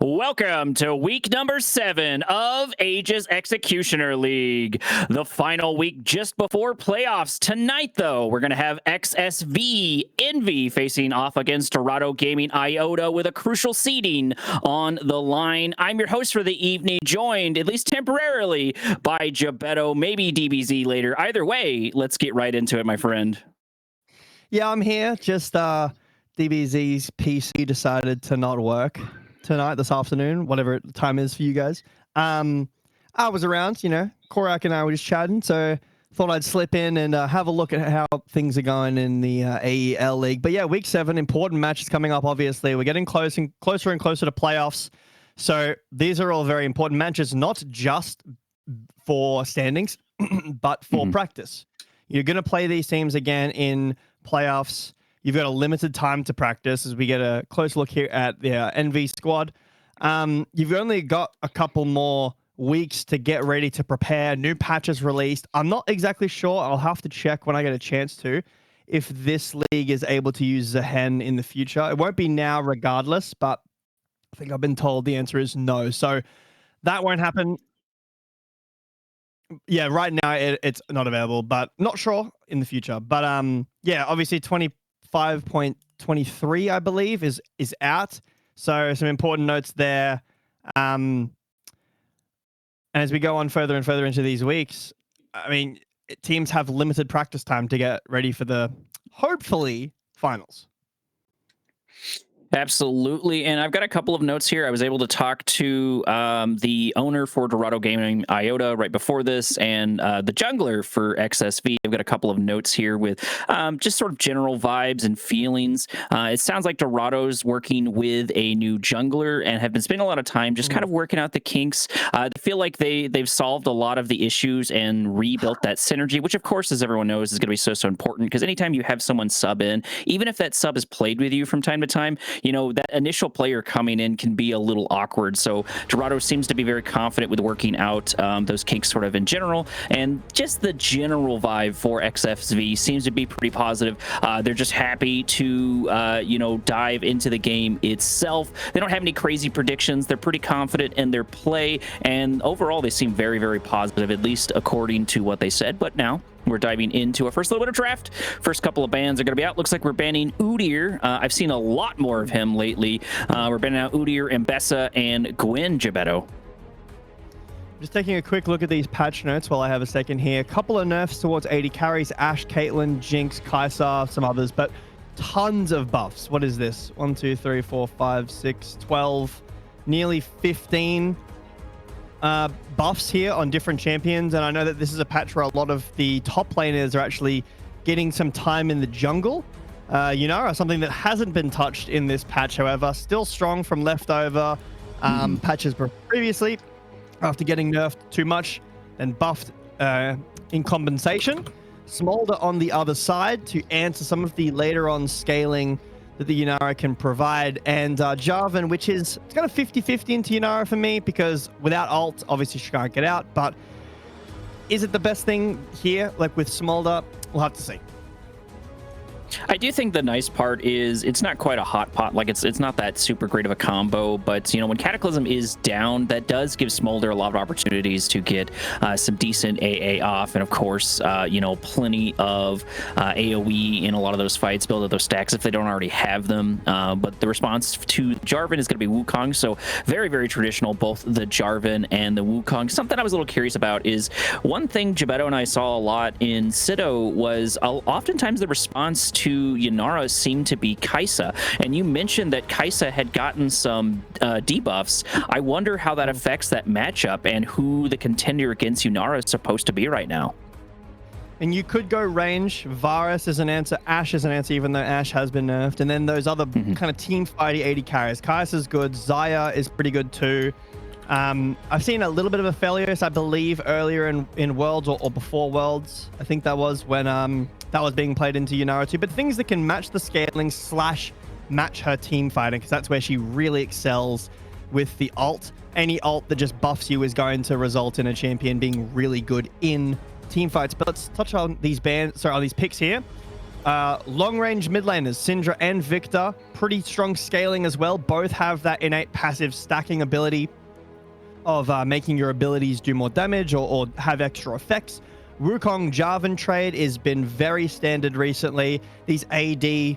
Welcome to week number 7 of Aegis Executioner League, the final week just before playoffs. Tonight, though, we're going to have XSV Envy facing off against Dorado Gaming Iota with a crucial seeding on the line. I'm your host for the evening, joined, at least temporarily, by Gebetto, maybe DBZ later. Either way, let's get right into it, my friend. Yeah, I'm here. Just DBZ's PC decided to not work tonight, this afternoon, whatever time is for you guys. I was around, Korak and I were just chatting, so thought I'd slip in and have a look at how things are going in the AEL League. But yeah, week 7, important matches coming up, obviously. We're getting closer and closer to playoffs. So these are all very important matches, not just for standings, but for practice. You're going to play these teams again in playoffs. You've got a limited time to practice as we get a close look here at the NV squad. You've only got a couple more weeks to get ready to prepare. New patches released. I'm not exactly sure. I'll have to check when I get a chance to if this league is able to use Zehen in the future. It won't be now regardless, but I think I've been told the answer is no. So that won't happen. Yeah, right now it's not available, but not sure in the future. But yeah, obviously 25.23, I believe, is out. So some important notes there. And as we go on further and further into these weeks, I mean, teams have limited practice time to get ready for the, hopefully, finals. Absolutely. And I've got a couple of notes here. I was able to talk to the owner for Dorado Gaming Iota right before this and the jungler for XSV. I've got a couple of notes here with just sort of general vibes and feelings. It sounds like Dorado's working with a new jungler and have been spending a lot of time just kind of working out the kinks. They feel like they've solved a lot of the issues and rebuilt that synergy, which of course, as everyone knows, is going to be so important because anytime you have someone sub in, even if that sub has played with you from time to time, that initial player coming in can be a little awkward. So Dorado seems to be very confident with working out those kinks sort of in general. And just the general vibe for XSV seems to be pretty positive. They're just happy to, dive into the game itself. They don't have any crazy predictions. They're pretty confident in their play. And overall, they seem very, very positive, at least according to what they said. But now we're diving into our first little bit of draft. First couple of bans are going to be out. Looks like we're banning Udyr. I've seen a lot more of him lately. We're banning out Udyr, Mbessa, and Gwen, Gebetto. Just taking a quick look at these patch notes while I have a second here. A couple of nerfs towards 80 carries. Ashe, Caitlyn, Jinx, Kai'Sa, some others, but tons of buffs. What is this? 1, 2, 3, 4, 5, 6, 12, nearly 15 buffs here on different champions. And I know that this is a patch where a lot of the top laners are actually getting some time in the jungle. Something that hasn't been touched in this patch, however. Still strong from leftover patches previously after getting nerfed too much and buffed in compensation. Smolder on the other side to answer some of the later on scaling that the Yunara can provide. And Jarvan, which is, it's kind of 50-50 into Yunara for me because without ult, obviously she can't get out. But is it the best thing here? Like with Smolder, we'll have to see. I do think the nice part is it's not quite a hot pot. Like it's not that super great of a combo, but when Cataclysm is down, that does give Smolder a lot of opportunities to get some decent AA off, and of course, plenty of AoE in a lot of those fights, build up those stacks if they don't already have them. But the response to Jarvan is going to be Wukong, so very, very traditional, both the Jarvan and the Wukong. Something I was a little curious about is one thing Gebetto and I saw a lot in Sito was oftentimes the response to Yunara seemed to be Kai'Sa, and you mentioned that Kai'Sa had gotten some debuffs. I wonder how that affects that matchup and who the contender against Yunara is supposed to be right now. And you could go range. Varus is an answer. Ashe is an answer, even though Ashe has been nerfed. And then those other kind of team fighty 80 carries. Kai'Sa is good. Xayah is pretty good too. I've seen a little bit of a Aphelios, I believe, earlier in Worlds or before Worlds. I think that was when that was being played into Yunara too. But things that can match the scaling / match her team fighting, because that's where she really excels with the ult. Any ult that just buffs you is going to result in a champion being really good in team fights. But let's touch on these bans, sorry, on these picks here. Long range mid laners, Syndra and Victor, pretty strong scaling as well. Both have that innate passive stacking ability of making your abilities do more damage or have extra effects. Wukong Jarvan trade has been very standard recently. These AD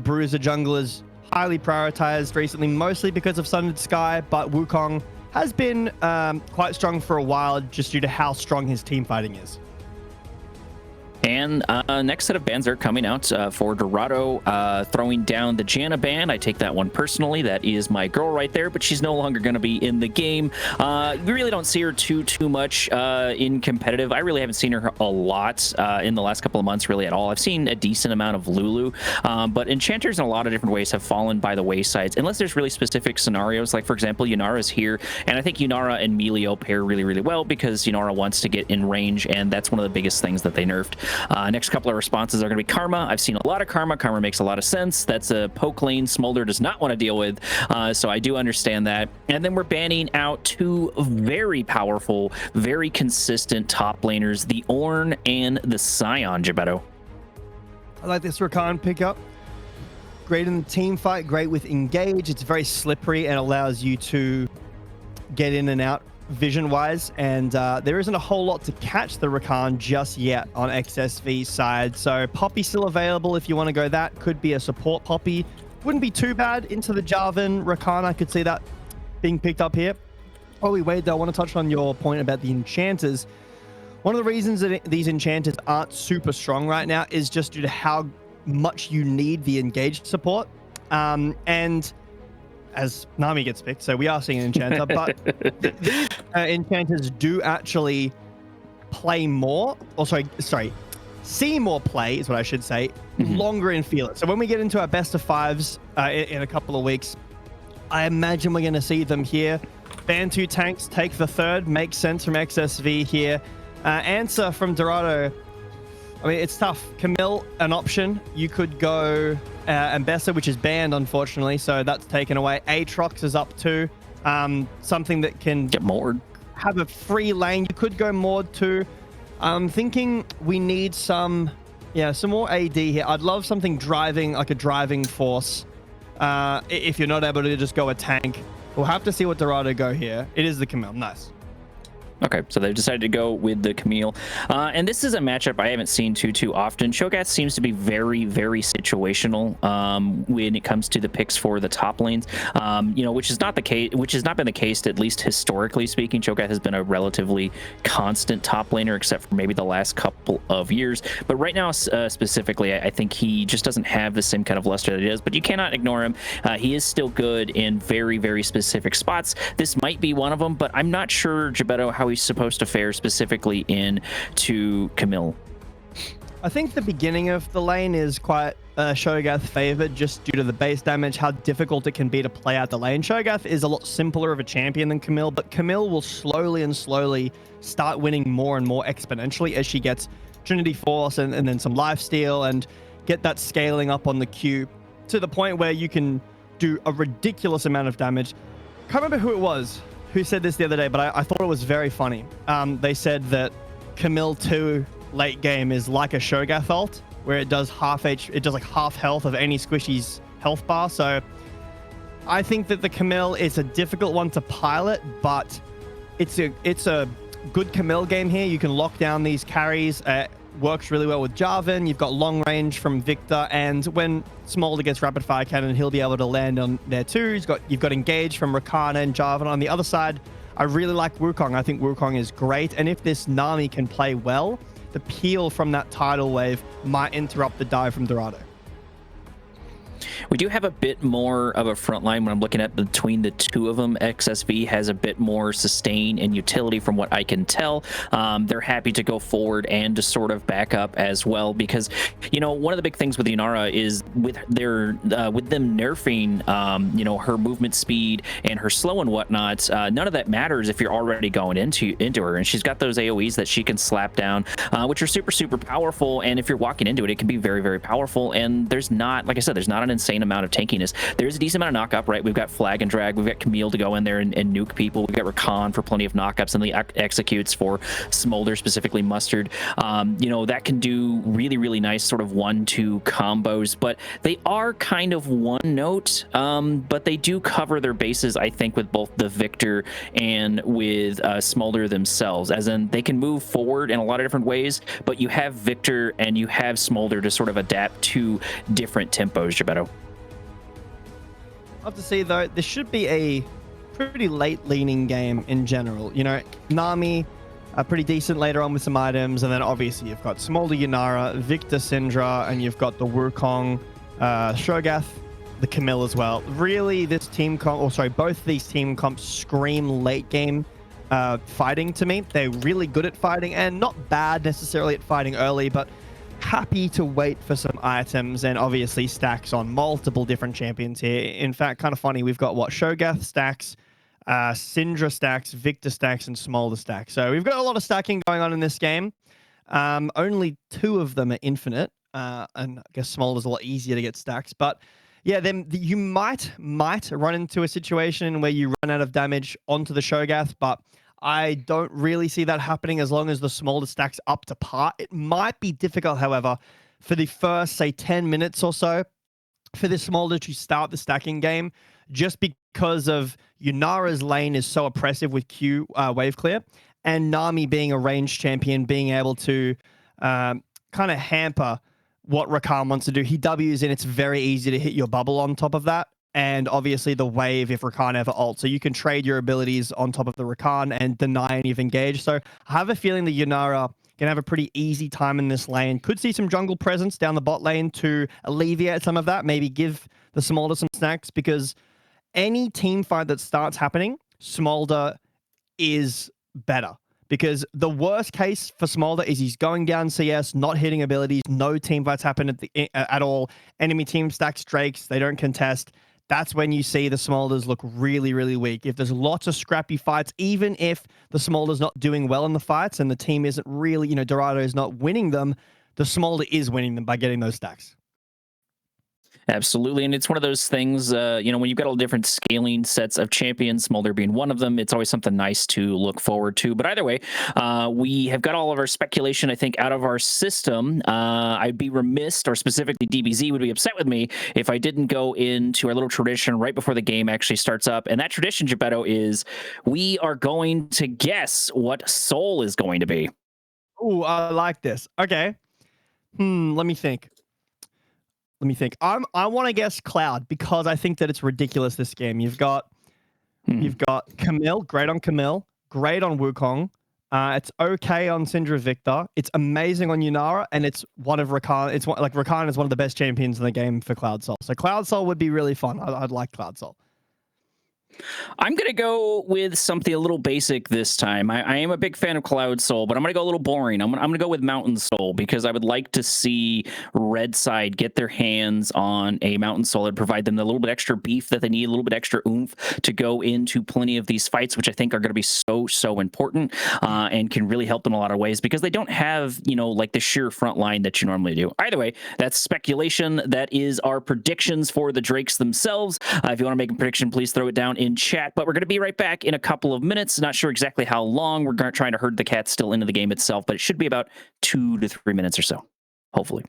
bruiser junglers highly prioritized recently, mostly because of Sundered Sky, but Wukong has been quite strong for a while just due to how strong his team fighting is. And next set of bans are coming out for Dorado, throwing down the Janna ban. I take that one personally. That is my girl right there, but she's no longer going to be in the game. We really don't see her too much in competitive. I really haven't seen her a lot in the last couple of months, really at all. I've seen a decent amount of Lulu, but enchanters in a lot of different ways have fallen by the waysides, unless there's really specific scenarios. Like, for example, Yunara's here, and I think Yunara and Melio pair really, really well because Yunara wants to get in range, and that's one of the biggest things that they nerfed. Next couple of responses are going to be Karma. I've seen a lot of Karma. Karma makes a lot of sense. That's a poke lane Smolder does not want to deal with, so I do understand that. And then we're banning out two very powerful, very consistent top laners, the Ornn and the Sion, Gebetto. I like this Rakan pickup. Great in the team fight, great with engage. It's very slippery and allows you to get in and out vision-wise, and there isn't a whole lot to catch the Rakan just yet on XSV's side. So Poppy still available if you want to go that. Could be a support Poppy. Wouldn't be too bad into the Jarvan Rakan. I could see that being picked up here. Oh, wait, though, I want to touch on your point about the enchanters. One of the reasons that these enchanters aren't super strong right now is just due to how much you need the engaged support. And as Nami gets picked, so we are seeing an enchanter, but these enchanters do actually play more, or sorry, see more play is what I should say, longer in Feel It. So when we get into our best of fives in a couple of weeks, I imagine we're going to see them here. Ban 2 tanks, take the third, makes sense from XSV here. Answer from Dorado. I mean, it's tough. Camille, an option. You could go Ambessa, which is banned, unfortunately, so that's taken away. Aatrox is up too. Something that can get moored. Have a free lane. You could go moored too. I'm thinking we need some more AD here. I'd love something driving, like a driving force. If you're not able to just go a tank, we'll have to see what Dorado go here. It is the Camille. Nice. Okay, so they've decided to go with the Camille. And this is a matchup I haven't seen too often. Cho'Gath seems to be very, very situational when it comes to the picks for the top lanes. Which is not the case, which has not been the case, at least historically speaking. Cho'Gath has been a relatively constant top laner, except for maybe the last couple of years. But right now, specifically, I think he just doesn't have the same kind of luster that he does. But you cannot ignore him. He is still good in very, very specific spots. This might be one of them, but I'm not sure, Gebetto, how he's supposed to fare specifically in to Camille. I think the beginning of the lane is quite Cho'Gath favored just due to the base damage, how difficult it can be to play out the lane. Cho'Gath is a lot simpler of a champion than Camille, but Camille will slowly start winning more and more exponentially as she gets Trinity Force and then some lifesteal and get that scaling up on the Q to the point where you can do a ridiculous amount of damage. Can't remember who it was who said this the other day, but I thought it was very funny. They said that Camille 2 late game is like a Cho'Gath ult, where it does like half health of any squishy's health bar. So I think that the Camille is a difficult one to pilot, but it's a good Camille game here. You can lock down these carries. Works really well with Jarvan. You've got long range from Victor, and when Smolder gets rapid fire cannon, he'll be able to land on there too. You've got engage from Rakan and Jarvan on the other side. I really like Wukong. I think Wukong is great, and if this Nami can play well, the peel from that tidal wave might interrupt the dive from Dorado. We do have a bit more of a front line when I'm looking at between the two of them. XSV has a bit more sustain and utility from what I can tell. They're happy to go forward and to sort of back up as well, because one of the big things with Yunara is with them nerfing her movement speed and her slow and whatnot. None of that matters if you're already going into her, and she's got those AoEs that she can slap down, which are super powerful. And if you're walking into it, it can be very, very powerful. And there's not, like I said, there's not an insane amount of tankiness. There's a decent amount of knock-up, right? We've got Flag and Drag, we've got Camille to go in there and nuke people, we've got Rakan for plenty of knockups, and the executes for Smolder, specifically Mustard. You know, that can do really, really nice sort of 1-2 combos, but they are kind of one note, but they do cover their bases, I think, with both the Victor and with Smolder themselves, as in they can move forward in a lot of different ways, but you have Victor and you have Smolder to sort of adapt to different tempos, Gebetto. I have to say, though, this should be a pretty late-leaning game in general. You know, Nami, pretty decent later on with some items, and then obviously you've got Smolder Yunara, Victor Syndra, and you've got the Wukong, Shogath, the Camille as well. Really, this team comp, or sorry, both these team comps scream late game fighting to me. They're really good at fighting and not bad necessarily at fighting early, but happy to wait for some items and obviously stacks on multiple different champions here. In fact, kind of funny, we've got what? Shogath stacks, Syndra stacks, Victor stacks, and Smolder stacks. So we've got a lot of stacking going on in this game. Only 2 of them are infinite, and I guess Smolder's a lot easier to get stacks, but yeah, then you might run into a situation where you run out of damage onto the Shogath, but I don't really see that happening as long as the Smolder stack's up to par. It might be difficult, however, for the first, say, 10 minutes or so, for the Smolder to start the stacking game, just because of Yunara's lane is so oppressive with Q wave clear, and Nami being a ranged champion, being able to kind of hamper what Rakan wants to do. He Ws in, it's very easy to hit your bubble on top of that. And obviously the wave if Rakan ever ults. So you can trade your abilities on top of the Rakan and deny any of engage. So I have a feeling the Yunara can have a pretty easy time in this lane. Could see some jungle presence down the bot lane to alleviate some of that. Maybe give the Smolder some snacks, because any team fight that starts happening, Smolder is better. Because the worst case for Smolder is he's going down CS, not hitting abilities, no team fights happen at all. Enemy team stacks Drakes, they don't contest. That's when you see the Smolders look really, really weak. If there's lots of scrappy fights, even if the Smolder's not doing well in the fights and the team isn't really, you know, Dorado is not winning them, the Smolder is winning them by getting those stacks. Absolutely, and it's one of those things, you know, when you've got all different scaling sets of champions, Smolder being one of them, it's always something nice to look forward to. But either way, we have got all of our speculation, I think, out of our system. I'd be remiss, or specifically DBZ would be upset with me, if I didn't go into our little tradition right before the game actually starts up. And that tradition, Gebetto, is we are going to guess what Soul is going to be. Ooh, I like this. Okay. Let me think. I want to guess Cloud, because I think that it's ridiculous this game. You've got Camille, great on Camille, great on Wukong. It's okay on Syndra Victor. It's amazing on Yunara, and it's one of Rakan. It's like Rakan is one of the best champions in the game for Cloud Soul. So Cloud Soul would be really fun. I'd like Cloud Soul. I'm going to go with something a little basic this time. I am a big fan of Cloud Soul, but I'm going to go a little boring. I'm going to go with Mountain Soul, because I would like to see Red Side get their hands on a Mountain Soul and provide them the little bit extra beef that they need, a little bit extra oomph to go into plenty of these fights, which I think are going to be so important and can really help them in a lot of ways, because they don't have, you know, like the sheer front line that you normally do. Either way, that's speculation. That is our predictions for the Drakes themselves. If you want to make a prediction, please throw it down in chat, but we're going to be right back in a couple of minutes. Not sure exactly how long. We're trying to herd the cats still into the game itself, but it should be about 2 to 3 minutes or so, hopefully.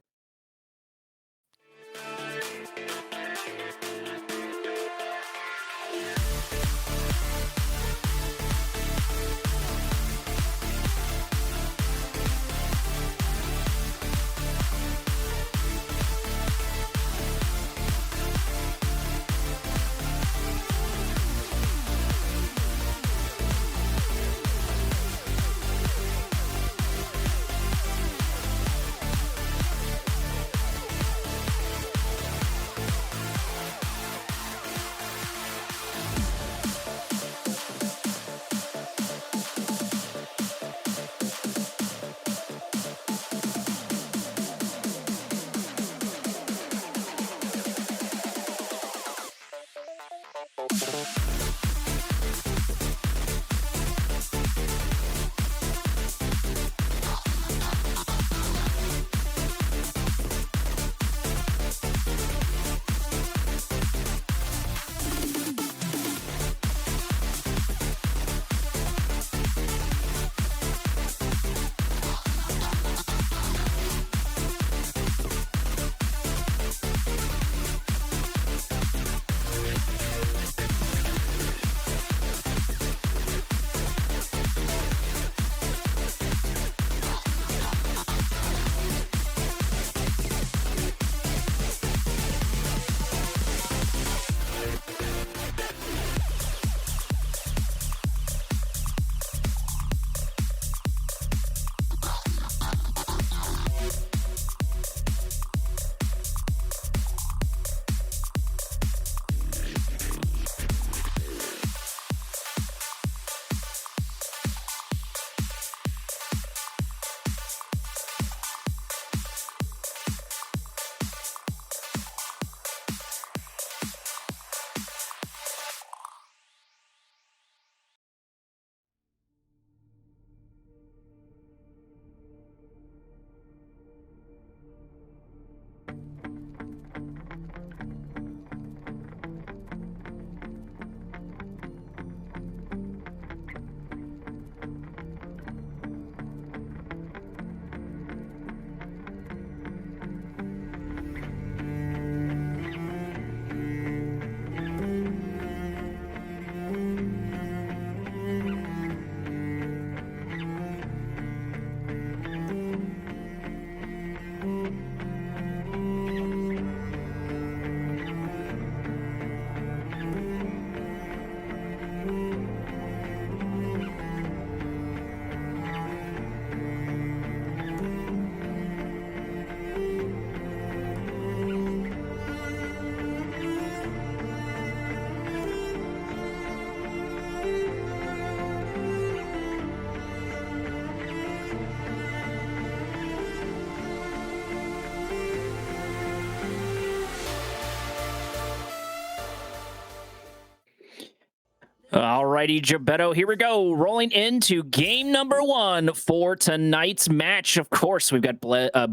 Alrighty, Gebetto, here we go. Rolling into game number 1 for tonight's match. Of course, we've got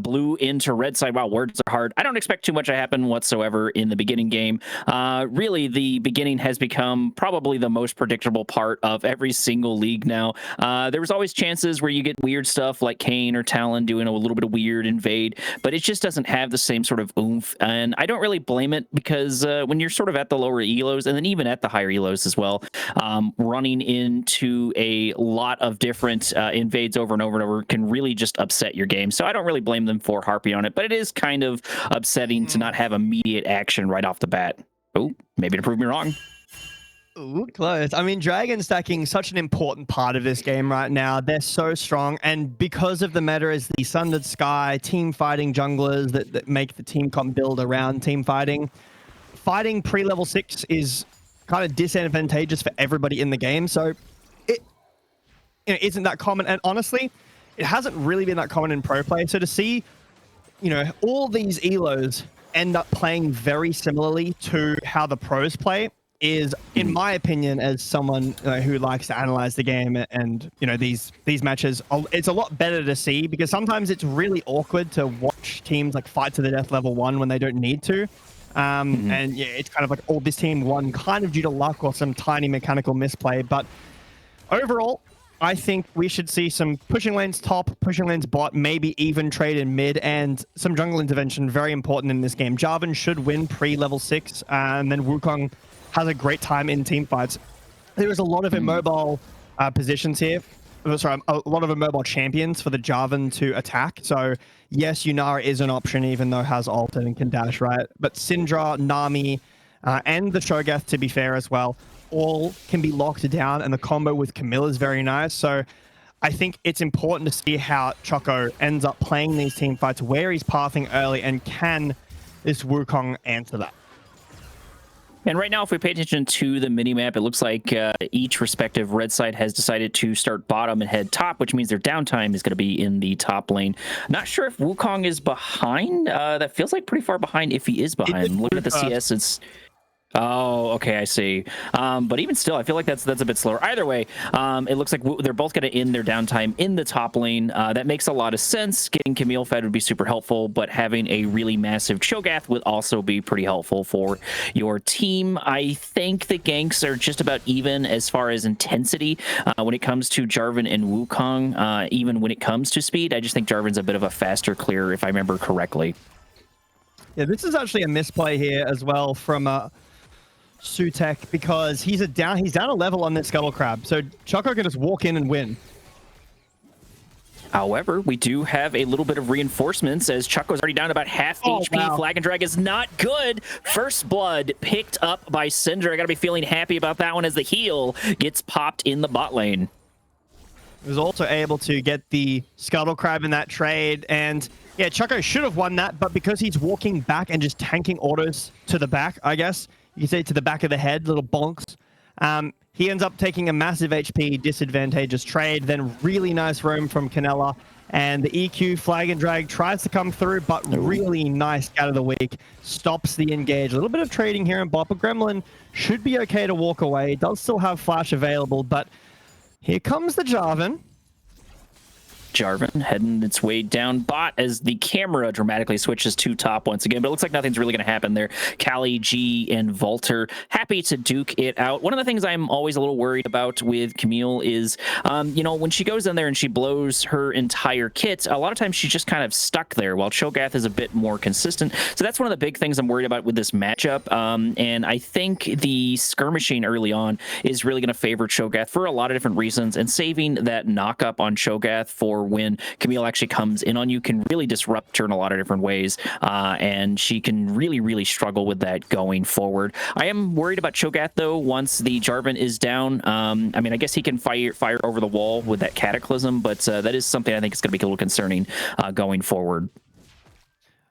blue into red side. Wow, words are hard. I don't expect too much to happen whatsoever in the beginning game. Really, the beginning has become probably the most predictable part of every single league now. There was always chances where you get weird stuff like Kane or Talon doing a little bit of weird invade, but it just doesn't have the same sort of oomph. And I don't really blame it because when you're sort of at the lower elos and then even at the higher elos as well, running into a lot of different invades over and over and over can really just upset your game. So I don't really blame them for harping on it, but it is kind of upsetting to not have immediate action right off the bat. Oh, maybe to prove me wrong. Ooh, close. I mean, Dragon stacking such an important part of this game right now. They're so strong, and because of the meta as the Sundered Sky, team fighting junglers that make the team comp build around team fighting, fighting pre-level 6 is kind of disadvantageous for everybody in the game. So it isn't that common, and honestly, it hasn't really been that common in pro play. So to see, all these elos end up playing very similarly to how the pros play is, in my opinion, as someone who likes to analyze the game and these matches, it's a lot better to see, because sometimes it's really awkward to watch teams like fight to the death level 1 when they don't need to. And yeah, it's kind of like, this team won kind of due to luck or some tiny mechanical misplay. But overall, I think we should see some pushing lanes top, pushing lanes bot, maybe even trade in mid, and some jungle intervention, very important in this game. Jarvan should win pre-level 6, and then Wukong has a great time in team fights. There is a lot of immobile positions here. Sorry, a lot of immobile champions for the Jarvan to attack. So yes, Yunara is an option, even though it has ult and can dash, right? But Syndra, Nami, and the Shogath, to be fair as well, all can be locked down, and the combo with Camille is very nice. So I think it's important to see how Choco ends up playing these team fights, where he's pathing early, and can this Wukong answer that? And right now, if we pay attention to the minimap, it looks like each respective red side has decided to start bottom and head top, which means their downtime is going to be in the top lane. Not sure if Wukong is behind. That feels like pretty far behind if he is behind. Looking at the CS, it's... Oh, okay, I see. But even still, I feel like that's a bit slower. Either way, it looks like they're both going to end their downtime in the top lane. That makes a lot of sense. Getting Camille fed would be super helpful, but having a really massive Cho'Gath would also be pretty helpful for your team. I think the ganks are just about even as far as intensity when it comes to Jarvan and Wukong. Even when it comes to speed, I just think Jarvan's a bit of a faster clear, if I remember correctly. Yeah, this is actually a misplay here as well from Sutek, because he's down a level on this Scuttle Crab, so Choco can just walk in and win. However, we do have a little bit of reinforcements as Choco's already down about half HP. Wow. Flag and Drag is not good. First blood picked up by Syndra. I gotta be feeling happy about that one as the heal gets popped in the bot lane. He was also able to get the Scuttle Crab in that trade, and yeah, Choco should have won that, but because he's walking back and just tanking autos to the back, I guess you could say, to the back of the head, little bonks, he ends up taking a massive HP disadvantageous trade. Then really nice roam from Canella, and the EQ flag and drag tries to come through, but really nice out of the week, stops the engage. A little bit of trading here in bot, but Gremlin should be okay to walk away. Does still have flash available, but here comes the Jarvan. Jarvan heading its way down bot as the camera dramatically switches to top once again, but it looks like nothing's really going to happen there. Callie, G, and Volter happy to duke it out. One of the things I'm always a little worried about with Camille is, when she goes in there and she blows her entire kit, a lot of times she's just kind of stuck there, while Cho'Gath is a bit more consistent. So that's one of the big things I'm worried about with this matchup, and I think the skirmishing early on is really going to favor Cho'Gath for a lot of different reasons, and saving that knock-up on Cho'Gath for when Camille actually comes in on you can really disrupt her in a lot of different ways, and she can really, really struggle with that going forward. I am worried about Cho'Gath, though, once the Jarvan is down. I mean, I guess he can fire over the wall with that Cataclysm, but that is something I think is going to be a little concerning going forward.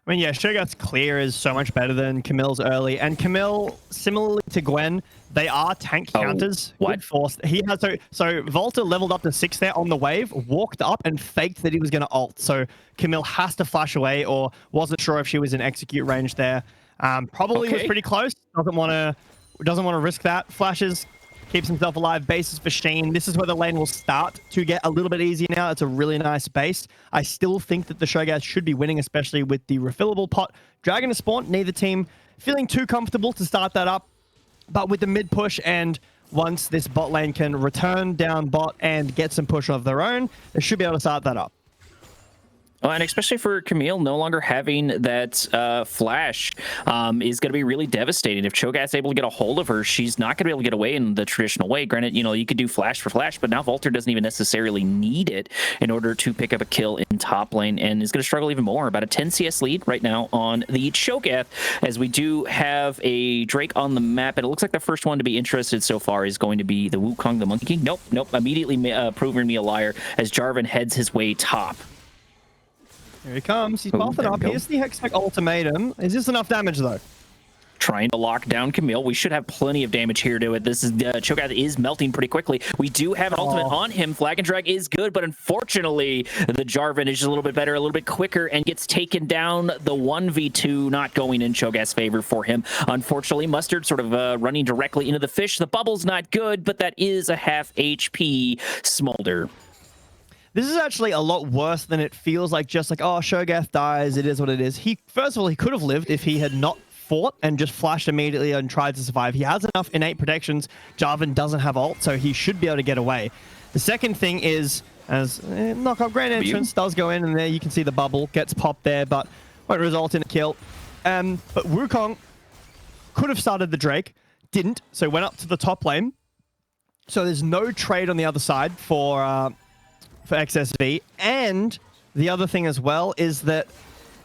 I mean, yeah, Shogat's clear is so much better than Camille's early, and Camille, similarly to Gwen, they are tank counters. What? Forced. He has so Volta leveled up to 6 there on the wave, walked up and faked that he was going to ult. So Camille has to flash away, or wasn't sure if she was in execute range there. Probably was pretty close. Doesn't want to risk that. Flashes, keeps himself alive. Bases for Sheen. This is where the lane will start to get a little bit easier now. It's a really nice base. I still think that the Shogas should be winning, especially with the refillable pot. Dragon to spawn, neither team feeling too comfortable to start that up. But with the mid push, and once this bot lane can return down bot and get some push of their own, they should be able to start that up. Well, and especially for Camille, no longer having that flash is going to be really devastating. If Cho'Gath's able to get a hold of her, she's not going to be able to get away in the traditional way. Granted, you know, you could do flash for flash, but now Volter doesn't even necessarily need it in order to pick up a kill in top lane, and is going to struggle even more. About a 10 CS lead right now on the Cho'Gath, as we do have a Drake on the map, and it looks like the first one to be interested so far is going to be the Wukong, the Monkey King. Nope, immediately proving me a liar as Jarvan heads his way top. Here he comes. He's buffing up. Here's the Hextech ultimatum. Is this enough damage, though? Trying to lock down Camille. We should have plenty of damage here to it. This is Cho'Gath is melting pretty quickly. We do have an ultimate on him. Flag and drag is good, but unfortunately, the Jarvan is just a little bit better, a little bit quicker, and gets taken down. The 1v2 not going in Cho'Gath's favor for him. Unfortunately, Mustard sort of running directly into the fish. The bubble's not good, but that is a half HP Smolder. This is actually a lot worse than it feels like. Just like, oh, Cho'Gath dies, it is what it is. First of all, he could have lived if he had not fought and just flashed immediately and tried to survive. He has enough innate protections. Jarvan doesn't have ult, so he should be able to get away. The second thing is, as knock-up Grand Entrance does go in, and there you can see the bubble gets popped there, but won't result in a kill. But Wukong could have started the Drake, didn't, so went up to the top lane. So there's no trade on the other side for XSV. And the other thing as well is that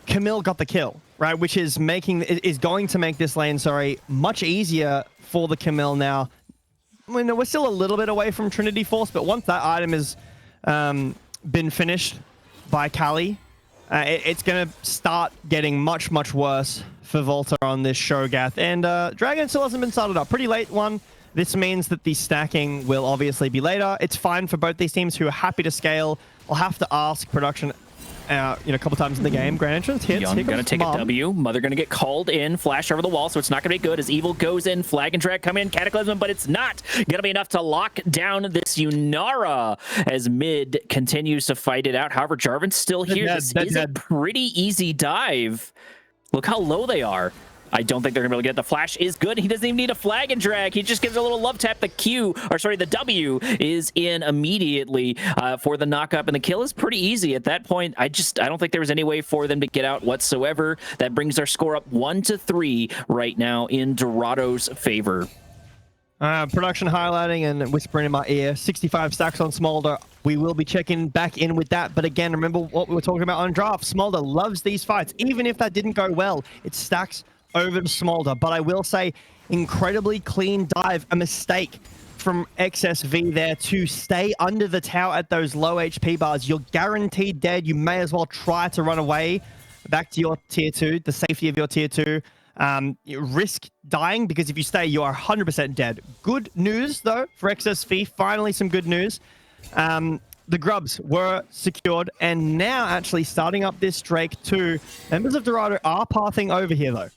Camille got the kill, right? Which is going to make this lane, much easier for the Camille now. I mean, we're still a little bit away from Trinity Force, but once that item has been finished by Kali, it's going to start getting much, much worse for Volter on this Cho'Gath. And Dragon still hasn't been started up. Pretty late one. This means that the stacking will obviously be later. It's fine for both these teams who are happy to scale. I'll have to ask production a couple times in the game. Grand Entrance hits. Young going to take a W. Mother going to get called in. Flash over the wall, so it's not going to be good as Evil goes in. Flag and drag come in. Cataclysm, but it's not going to be enough to lock down this Yunara as mid continues to fight it out. However, Jarvan's still here. This is a pretty easy dive. Look how low they are. I don't think they're going to be able to get the flash is good. He doesn't even need a flag and drag. He just gives a little love tap. The W is in immediately for the knock-up, and the kill is pretty easy at that point. I don't think there was any way for them to get out whatsoever. That brings our score up 1-3 right now in Dorado's favor. Production highlighting and whispering in my ear, 65 stacks on Smolder. We will be checking back in with that. But again, remember what we were talking about on draft. Smolder loves these fights. Even if that didn't go well, it stacks over to Smolder. But I will say, incredibly clean dive. A mistake from XSV there to stay under the tower at those low HP bars. You're guaranteed dead. You may as well try to run away back to your tier 2, the safety of your tier 2. You risk dying, because if you stay, you are 100% dead. Good news, though, for XSV. Finally, some good news. The grubs were secured, and now actually starting up this Drake too. Members of Dorado are pathing over here, though.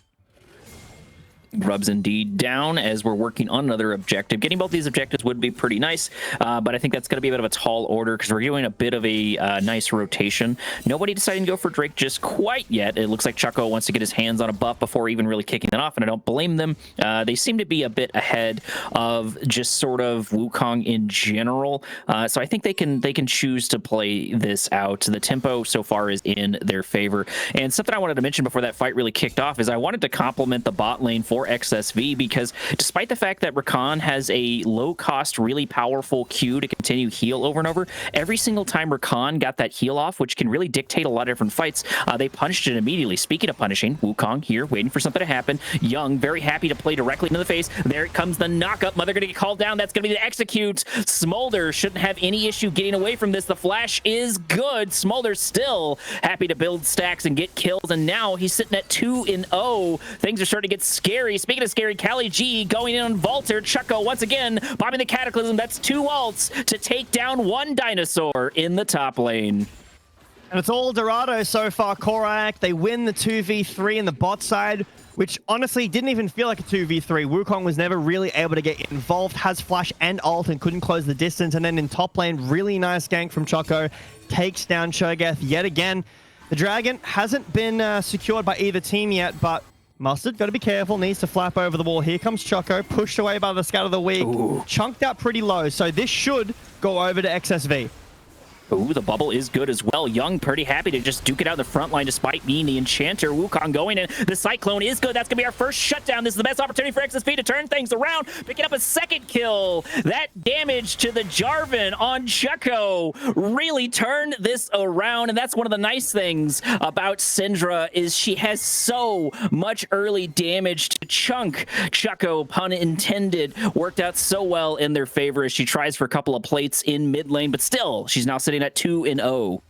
Grubs indeed down as we're working on another objective. Getting both these objectives would be pretty nice, but I think that's going to be a bit of a tall order because we're doing a bit of a nice rotation. Nobody deciding to go for Drake just quite yet. It looks like Chucko wants to get his hands on a buff before even really kicking it off, and I don't blame them. They seem to be a bit ahead of just sort of Wukong in general, so I think they can choose to play this out. The tempo so far is in their favor. And something I wanted to mention before that fight really kicked off is I wanted to compliment the bot lane for XSV, because despite the fact that Rakan has a low-cost, really powerful Q to continue heal over and over, every single time Rakan got that heal off, which can really dictate a lot of different fights, they punished it immediately. Speaking of punishing, Wukong here, waiting for something to happen. Young, very happy to play directly into the face. There it comes the knock-up. Mother going to get called down. That's going to be the execute. Smolder shouldn't have any issue getting away from this. The flash is good. Smolder still happy to build stacks and get kills, and now he's sitting at 2-0. Things are starting to get scary. Speaking of scary, Kali G going in on Volter. Chucko once again bombing the Cataclysm. That's 2 ults to take down 1 dinosaur in the top lane. And it's all Dorado so far. Korak, they win the 2v3 in the bot side. which honestly didn't even feel like a 2v3. Wukong was never really able to get involved, has flash and ult and couldn't close the distance. And then in top lane, really nice gank from Choco, takes down Cho'Gath yet again. The dragon hasn't been secured by either team yet, but Mustard, got to be careful, needs to flap over the wall. Here comes Choco, pushed away by the Scout of the Week, chunked out pretty low, so this should go over to XSV. Ooh, the bubble is good as well. Young pretty happy to just duke it out in the front line despite being the enchanter. Wukong going in. The Cyclone is good. That's going to be our first shutdown. This is the best opportunity for XSV to turn things around. Picking up a second kill. That damage to the Jarvan on Choco really turned this around. And that's one of the nice things about Syndra is she has so much early damage to chunk. Choco, pun intended, worked out so well in their favor as she tries for a couple of plates in mid lane. But still, she's now sitting at 2-0.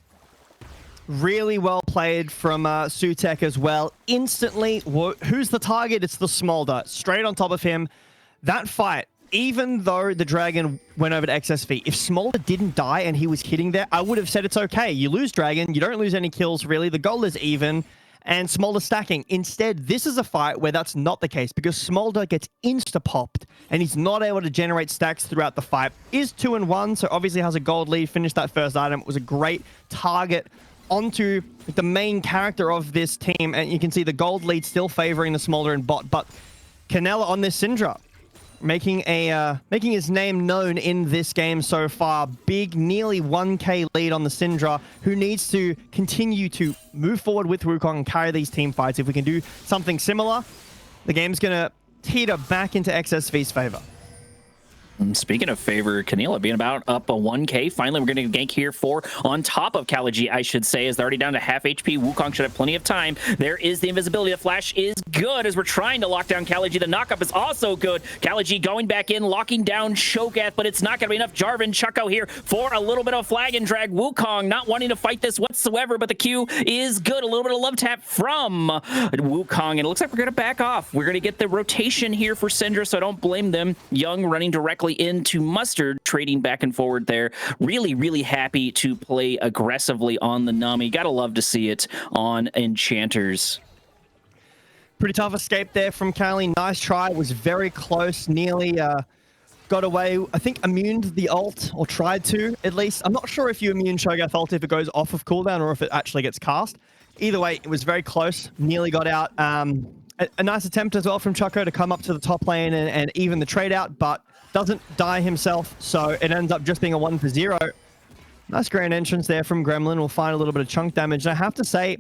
Really well played from Sutek as well. Instantly, who's the target? It's the Smolder. Straight on top of him. That fight, even though the dragon went over to XSV, if Smolder didn't die and he was hitting there, I would have said it's okay. You lose dragon, you don't lose any kills really. The goal is even. And Smolder stacking. Instead, this is a fight where that's not the case because Smolder gets insta-popped and he's not able to generate stacks throughout the fight. Is 2-1, so obviously has a gold lead, finished that first item. It was a great target onto the main character of this team, and you can see the gold lead still favoring the Smolder and bot, but Canella on this Syndra, making his name known in this game so far. Big, nearly 1k lead on the Syndra, who needs to continue to move forward with Wukong and carry these team fights. If we can do something similar, the game's gonna teeter back into XSV's favor. Speaking of favor, Canela being about up a 1k. Finally, we're getting a gank here for on top of Kalaji, I should say, as they're already down to half HP. Wukong should have plenty of time. There is the invisibility. The flash is good as we're trying to lock down Kalaji. The knockup is also good. Kalaji going back in, locking down Cho'Gath, but it's not going to be enough. Jarvan, Choco here for a little bit of flag and drag. Wukong not wanting to fight this whatsoever, but the Q is good. A little bit of love tap from Wukong, and it looks like we're going to back off. We're going to get the rotation here for Syndra, so I don't blame them. Young running directly into Mustard, trading back and forward there. Really, really happy to play aggressively on the Nami. Gotta love to see it on Enchanters. Pretty tough escape there from Kali. Nice try. Was very close. Nearly got away. I think immuned the ult, or tried to, at least. I'm not sure if you immune Cho'Gath ult if it goes off of cooldown or if it actually gets cast. Either way, it was very close. Nearly got out. A nice attempt as well from Choco to come up to the top lane and even the trade out, but doesn't die himself, so it ends up just being a 1-for-0. Nice grand entrance there from Gremlin. We'll find a little bit of chunk damage. And I have to say,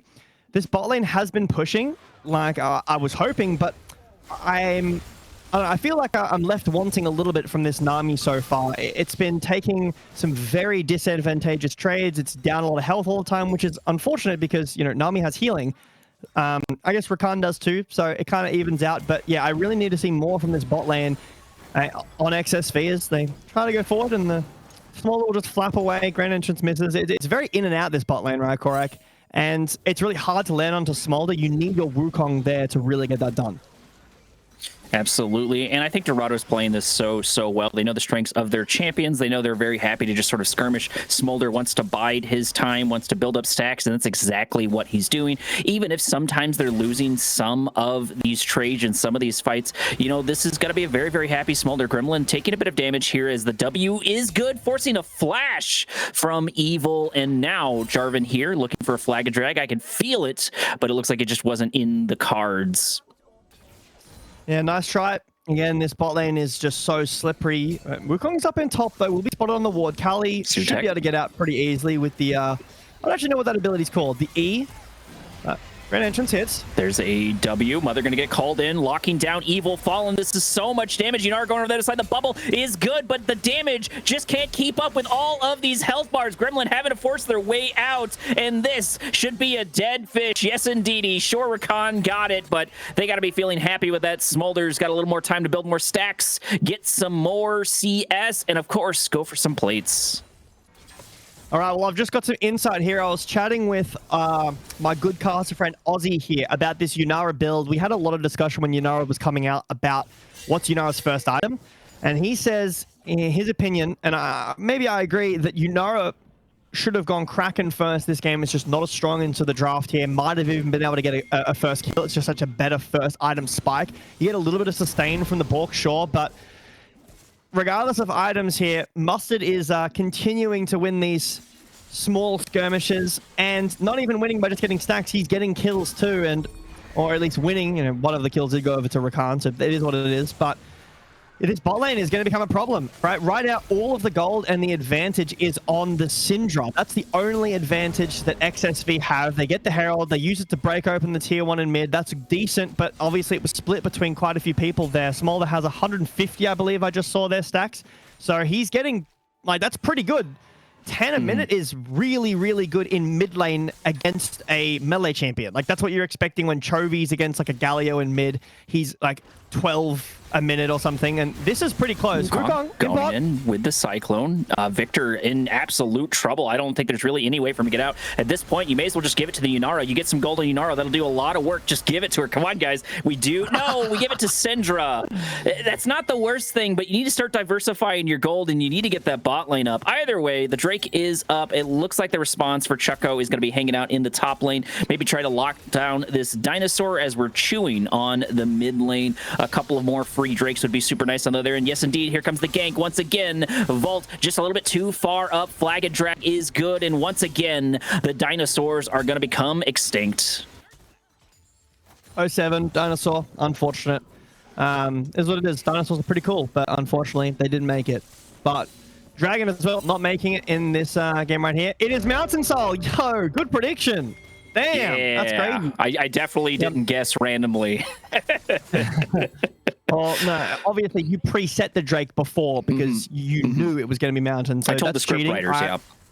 this bot lane has been pushing like I was hoping, but I feel like I'm left wanting a little bit from this Nami so far. It's been taking some very disadvantageous trades. It's down a lot of health all the time, which is unfortunate because, you know, Nami has healing. I guess Rakan does too, so it kind of evens out. But yeah, I really need to see more from this bot lane on XSV as they try to go forward, and the Smolder will just flap away. Grand entrance misses. It's very in and out, this bot lane, right, Korak? And it's really hard to land onto Smolder. You need your Wukong there to really get that done. Absolutely, and I think Dorado's playing this so well. They know the strengths of their champions. They know they're very happy to just sort of skirmish. Smolder wants to bide his time, wants to build up stacks, and that's exactly what he's doing. Even if sometimes they're losing some of these trades and some of these fights, you know, this is going to be a very, very happy Smolder. Gremlin taking a bit of damage here as the W is good, forcing a flash from Evil, and now Jarvan here looking for a flag and drag. I can feel it, but it looks like it just wasn't in the cards. Yeah, nice try. Again, this bot lane is just so slippery. Wukong's up in top, though. Will be spotted on the ward. Kali should be able to get out pretty easily with the... I don't actually know what that ability's called. The E. Grand entrance hits. There's a W. Mother going to get called in, locking down Evil, fallen. This is so much damage. Yunara going over the other side. The bubble is good, but the damage just can't keep up with all of these health bars. Gremlin having to force their way out, and this should be a dead fish. Yes, indeedy. Sure, Rakan got it, but they got to be feeling happy with that. Smolder's got a little more time to build more stacks, get some more CS, and of course, go for some plates. All right, well, I've just got some insight here. I was chatting with my good caster friend Ozzy here about this Yunara build. We had a lot of discussion when Yunara was coming out about what's Yunara's first item. And he says, in his opinion, and maybe I agree, that Yunara should have gone Kraken first. This game is just not as strong into the draft here. Might have even been able to get a first kill. It's just such a better first item spike. You get a little bit of sustain from the Bork, sure, but regardless of items here, Mustard is continuing to win these small skirmishes, and not even winning by just getting stacks. He's getting kills too, and or at least winning. You know, one of the kills did go over to Rakan, so it is what it is. But this bot lane is going to become a problem, right? Right now, all of the gold and the advantage is on the Syndra. That's the only advantage that XSV have. They get the Herald, they use it to break open the tier 1 in mid. That's decent, but obviously it was split between quite a few people there. Smolder has 150, I believe I just saw their stacks. So he's getting, like, that's pretty good. 10 a minute is really, really good in mid lane against a melee champion. Like, that's what you're expecting when Chovy's against, like, a Galio in mid. He's, like, 12 a minute or something, and this is pretty close. Going in with the Cyclone. Victor in absolute trouble. I don't think there's really any way for him to get out. At this point, you may as well just give it to the Yunara. You get some gold on Yunara. That'll do a lot of work. Just give it to her. Come on, guys. We do. No, we give it to Syndra. That's not the worst thing, but you need to start diversifying your gold, and you need to get that bot lane up. Either way, the Drake is up. It looks like the response for Chucko is going to be hanging out in the top lane. Maybe try to lock down this dinosaur as we're chewing on the mid lane. A couple of more free Drakes would be super nice on the other end. Yes, indeed. Here comes the gank once again. Vault just a little bit too far up. Flag and drag is good, and once again, the dinosaurs are going to become extinct. 07 dinosaur, unfortunate. Is what it is. Dinosaurs are pretty cool, but unfortunately, they didn't make it. But Dragon as well, not making it in this game right here. It is Mountain Soul. Yo, good prediction. Damn, yeah, that's crazy. I definitely didn't guess randomly. Well, no, obviously you preset the Drake before because you knew it was going to be Mountain. So I told the script writers,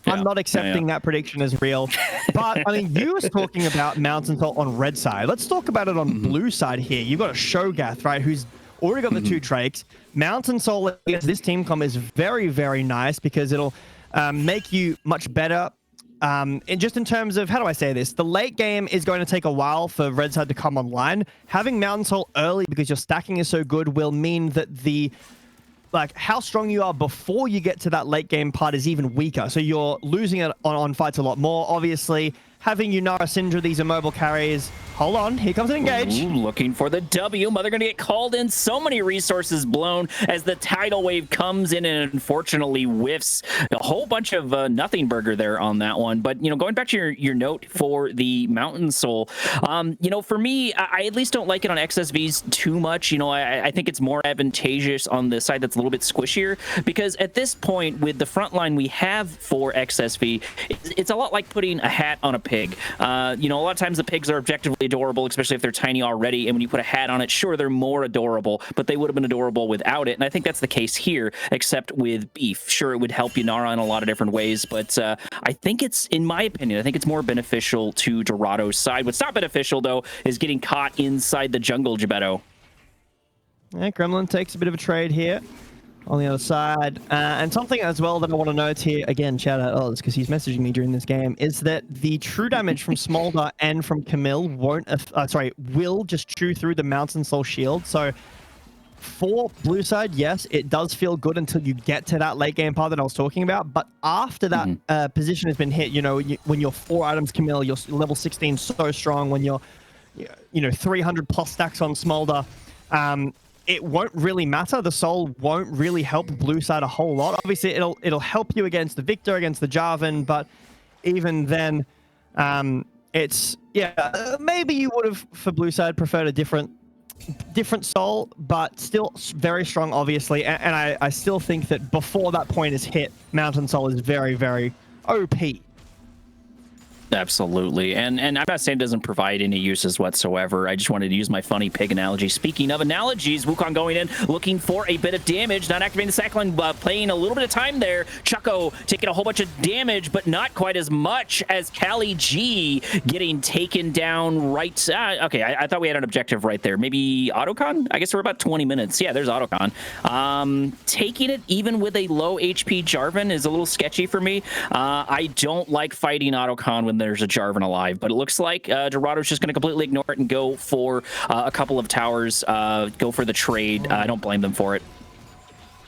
I'm not accepting that prediction as real. But, I mean, you was talking about Mountain Soul on red side. Let's talk about it on blue side here. You've got a Shogath, right, who's already got the 2 Drakes. Mountain Soul against this team comp is very, very nice because it'll make you much better. And just in terms of, how do I say this? The late game is going to take a while for red side to come online. Having Mountain Soul early because your stacking is so good will mean that the, like, how strong you are before you get to that late game part is even weaker. So you're losing it on fights a lot more. Obviously, having Yunara, Syndra, these immobile carries. Hold on, here comes an engage. Ooh, looking for the W. Mother going to get called in. So many resources blown as the tidal wave comes in and unfortunately whiffs. A whole bunch of nothing burger there on that one. But, you know, going back to your note for the Mountain Soul, you know, for me, I at least don't like it on XSVs too much. You know, I think it's more advantageous on the side that's a little bit squishier because at this point with the front line we have for XSV, it's a lot like putting a hat on a pig. You know, a lot of times the pigs are objectively adorable, especially if they're tiny already, and when you put a hat on it, sure, they're more adorable, but they would have been adorable without it, and I think that's the case here, except with beef. Sure, it would help Yunara in a lot of different ways, but I think it's, in my opinion, I think it's more beneficial to Dorado's side. What's not beneficial, though, is getting caught inside the jungle, Gebetto. Yeah, Gremlin takes a bit of a trade here on the other side. And something as well that I want to note here, again, shout out Oz, because he's messaging me during this game, is that the true damage from Smolder and from Camille will just chew through the Mountain Soul shield. So for blue side, yes, it does feel good until you get to that late game part that I was talking about. But after that position has been hit, you know, when you're 4 items Camille, you're level 16 so strong. When you're, you know, 300 plus stacks on Smolder, it won't really matter. The Soul won't really help blue side a whole lot. Obviously, it'll help you against the Victor, against the Jarvan, but even then, it's, yeah, maybe you would have, for blue side, preferred a different Soul, but still very strong, obviously. And I still think that before that point is hit, Mountain Soul is very, very OP. Absolutely. And I'm not saying it doesn't provide any uses whatsoever. I just wanted to use my funny pig analogy. Speaking of analogies, Wukong going in, looking for a bit of damage, not activating the Cyclone, playing a little bit of time there. Chucko taking a whole bunch of damage, but not quite as much as Cali G getting taken down right. Okay, I thought we had an objective right there. Maybe Autocon? I guess we're about 20 minutes. Yeah, there's Autocon. Taking it even with a low HP Jarvan is a little sketchy for me. I don't like fighting Autocon when there's a Jarvan alive, but it looks like Dorado's just going to completely ignore it and go for a couple of towers, go for the trade. I don't blame them for it.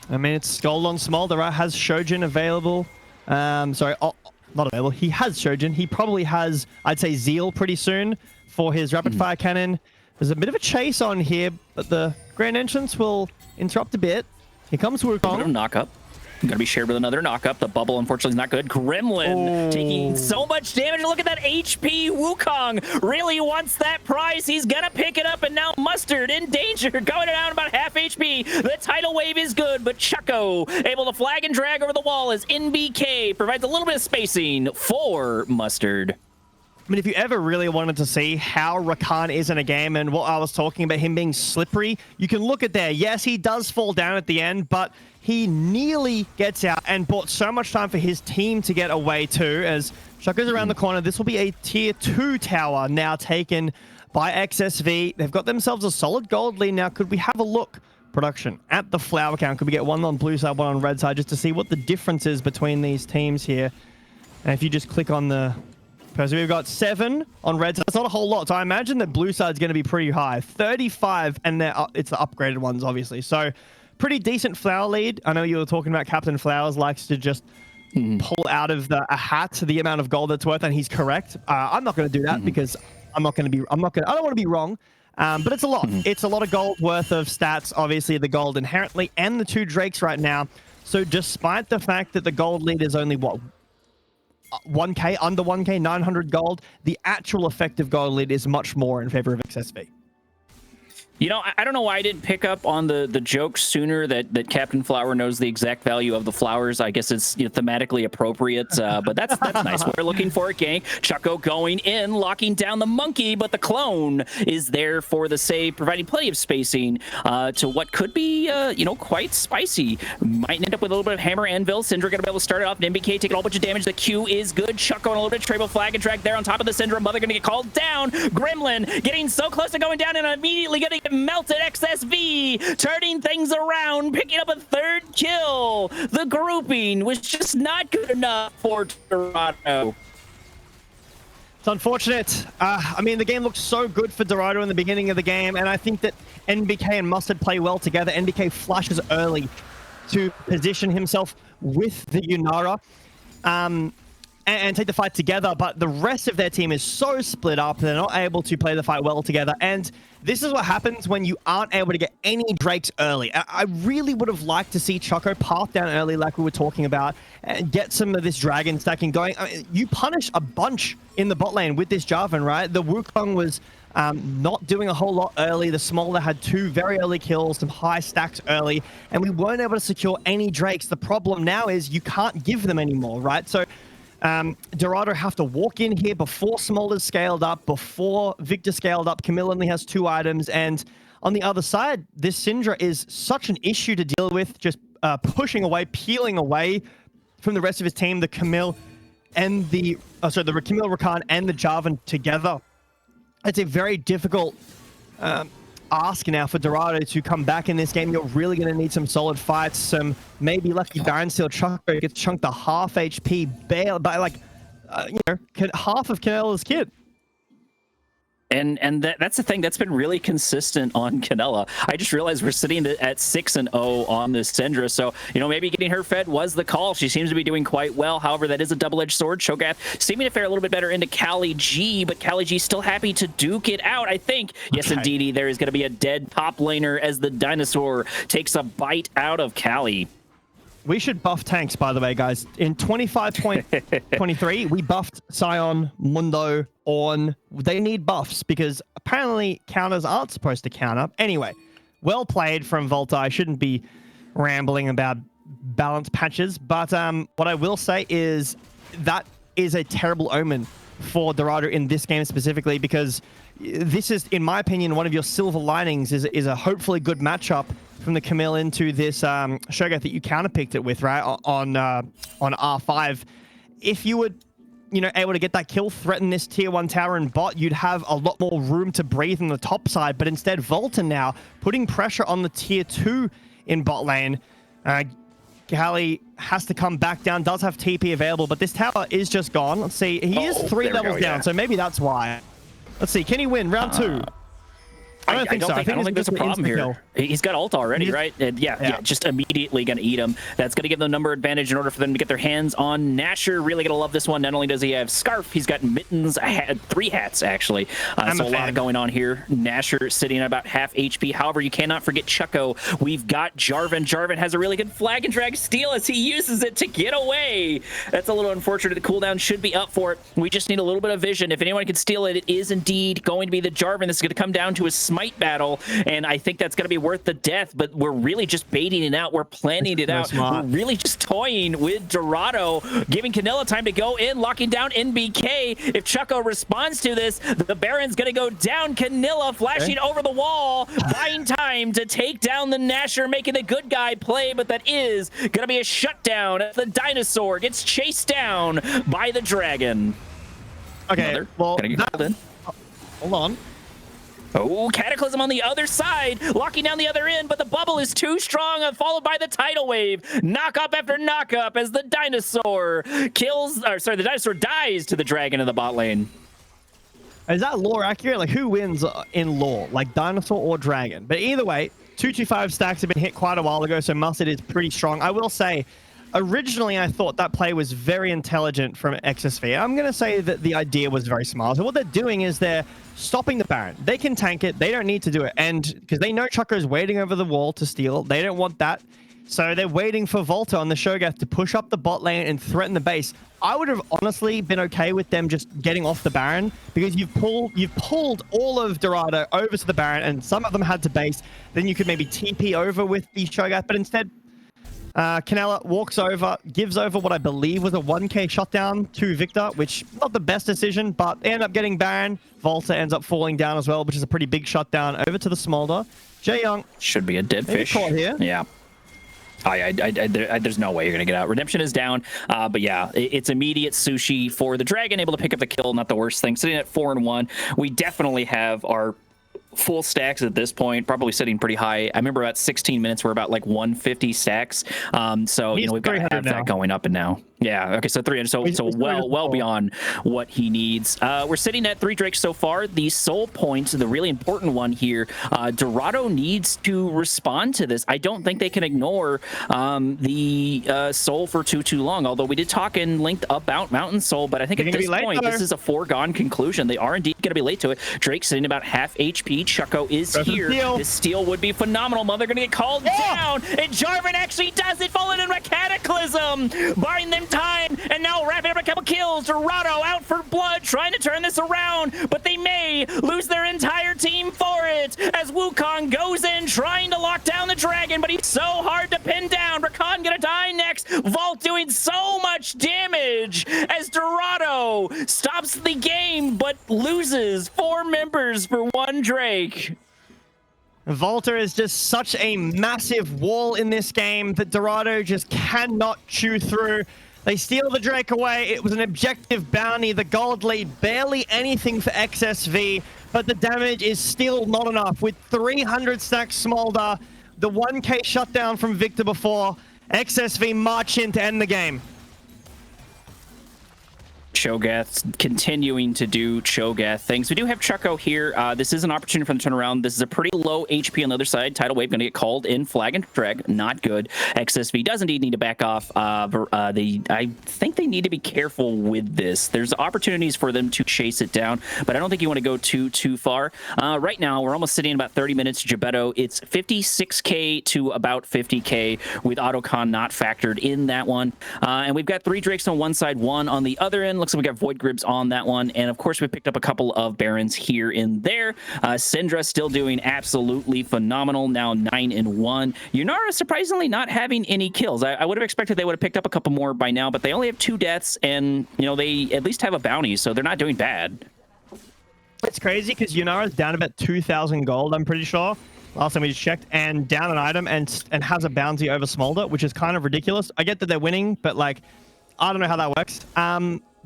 I mean, it's Gold on Smolder has Shojin available. not available. He has Shojin. He probably has, I'd say, Zeal pretty soon for his rapid fire cannon. There's a bit of a chase on here, but the Grand Entrance will interrupt a bit. Here comes Wukong. Knock up. Gonna be shared with another knock-up. The bubble, unfortunately, is not good. Gremlin taking so much damage. Look at that HP. Wukong really wants that prize. He's gonna pick it up, and now Mustard in danger, going down about half HP. The tidal wave is good, but Chucko able to flag and drag over the wall as NBK provides a little bit of spacing for Mustard. I mean, if you ever really wanted to see how Rakan is in a game and what I was talking about him being slippery, you can look at there. Yes, he does fall down at the end, but he nearly gets out and bought so much time for his team to get away too. As Chuck goes around the corner, this will be a tier 2 tower now taken by XSV. They've got themselves a solid gold lead now. Could we have a look, production, at the flower count? Could we get one on blue side, one on red side, just to see what the difference is between these teams here? And if you just click on the... So we've got 7 on red side. That's not a whole lot. So I imagine that blue side's going to be pretty high. 35, and it's the upgraded ones, obviously. So pretty decent flower lead. I know you were talking about Captain Flowers likes to just pull out of a hat the amount of gold that's worth, and he's correct. I'm not going to do that because I don't want to be wrong. But it's a lot. It's a lot of gold worth of stats. Obviously, the gold inherently, and the 2 Drakes right now. So despite the fact that the gold lead is only what? 1k, under 1k, 900 gold, the actual effective gold lead is much more in favor of XSV. You know, I don't know why I didn't pick up on the joke sooner that Captain Flower knows the exact value of the flowers. I guess it's, you know, thematically appropriate, but that's nice. We're looking for a gank. Chucko going in, locking down the monkey, but the clone is there for the save, providing plenty of spacing to what could be, you know, quite spicy. Might end up with a little bit of hammer anvil. Syndra gonna be able to start it off. NBK taking a whole bunch of damage. The Q is good. Chucko and a little bit of Trable flag and drag there on top of the Syndra. Mother gonna get called down. Gremlin getting so close to going down and immediately gonna melted. XSV turning things around, picking up a 3rd kill. The grouping was just not good enough for Dorado. It's unfortunate. I mean, the game looked so good for Dorado in the beginning of the game, and I think that NBK and Mustard play well together. NBK flashes early to position himself with the Yunara and take the fight together, but the rest of their team is so split up, they're not able to play the fight well together, and this is what happens when you aren't able to get any Drakes early. I really would have liked to see Chucko path down early like we were talking about and get some of this dragon stacking going. I mean, you punish a bunch in the bot lane with this Jarvan, right? The Wukong was not doing a whole lot early. The Smolder had 2 very early kills, some high stacks early, and we weren't able to secure any Drakes. The problem now is you can't give them anymore, right? So Dorado have to walk in here before Smolder's scaled up, before Victor scaled up. Camille only has 2 items, and on the other side, this Syndra is such an issue to deal with, just pushing away, peeling away from the rest of his team. The Camille and the Camille, Rakan, and the Jarvan together. It's a very difficult ask now for Dorado to come back in this game. You're really going to need some solid fights, some maybe lucky Baron Steel. Chucko gets chunked to half HP by like, you know, half of Canella's kit. And that's the thing that's been really consistent on Canella. I just realized we're sitting at 6-0 on this Syndra, so you know, maybe getting her fed was the call. She seems to be doing quite well. However, that is a double-edged sword. Cho'Gath seeming to fare a little bit better into Kali G, but Kali G still happy to duke it out, I think. Yes, indeedy, there is going to be a dead top laner as the dinosaur takes a bite out of Kali. We should buff tanks, by the way, guys. In 25.23, we buffed Sion, Mundo, Ornn. They need buffs because apparently counters aren't supposed to counter. Anyway, well played from Volta. I shouldn't be rambling about balance patches, but what I will say is that is a terrible omen for Dorado in this game specifically, because this is, in my opinion, one of your silver linings is a hopefully good matchup from the Camille into this Shogat that you counterpicked it with, right, on R5. If you would, you know, able to get that kill, threaten this tier 1 tower and bot, you'd have a lot more room to breathe on the top side. But instead, Volta now putting pressure on the tier 2 in bot lane. Kali has to come back down, does have TP available, but this tower is just gone. Let's see, he is 3 levels down, so maybe that's why. Let's see, can he win round 2? I don't think so. I don't think there's a problem here. He's got ult already, right? And yeah, just immediately going to eat him. That's going to give them number advantage in order for them to get their hands on Nasher. Really going to love this one. Not only does he have Scarf, he's got Mittens, 3 hats, actually. So a lot going on here. Nasher sitting at about half HP. However, you cannot forget Chucko. We've got Jarvan. Jarvan has a really good flag and drag steal as he uses it to get away. That's a little unfortunate. The cooldown should be up for it. We just need a little bit of vision. If anyone can steal it, it is indeed going to be the Jarvan. This is going to come down to a smite battle, and I think that's going to be worth the death, but we're really just baiting it out. We're planning it out. We're really just toying with Dorado, giving Canilla time to go in, locking down NBK. If Chucko responds to this, the Baron's going to go down. Canilla flashing over the wall, buying time to take down the Nasher, making the good guy play, but that is going to be a shutdown. The dinosaur gets chased down by the dragon. Okay, well, hold on. Oh, Cataclysm on the other side, locking down the other end, but the bubble is too strong, followed by the tidal wave. Knock up after knock up as the dinosaur the dinosaur dies to the dragon in the bot lane. Is that lore accurate? Like, who wins in lore? Like, dinosaur or dragon? But either way, 225 stacks have been hit quite a while ago, so Mustard is pretty strong. I will say, originally, I thought that play was very intelligent from XSV. I'm going to say that the idea was very smart. So what they're doing is they're stopping the Baron. They can tank it. They don't need to do it. And because they know Chucko is waiting over the wall to steal, they don't want that. So they're waiting for Volta on the Shogath to push up the bot lane and threaten the base. I would have honestly been okay with them just getting off the Baron, because you've pulled all of Dorado over to the Baron, and some of them had to base. Then you could maybe TP over with the Shogath, but instead Canella walks over, gives over what I believe was a 1k shutdown to Victor, which not the best decision, but they end up getting Baron. Volta ends up falling down as well, which is a pretty big shutdown over to the Smolder. Jae Young should be a dead fish here. Yeah. There's no way you're going to get out. Redemption is down, but yeah, it's immediate sushi for the dragon, able to pick up the kill, not the worst thing. Sitting at 4-1, we definitely have our full stacks at this point, probably sitting pretty high. I remember about 16 minutes, we're about like 150 stacks. So, you know, we've got half that going up and now. Yeah, okay, so 300, so well beyond what he needs. We're sitting at 3 Drakes so far. The soul point, the really important one here, Dorado needs to respond to this. I don't think they can ignore the soul for too long, although we did talk in length about Mountain Soul, but I think at this point, this is a foregone conclusion. They are indeed going to be late to it. Drake's sitting about half HP. Chucko is here. This steal would be phenomenal. They're going to get called down, and Jarvan actually does it, falling in a Cataclysm, buying them time, and now wrapping up a couple kills. Dorado out for blood, trying to turn this around, but they may lose their entire team for it, as Wukong goes in, trying to lock down the dragon, but he's so hard to pin down. Rakan gonna die next. Vault doing so much damage as Dorado stops the game, but loses 4 members for 1 Drake. Volta is just such a massive wall in this game that Dorado just cannot chew through. They steal the Drake away. It was an objective bounty. The gold lead, barely anything for XSV, but the damage is still not enough. With 300 stacks Smolder, the 1k shutdown from Victor before, XSV march in to end the game. Cho'Gath continuing to do Cho'Gath things. We do have Chucko here. This is an opportunity for them to turn around. This is a pretty low HP on the other side. Tidal Wave going to get called in. Flag and drag. Not good. XSV does indeed need to back off. I think they need to be careful with this. There's opportunities for them to chase it down, but I don't think you want to go too far. Right now, we're almost sitting about 30 minutes. Gebetto, it's 56k to about 50k with Autocon not factored in that one. And we've got 3 Drakes on one side, 1 on the other end. Looks like we got Void Gribs on that one, and of course we picked up a couple of Barons here and there. Syndra still doing absolutely phenomenal, now 9-1. Yunara surprisingly not having any kills. I would have expected they would have picked up a couple more by now, but they only have 2 deaths, and you know, they at least have a bounty, so they're not doing bad. It's crazy because Yunara's down about 2,000 gold, I'm pretty sure. Last time we just checked, and down an item and has a bounty over Smolder, which is kind of ridiculous. I get that they're winning, but like, I don't know how that works.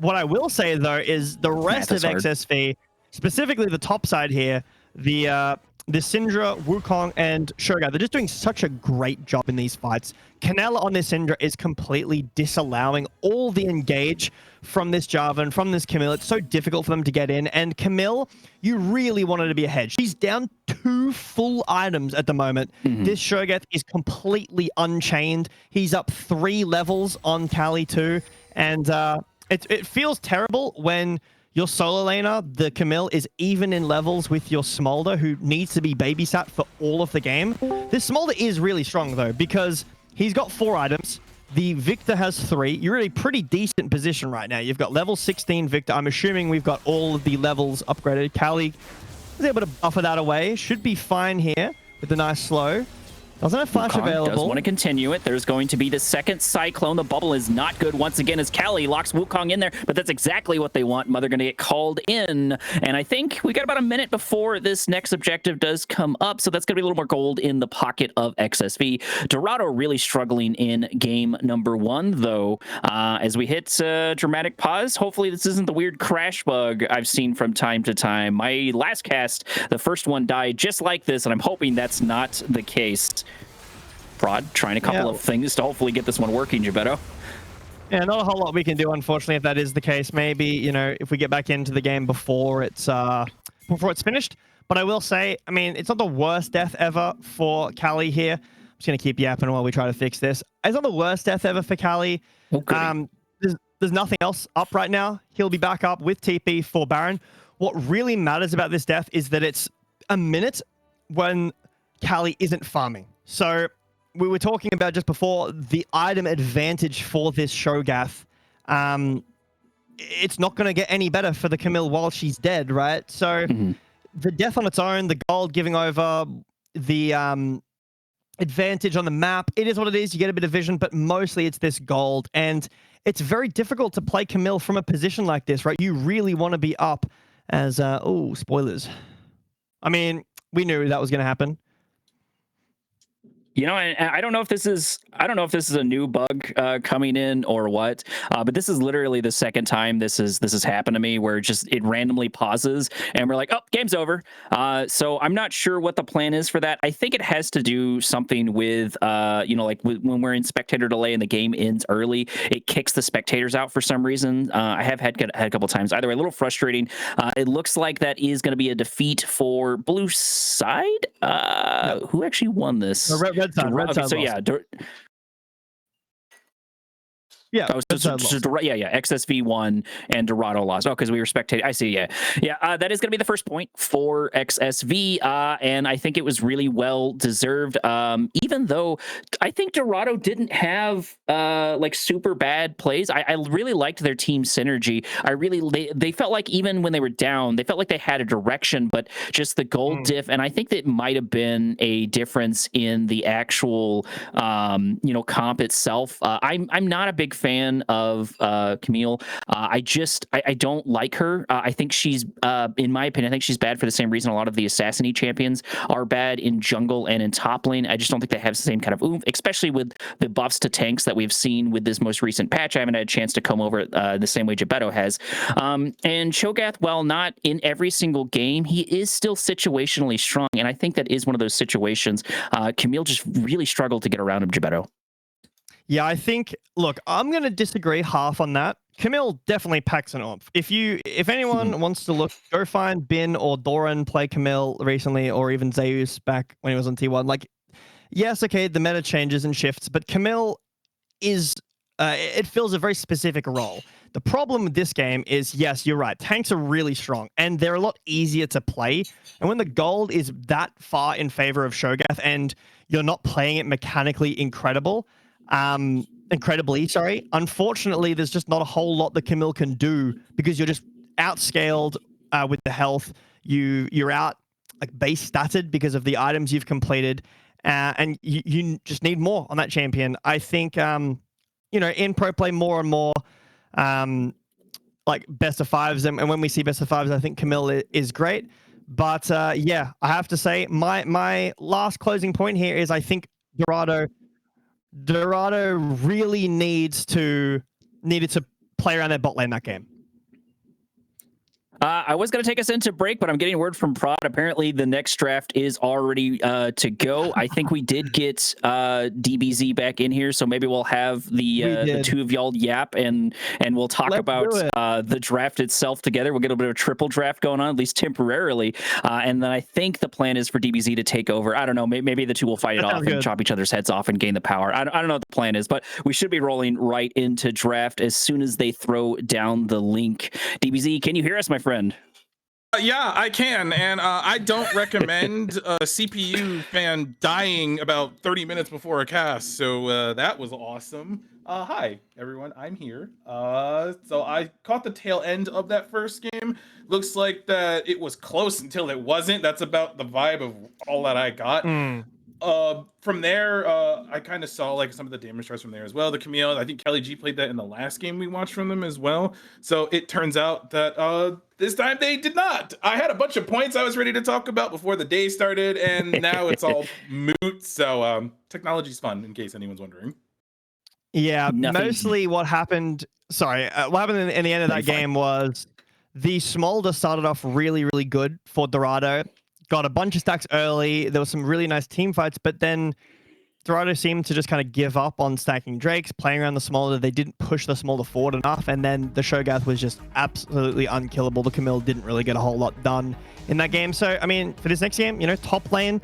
What I will say, though, is the rest of XSV, specifically the top side here, the this Syndra, Wukong, and Shogun, they're just doing such a great job in these fights. Canela on this Syndra is completely disallowing all the engage from this Jarvan, from this Camille. It's so difficult for them to get in. And Camille, you really want her to be ahead. She's down 2 full items at the moment. This Shogun is completely unchained. He's up 3 levels on Kali too. And it feels terrible when your solo laner, the Camille, is even in levels with your Smolder, who needs to be babysat for all of the game. This Smolder is really strong, though, because he's got 4 items. The Victor has 3. You're in a pretty decent position right now. You've got level 16 Victor. I'm assuming we've got all of the levels upgraded. Kali is able to buffer that away. Should be fine here with a nice slow. Doesn't have flash available. Does want to continue it. There's going to be the second Cyclone. The bubble is not good once again as Kali locks Wukong in there, but that's exactly what they want. Mother going to get called in. And I think we got about a minute before this next objective does come up, so that's going to be a little more gold in the pocket of XSV. Dorado really struggling in game number 1, though. As we hit dramatic pause, hopefully this isn't the weird crash bug I've seen from time to time. My last cast, the first one died just like this, and I'm hoping that's not the case. Prod, trying a couple of things to hopefully get this one working, Gebetto. Yeah, not a whole lot we can do, unfortunately, if that is the case. Maybe, you know, if we get back into the game before it's finished. But I will say, I mean, it's not the worst death ever for Kali here. I'm just going to keep yapping while we try to fix this. It's not the worst death ever for Kali. Okay. There's nothing else up right now. He'll be back up with TP for Baron. What really matters about this death is that it's a minute when Kali isn't farming. So we were talking about just before the item advantage for this Shogath. It's not going to get any better for the Camille while she's dead, right? So the death on its own, the gold giving over the advantage on the map, it is what it is. You get a bit of vision, but mostly it's this gold. And it's very difficult to play Camille from a position like this, right? You really want to be up as, oh, spoilers. I mean, we knew that was going to happen. You know, I don't know if this is a new bug coming in or what, but this is literally the second time this has happened to me where it randomly pauses and we're like, oh, game's over. So I'm not sure what the plan is for that. I think it has to do something with you know, like when we're in spectator delay and the game ends early, it kicks the spectators out for some reason. I have had a couple times. Either way, a little frustrating. It looks like that is going to be a defeat for blue side. Who actually won this? Red side. Red side. So yeah, XSV won and Dorado lost. Oh, because we were spectating. I see. Yeah. That is going to be the first point for XSV, and I think it was really well deserved. Even though I think Dorado didn't have like super bad plays. I really liked their team synergy. They felt like even when they were down, they felt like they had a direction, but just the gold diff. And I think that might have been a difference in the actual comp itself. I'm not a big fan of Camille. I don't like her. I think she's, in my opinion, I think she's bad for the same reason a lot of the Assassin champions are bad in jungle and in top lane. I just don't think they have the same kind of oomph, especially with the buffs to tanks that we've seen with this most recent patch. I haven't had a chance to comb over the same way Gebetto has. And Shogath, while not in every single game, he is still situationally strong, and I think that is one of those situations. Camille just really struggled to get around him, Gebetto. Yeah, I think, look, I'm going to disagree half on that. Camille definitely packs an oomph. If anyone wants to look, go find Bin or Doran play Camille recently, or even Zeus back when he was on T1. Like, yes, okay, the meta changes and shifts, but Camille is, it fills a very specific role. The problem with this game is, yes, you're right, tanks are really strong, and they're a lot easier to play. And when the gold is that far in favor of Shogath, and you're not playing it mechanically incredibly, sorry. Unfortunately, there's just not a whole lot that Camille can do because you're just outscaled with the health. You're out like base statted because of the items you've completed, and you just need more on that champion. I think in pro play more and more like best of fives, and when we see best of fives, I think Camille is great. But yeah, I have to say my last closing point here is I think Dorado really needed to play around their bot lane that game. I was going to take us into break, but I'm getting word from Prod. Apparently, the next draft is already to go. I think we did get DBZ back in here, so maybe we'll have the two of y'all yap and we'll talk about the draft itself together. We'll get a bit of a triple draft going on, at least temporarily, and then I think the plan is for DBZ to take over. I don't know. Maybe the two will fight it off and chop each other's heads off and gain the power. I don't know what the plan is, but we should be rolling right into draft as soon as they throw down the link. DBZ, can you hear us, my friend? Yeah, I can, and I don't recommend a CPU fan dying about 30 minutes before a cast, so that was awesome. Hi, everyone, I'm here. So I caught the tail end of that first game. Looks like that it was close until it wasn't. That's about the vibe of all that I got. From there, I kind of saw like some of the damage charts from there as well. The Camille, I think Kelly G played that in the last game we watched from them as well. So it turns out that this time they did not. I had a bunch of points I was ready to talk about before the day started, and now it's all moot. So technology's fun, in case anyone's wondering. Yeah, mostly what happened. Sorry, what happened in the end of that game was the Smolder started off really, really good for Dorado. Got a bunch of stacks early. There was some really nice team fights, but then Dorado seemed to just kind of give up on stacking Drakes, playing around the Smolder. They didn't push the Smolder forward enough, and then the Shogath was just absolutely unkillable. The Camille didn't really get a whole lot done in that game. So, I mean, for this next game, you know, top lane,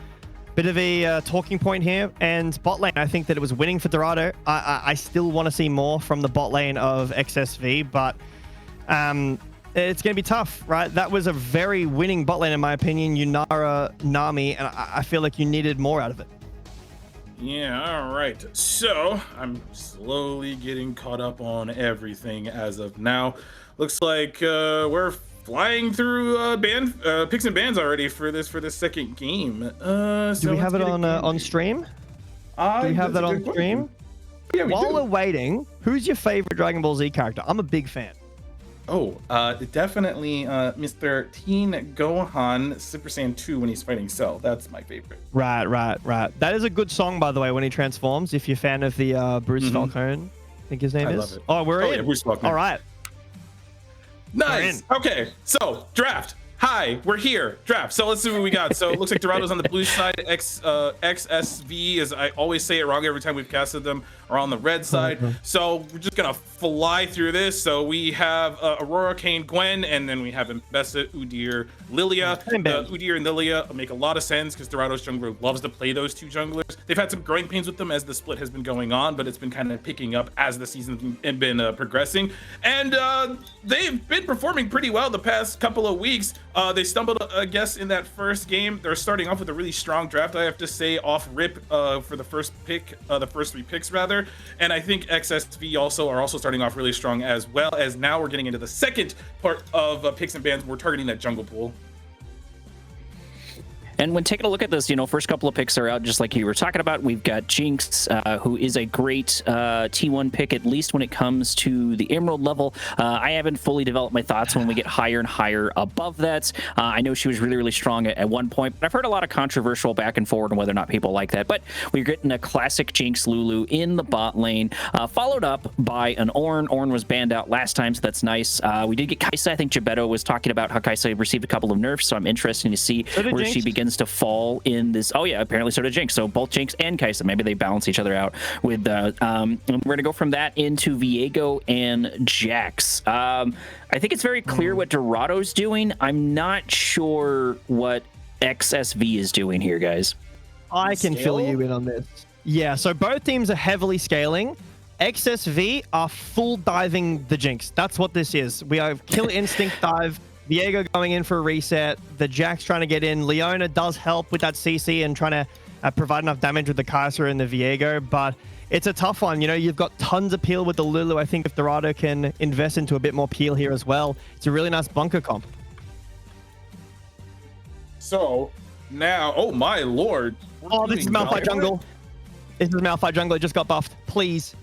bit of a talking point here, and bot lane, I think that it was winning for Dorado. I still want to see more from the bot lane of XSV, but it's going to be tough, right? That was a very winning bot lane, in my opinion. Yunara, Nami, and I feel like you needed more out of it. Yeah, all right. So I'm slowly getting caught up on everything as of now. Looks like we're flying through picks and bans already for this second game. Do we have it on stream? Do we have that on stream? Yeah, While we're waiting, who's your favorite Dragon Ball Z character? I'm a big fan. Oh, definitely Mr. Teen Gohan Super Saiyan 2 when he's fighting Cell. That's my favorite. Right. That is a good song, by the way, when he transforms, if you're a fan of the Bruce Falcone, I think his name is. I love it. Oh, we're in. Yeah, Bruce Falcone. All right. Nice. Okay, so draft. Hi, we're here. Draft. So let's see what we got. So it looks like Dorado's on the blue side. XSV, as I always say it wrong every time we've casted them, are on the red side. So we're just gonna fly through this. So we have Aurora, Kane, Gwen, and then we have Mbessa, Udyr, Lilia. Udyr and Lilia make a lot of sense because Dorado's jungler loves to play those two junglers. They've had some growing pains with them as the split has been going on, but it's been kind of picking up as the season's been progressing. And they've been performing pretty well the past couple of weeks. They stumbled, I guess, in that first game. They're starting off with a really strong draft, I have to say, off rip for the first pick, the first 3 picks rather. And I think XSV are starting off really strong, as well as now we're getting into the second part of picks and bans. We're targeting that jungle pool. And when taking a look at this, you know, first couple of picks are out, just like you were talking about. We've got Jinx, who is a great T1 pick, at least when it comes to the Emerald level. I haven't fully developed my thoughts when we get higher and higher above that. I know she was really, really strong at one point, but I've heard a lot of controversial back and forward on whether or not people like that. But we're getting a classic Jinx Lulu in the bot lane, followed up by an Ornn. Ornn was banned out last time, so that's nice. We did get Kai'Sa. I think Gebetto was talking about how Kai'Sa received a couple of nerfs, so I'm interested to see where she begins to fall in this. Oh yeah, apparently so did Jinx. So both Jinx and Kai'Sa, maybe they balance each other out with and we're gonna go from that into Viego and Jax. I think it's very clear what Dorado's doing. I'm not sure what XSV is doing here, guys. I can fill you in on this. Yeah, so both teams are heavily scaling. XSV are full diving the Jinx. That's what this is. We have kill instinct dive. Viego going in for a reset. The Jax trying to get in. Leona does help with that CC and trying to provide enough damage with the Kai'Sa and the Viego, but it's a tough one. You know, you've got tons of peel with the Lulu. I think if Dorado can invest into a bit more peel here as well, it's a really nice bunker comp. So now, oh my lord. Oh, this is Malphite jungle. This is Malphite jungle. It just got buffed. Please.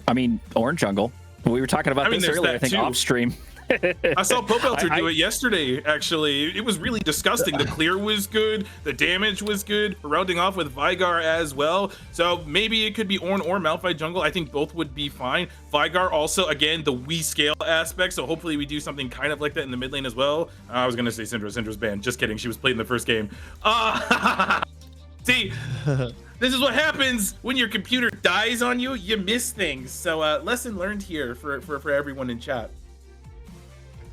I mean, Orange jungle. We were talking about this earlier, I think, off stream. I saw Popelter do it yesterday, actually. It was really disgusting. The clear was good. The damage was good. Rounding off with Vigar as well. So maybe it could be Ornn or Malphite jungle. I think both would be fine. Vigar also, again, the Wii scale aspect. So hopefully we do something kind of like that in the mid lane as well. I was going to say Syndra. Syndra's banned. Just kidding. She was played in the first game. See, this is what happens when your computer dies on you. You miss things. So lesson learned here for everyone in chat.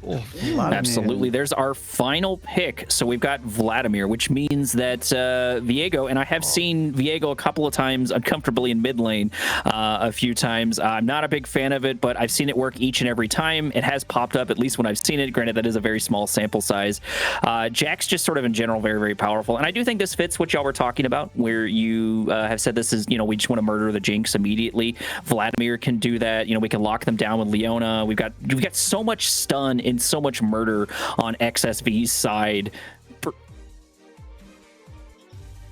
Oh, Absolutely. There's our final pick. So we've got Vladimir, which means that Viego, and I have seen Viego a couple of times uncomfortably in mid lane a few times. I'm not a big fan of it, but I've seen it work each and every time. It has popped up, at least when I've seen it. Granted, that is a very small sample size. Jack's just sort of in general very, very powerful. And I do think this fits what y'all were talking about, where you have said this is, we just want to murder the Jinx immediately. Vladimir can do that. We can lock them down with Leona. We've got so much stun and so much murder on XSV's side.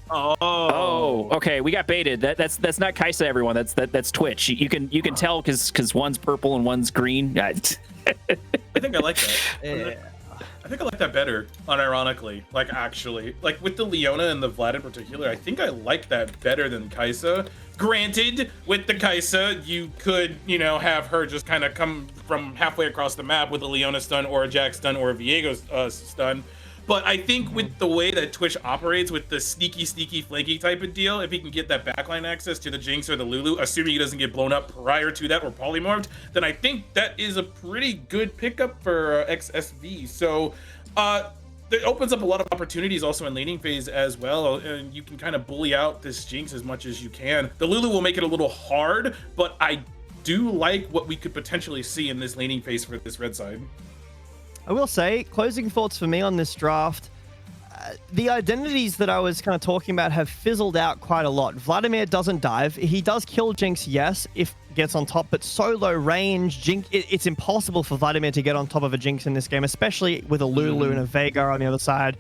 Oh, okay. We got baited. That's not Kai'Sa, everyone. That's Twitch. You can tell because one's purple and one's green. I think I like that. Yeah. I think I like that better, unironically. Like, actually. Like, with the Leona and the Vlad in particular, I think I like that better than Kai'Sa. Granted, with the Kai'Sa, you could, have her just kind of come from halfway across the map with a Leona stun or a Jack stun or a Viego stun. But I think with the way that Twitch operates with the sneaky, flaky type of deal, if he can get that backline access to the Jinx or the Lulu, assuming he doesn't get blown up prior to that or polymorphed, then I think that is a pretty good pickup for XSV. So it opens up a lot of opportunities also in laning phase as well, and you can kind of bully out this Jinx as much as you can. The Lulu will make it a little hard, but I do like what we could potentially see in this laning phase for this red side. I will say, closing thoughts for me on this draft, the identities that I was kind of talking about have fizzled out quite a lot. Vladimir doesn't dive. He does kill Jinx, yes, if gets on top, but so low range, Jinx, it's impossible for Vladimir to get on top of a Jinx in this game, especially with a Lulu and a Veigar on the other side.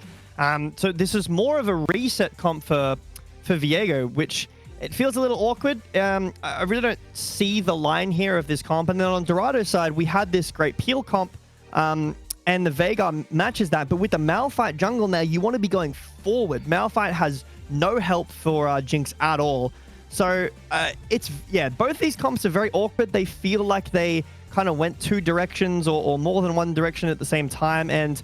So this is more of a reset comp for Viego, which it feels a little awkward. I really don't see the line here of this comp. And then on Dorado's side, we had this great peel comp, and the Veigar matches that. But with the Malphite jungle now, you want to be going forward. Malphite has no help for Jinx at all. So both these comps are very awkward. They feel like they kind of went two directions or more than one direction at the same time. And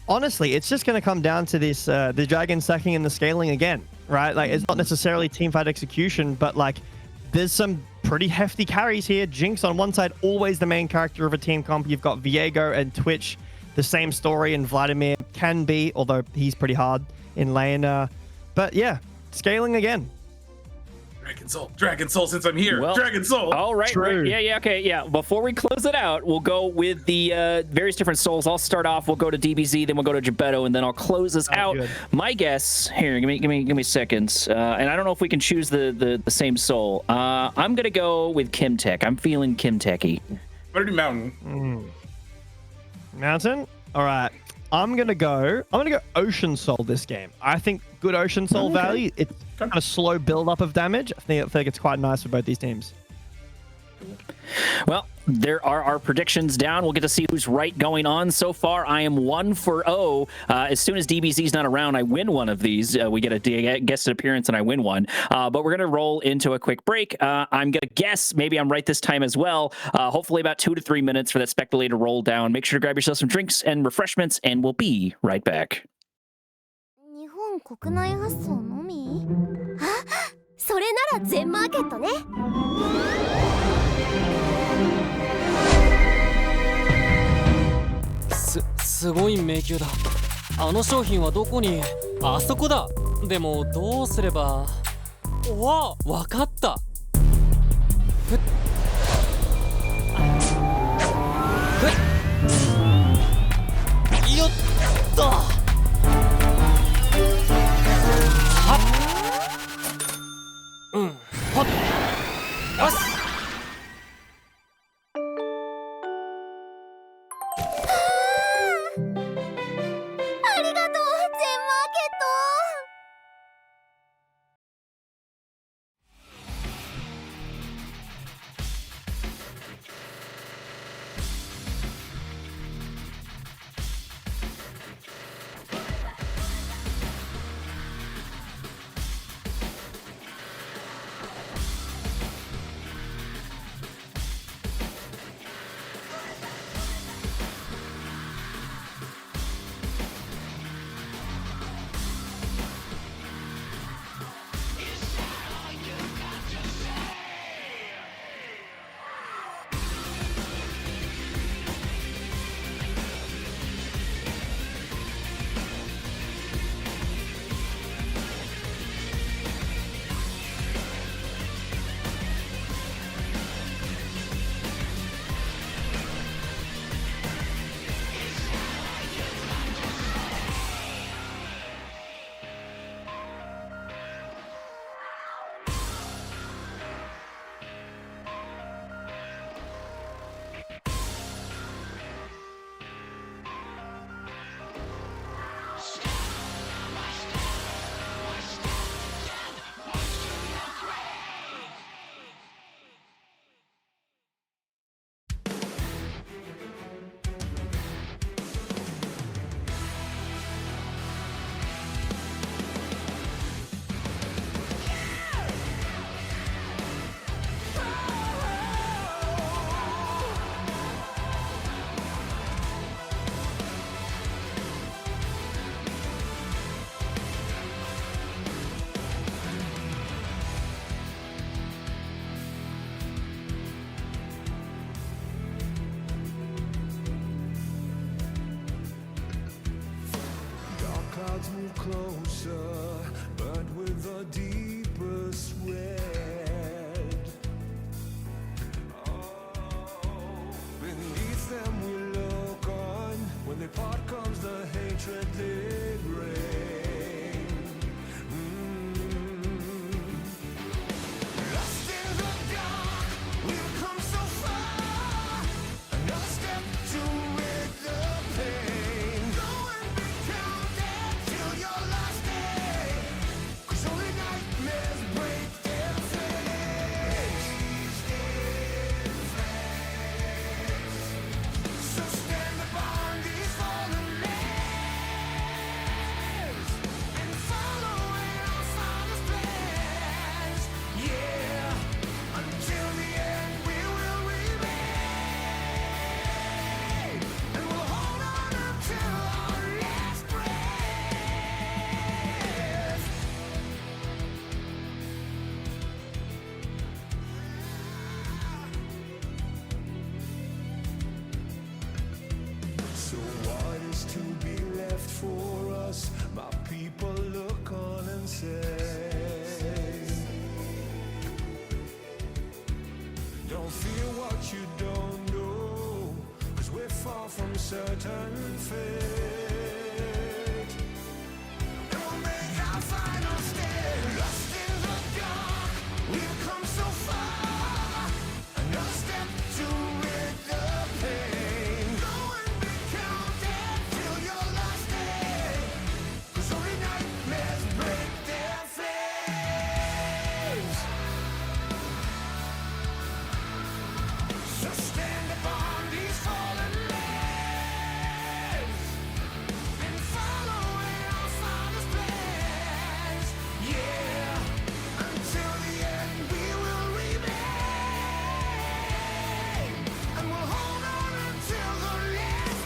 honestly, it's just going to come down to this, the dragon stacking and the scaling again, right? Like, it's not necessarily teamfight execution, but like, there's some pretty hefty carries here. Jinx on one side, always the main character of a team comp. You've got Viego and Twitch, the same story, and Vladimir can be, although he's pretty hard in lane. But yeah, scaling again. Dragon Soul, since I'm here. Well, Dragon Soul. All right, right. Yeah, okay, yeah. Before we close it out, we'll go with the various different souls. I'll start off. We'll go to DBZ, then we'll go to Gebetto, and then I'll close this out. Good. My guess here. Give me seconds. And I don't know if we can choose the same soul. I'm gonna go with Kimtech. I'm feeling Kimtechy. Better do Mountain. Mountain. All right. I'm gonna go Ocean Soul this game. I think good Ocean Soul value. It's kind of slow build up of damage. I think it's quite nice for both these teams. Well, there are our predictions down. We'll get to see who's right going on. So far, I am 1-0. As soon as DBZ's not around, I win one of these. We get a guest appearance and I win one. But we're going to roll into a quick break. I'm going to guess maybe I'm right this time as well. Hopefully about 2 to 3 minutes for that speculator roll down. Make sure to grab yourself some drinks and refreshments, and we'll be right back. 日本国内発送のみ？あ、それなら全マーケットね。すごい迷宮だ。あの商品はどこに？あそこだ。でもどうすれば？わかった。よっと。はっ。はっ。よし。what you don't know, 'cause we're far from certain fate. And we'll make our final stand, lost in the dark. We've come so far, another step to rid the pain. Go and be counted till your last day, 'cause only nightmares break their flames. So stand upon these fallen lands and follow in our Father's plans. Yeah, until the end we will remain, and we'll hold on until the last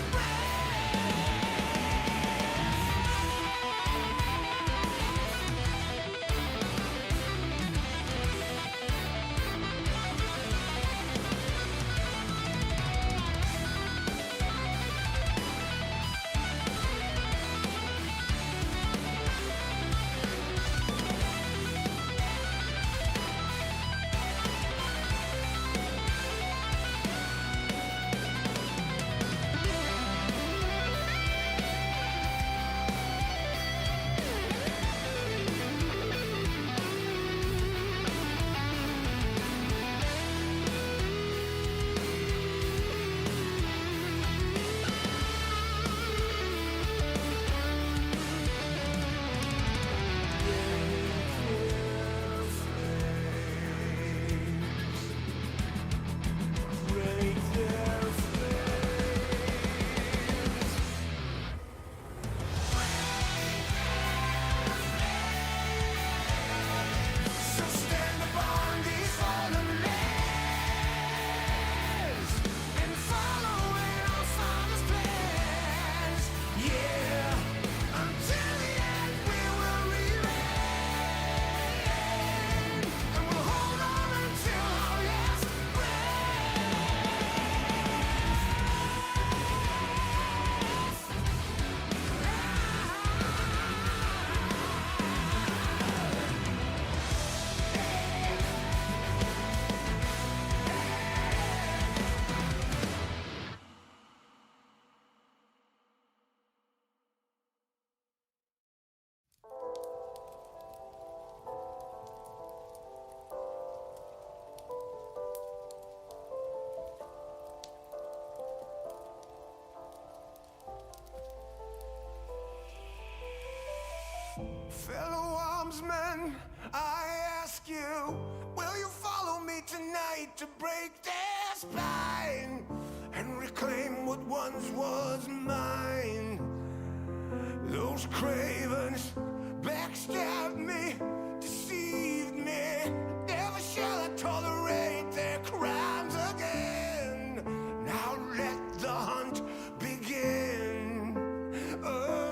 Fellow armsmen, I ask you, will you follow me tonight to break their spine and reclaim what once was mine? Those cravens backstabbed me, deceived me. Never shall I tolerate their crimes again. Now let the hunt begin. Oh,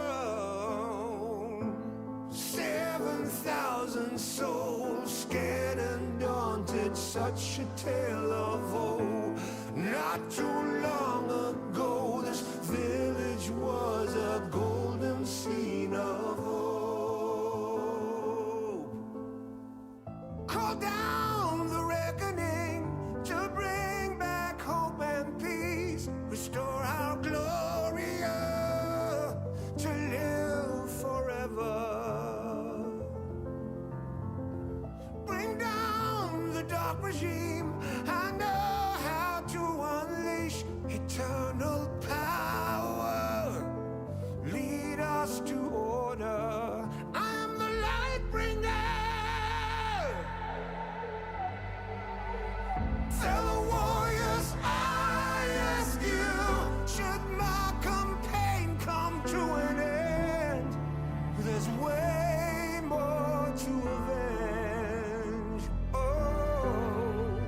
7,000 souls scared and daunted, such a tale of woe. Not too long ago, this village was a golden scene of hope. Call down the reckoning to bring back hope and peace, restore our gloria to live forever. Bring down the dark regime. I know how to unleash eternal power. Lead us to order. I am the light bringer. Fellow warriors, I ask you, should my campaign come to an end, there's way more to avenge. Oh,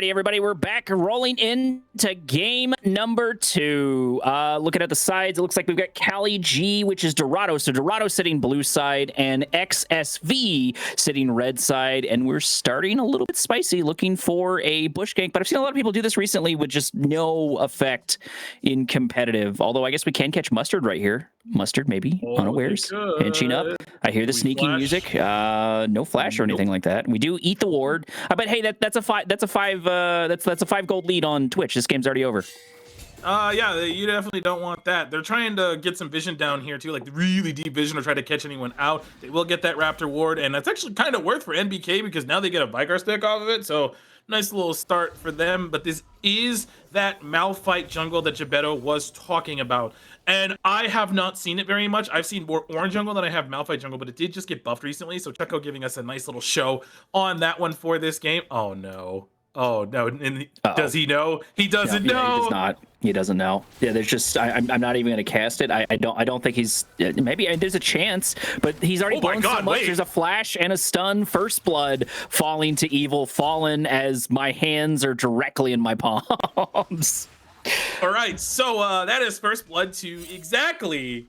Alrighty, everybody, we're back rolling into game number 2. Looking at the sides, it looks like we've got Cali G, which is Dorado. So Dorado sitting blue side and XSV sitting red side. And we're starting a little bit spicy, looking for a bush gank. But I've seen a lot of people do this recently with just no effect in competitive. Although I guess we can catch Mustard right here. Mustard, maybe, unawares, inching up. I hear the sneaking music. No flash or anything like that. We do eat the ward. But hey, that's a 5 gold lead on Twitch. This game's already over. Yeah, you definitely don't want that. They're trying to get some vision down here too, like really deep vision to try to catch anyone out. They will get that Raptor ward, and that's actually kind of worth for NBK because now they get a Vicar stick off of it. So nice little start for them. But this is that Malphite jungle that Gebetto was talking about. And I have not seen it very much. I've seen more orange jungle than I have Malphite jungle, but it did just get buffed recently. So Checo giving us a nice little show on that one for this game. Oh no. Oh no. And does he know? He doesn't know. He does not. He doesn't know. Yeah, there's just I'm not even going to cast it. I don't think he's maybe there's a chance, but he's already blown so much. There's a flash and a stun. First blood falling to evil, fallen as my hands are directly in my palms. All right, so that is first blood to exactly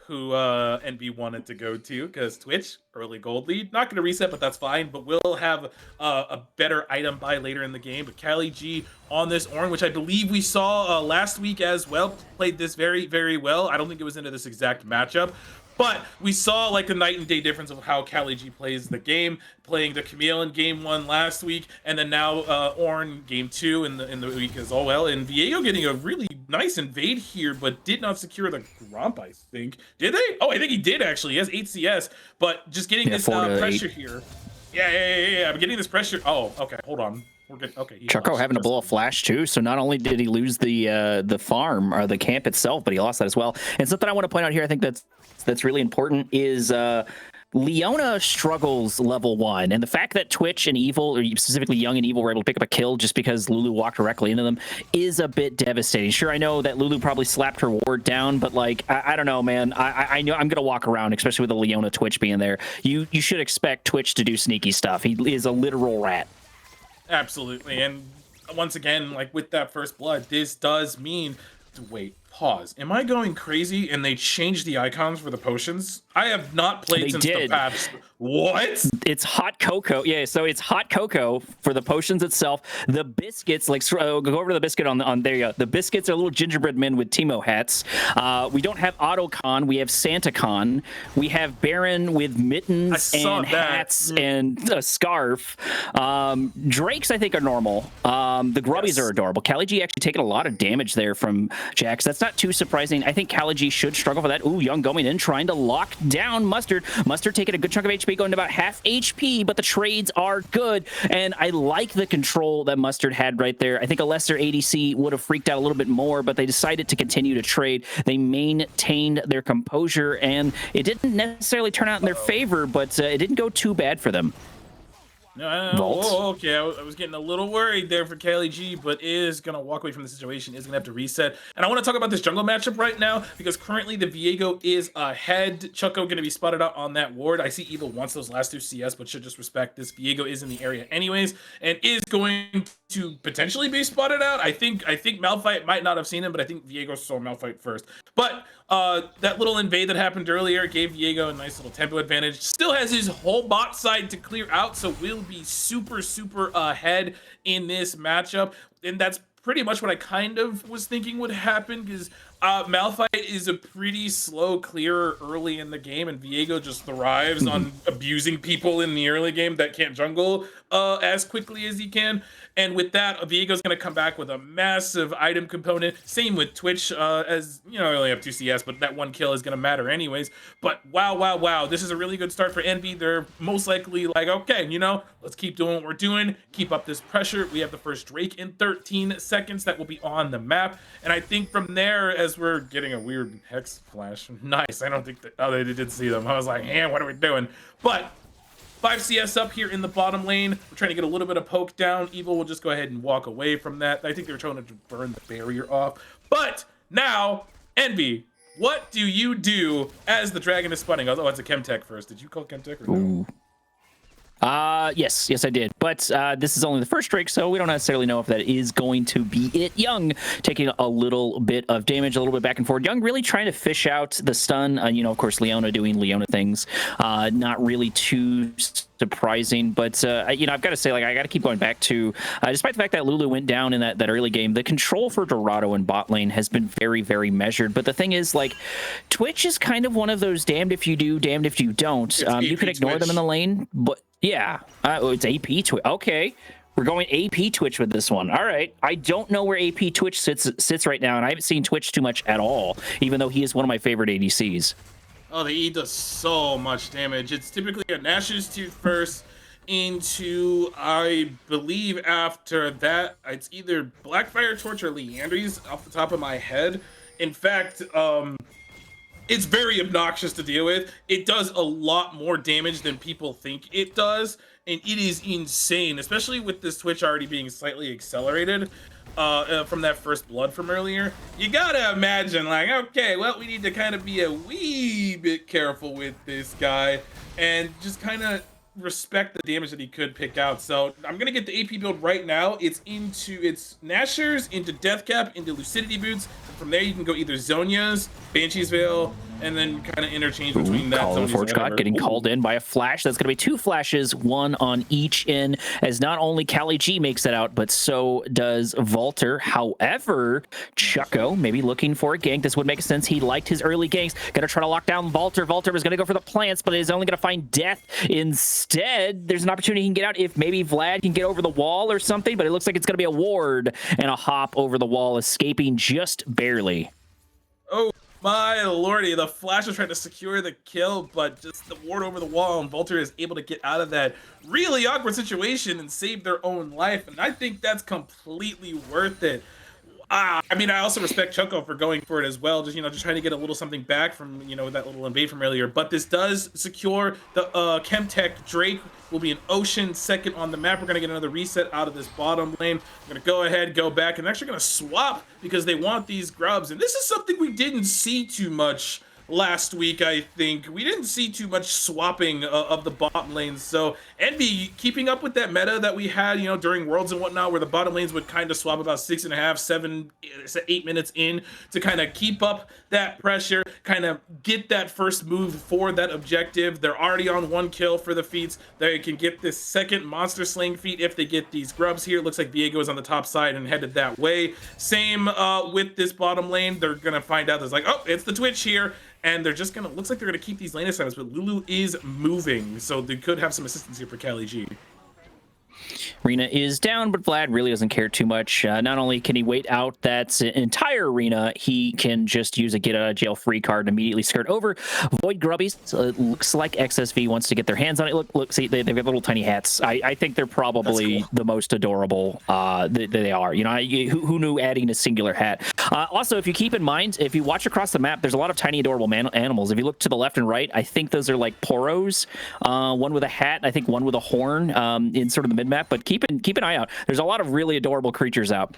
who NB wanted to go to, because Twitch, early gold lead. Not going to reset, but that's fine. But we'll have a better item buy later in the game. But Cali G on this Ornn, which I believe we saw last week as well, played this very, very well. I don't think it was into this exact matchup. But we saw like the night and day difference of how Cali G plays the game, playing the Camille in game 1 last week, and then now Ornn game 2 in the week as well. And Viego getting a really nice invade here, but did not secure the Gromp, I think. Did they? Oh, I think he did actually. He has 8 CS, but just getting this pressure here. Yeah. I'm getting this pressure. Oh, okay. Hold on. We're good. Okay. Choco having to blow a flash too. So not only did he lose the farm or the camp itself, but he lost that as well. And something I want to point out here, I think that's really important is Leona struggles level 1, and the fact that Twitch and Evil, or specifically Young and Evil, were able to pick up a kill just because Lulu walked directly into them is a bit devastating. Sure, I know that Lulu probably slapped her ward down, but like I don't know, man. I know I'm gonna walk around, especially with the Leona Twitch being there. You should expect Twitch to do sneaky stuff. He is a literal rat. Absolutely, and once again, like with that first blood, this does mean. Wait, pause. Am I going crazy? And they changed the icons for the potions? I have not played since the patch. What? It's hot cocoa. Yeah, so it's hot cocoa for the potions itself. The biscuits, like go over to the biscuit on there you go. The biscuits are little gingerbread men with Timo hats. We don't have Autocon. We have SantaCon. We have Baron with mittens and hats and a scarf. Drakes, I think, are normal. The Grubbies are adorable. Cali G actually taking a lot of damage there from Jax. That's not too surprising. I think Cali G should struggle for that. Ooh, Young going in, trying to lock down Mustard. Mustard taking a good chunk of HP, going to about half HP, but the trades are good. And I like the control that Mustard had right there. I think a lesser ADC would have freaked out a little bit more, but they decided to continue to trade. They maintained their composure, and it didn't necessarily turn out in their favor, but it didn't go too bad for them. Oh, okay. I was getting a little worried there for Cali G, but is going to walk away from the situation, is going to have to reset. And I want to talk about this jungle matchup right now, because currently the Viego is ahead. Chucko going to be spotted out on that ward. I see Evil wants those last 2 CS, but should just respect this. Viego is in the area anyways, and is going to potentially be spotted out. I think Malphite might not have seen him, but I think Viego saw Malphite first. But that little invade that happened earlier gave Viego a nice little tempo advantage. Still has his whole bot side to clear out, so will be super ahead in this matchup. And that's pretty much what I kind of was thinking would happen, because Malphite is a pretty slow clearer early in the game, and Viego just thrives on abusing people in the early game that can't jungle as quickly as he can. And with that, Viego's going to come back with a massive item component. Same with Twitch, as, you know, I only have 2 CS, but that 1 kill is going to matter anyways. But wow. This is a really good start for Envy. They're most likely like, okay, you know, let's keep doing what we're doing. Keep up this pressure. We have the first Drake in 13 seconds that will be on the map. And I think from there, as we're getting a weird Hex flash, nice. I don't think that, oh, they did see them. I was like, yeah, what are we doing? But 5 CS up here in the bottom lane. We're trying to get a little bit of poke down. Evil will just go ahead and walk away from that. I think they were trying to burn the barrier off. But now, Envy, what do you do as the dragon is spawning? Although it's a Chemtech first. Did you call Chemtech or no? Yes, I did. But this is only the first drake, so we don't necessarily know if that is going to be it. Young taking a little bit of damage, a little bit back and forth. Young really trying to fish out the stun. You know, of course, Leona doing Leona things. Not really too surprising, but you know, I've got to say, like, I got to keep going back to, despite the fact that Lulu went down in that early game, the control for Dorado in bot lane has been very, very measured. But the thing is, like, Twitch is kind of one of those damned if you do, damned if you don't. You can ignore them in the lane, but yeah, it's AP Twitch. Okay, we're going AP Twitch with this one. All right, I don't know where AP Twitch sits right now, and I haven't seen Twitch too much at all, even though he is one of my favorite ADCs. Oh, the E does so much damage. It's typically a Nash's Tooth first into, I believe after that, it's either Blackfire Torch or Leandry's off the top of my head. In fact, it's very obnoxious to deal with. It does a lot more damage than people think it does, and it is insane, especially with this Twitch already being slightly accelerated from that first blood from earlier. You gotta imagine, like, okay, well, we need to kind of be a wee bit careful with this guy and just kind of respect the damage that he could pick out. So I'm gonna get the AP build right now. It's Nashers, into Deathcap, into Lucidity Boots. From there you can go either Zonia's, Banshee's Veil, and then kind of interchange between that. Call of Forge God getting called in by a flash. That's going to be 2 flashes, 1 on each in, as not only Kali G makes it out, but so does Volter. However, Chucko maybe looking for a gank. This would make sense. He liked his early ganks. Going to try to lock down Volter. Volter was going to go for the plants, but is only going to find death instead. There's an opportunity he can get out if maybe Vlad can get over the wall or something, but it looks like it's going to be a ward and a hop over the wall, escaping just barely. Oh my lordy, the Flash is trying to secure the kill, but just the ward over the wall, and Volter is able to get out of that really awkward situation and save their own life, and I think that's completely worth it. I mean, I also respect Choco for going for it as well, just, you know, just trying to get a little something back from, you know, that little invade from earlier. But this does secure the Chemtech Drake will be an Ocean second on the map. We're going to get another reset out of this bottom lane. We're going to go ahead, go back, and actually going to swap because they want these grubs. And this is something we didn't see too much last week. I think we didn't see too much swapping of the bottom lanes. So Envy keeping up with that meta that we had, you know, during Worlds and whatnot, where the bottom lanes would kind of swap about 6.5, 7, 8 minutes in to kind of keep up that pressure, kind of get that first move for that objective. They're already on 1 kill for the feats. They can get this second monster slaying feat if they get these grubs here. It looks like Diego is on the top side and headed that way. Same with this bottom lane. They're gonna find out there's like, oh, it's the Twitch here. And they're just gonna, looks like they're gonna keep these lane assignments, but Lulu is moving, so they could have some assistance here for Kali G. Rina is down, but Vlad really doesn't care too much. Not only can he wait out that entire arena, he can just use a get out of jail free card and immediately skirt over Void Grubbies. So it looks like XSV wants to get their hands on it. Look, see, they've got little tiny hats. I think they're probably the most adorable they are. You know, who knew adding a singular hat? Also, if you keep in mind, if you watch across the map, there's a lot of tiny adorable animals. If you look to the left and right, I think those are like poros. One with a hat, I think one with a horn in sort of the mid-map. But keep an eye out. There's a lot of really adorable creatures out.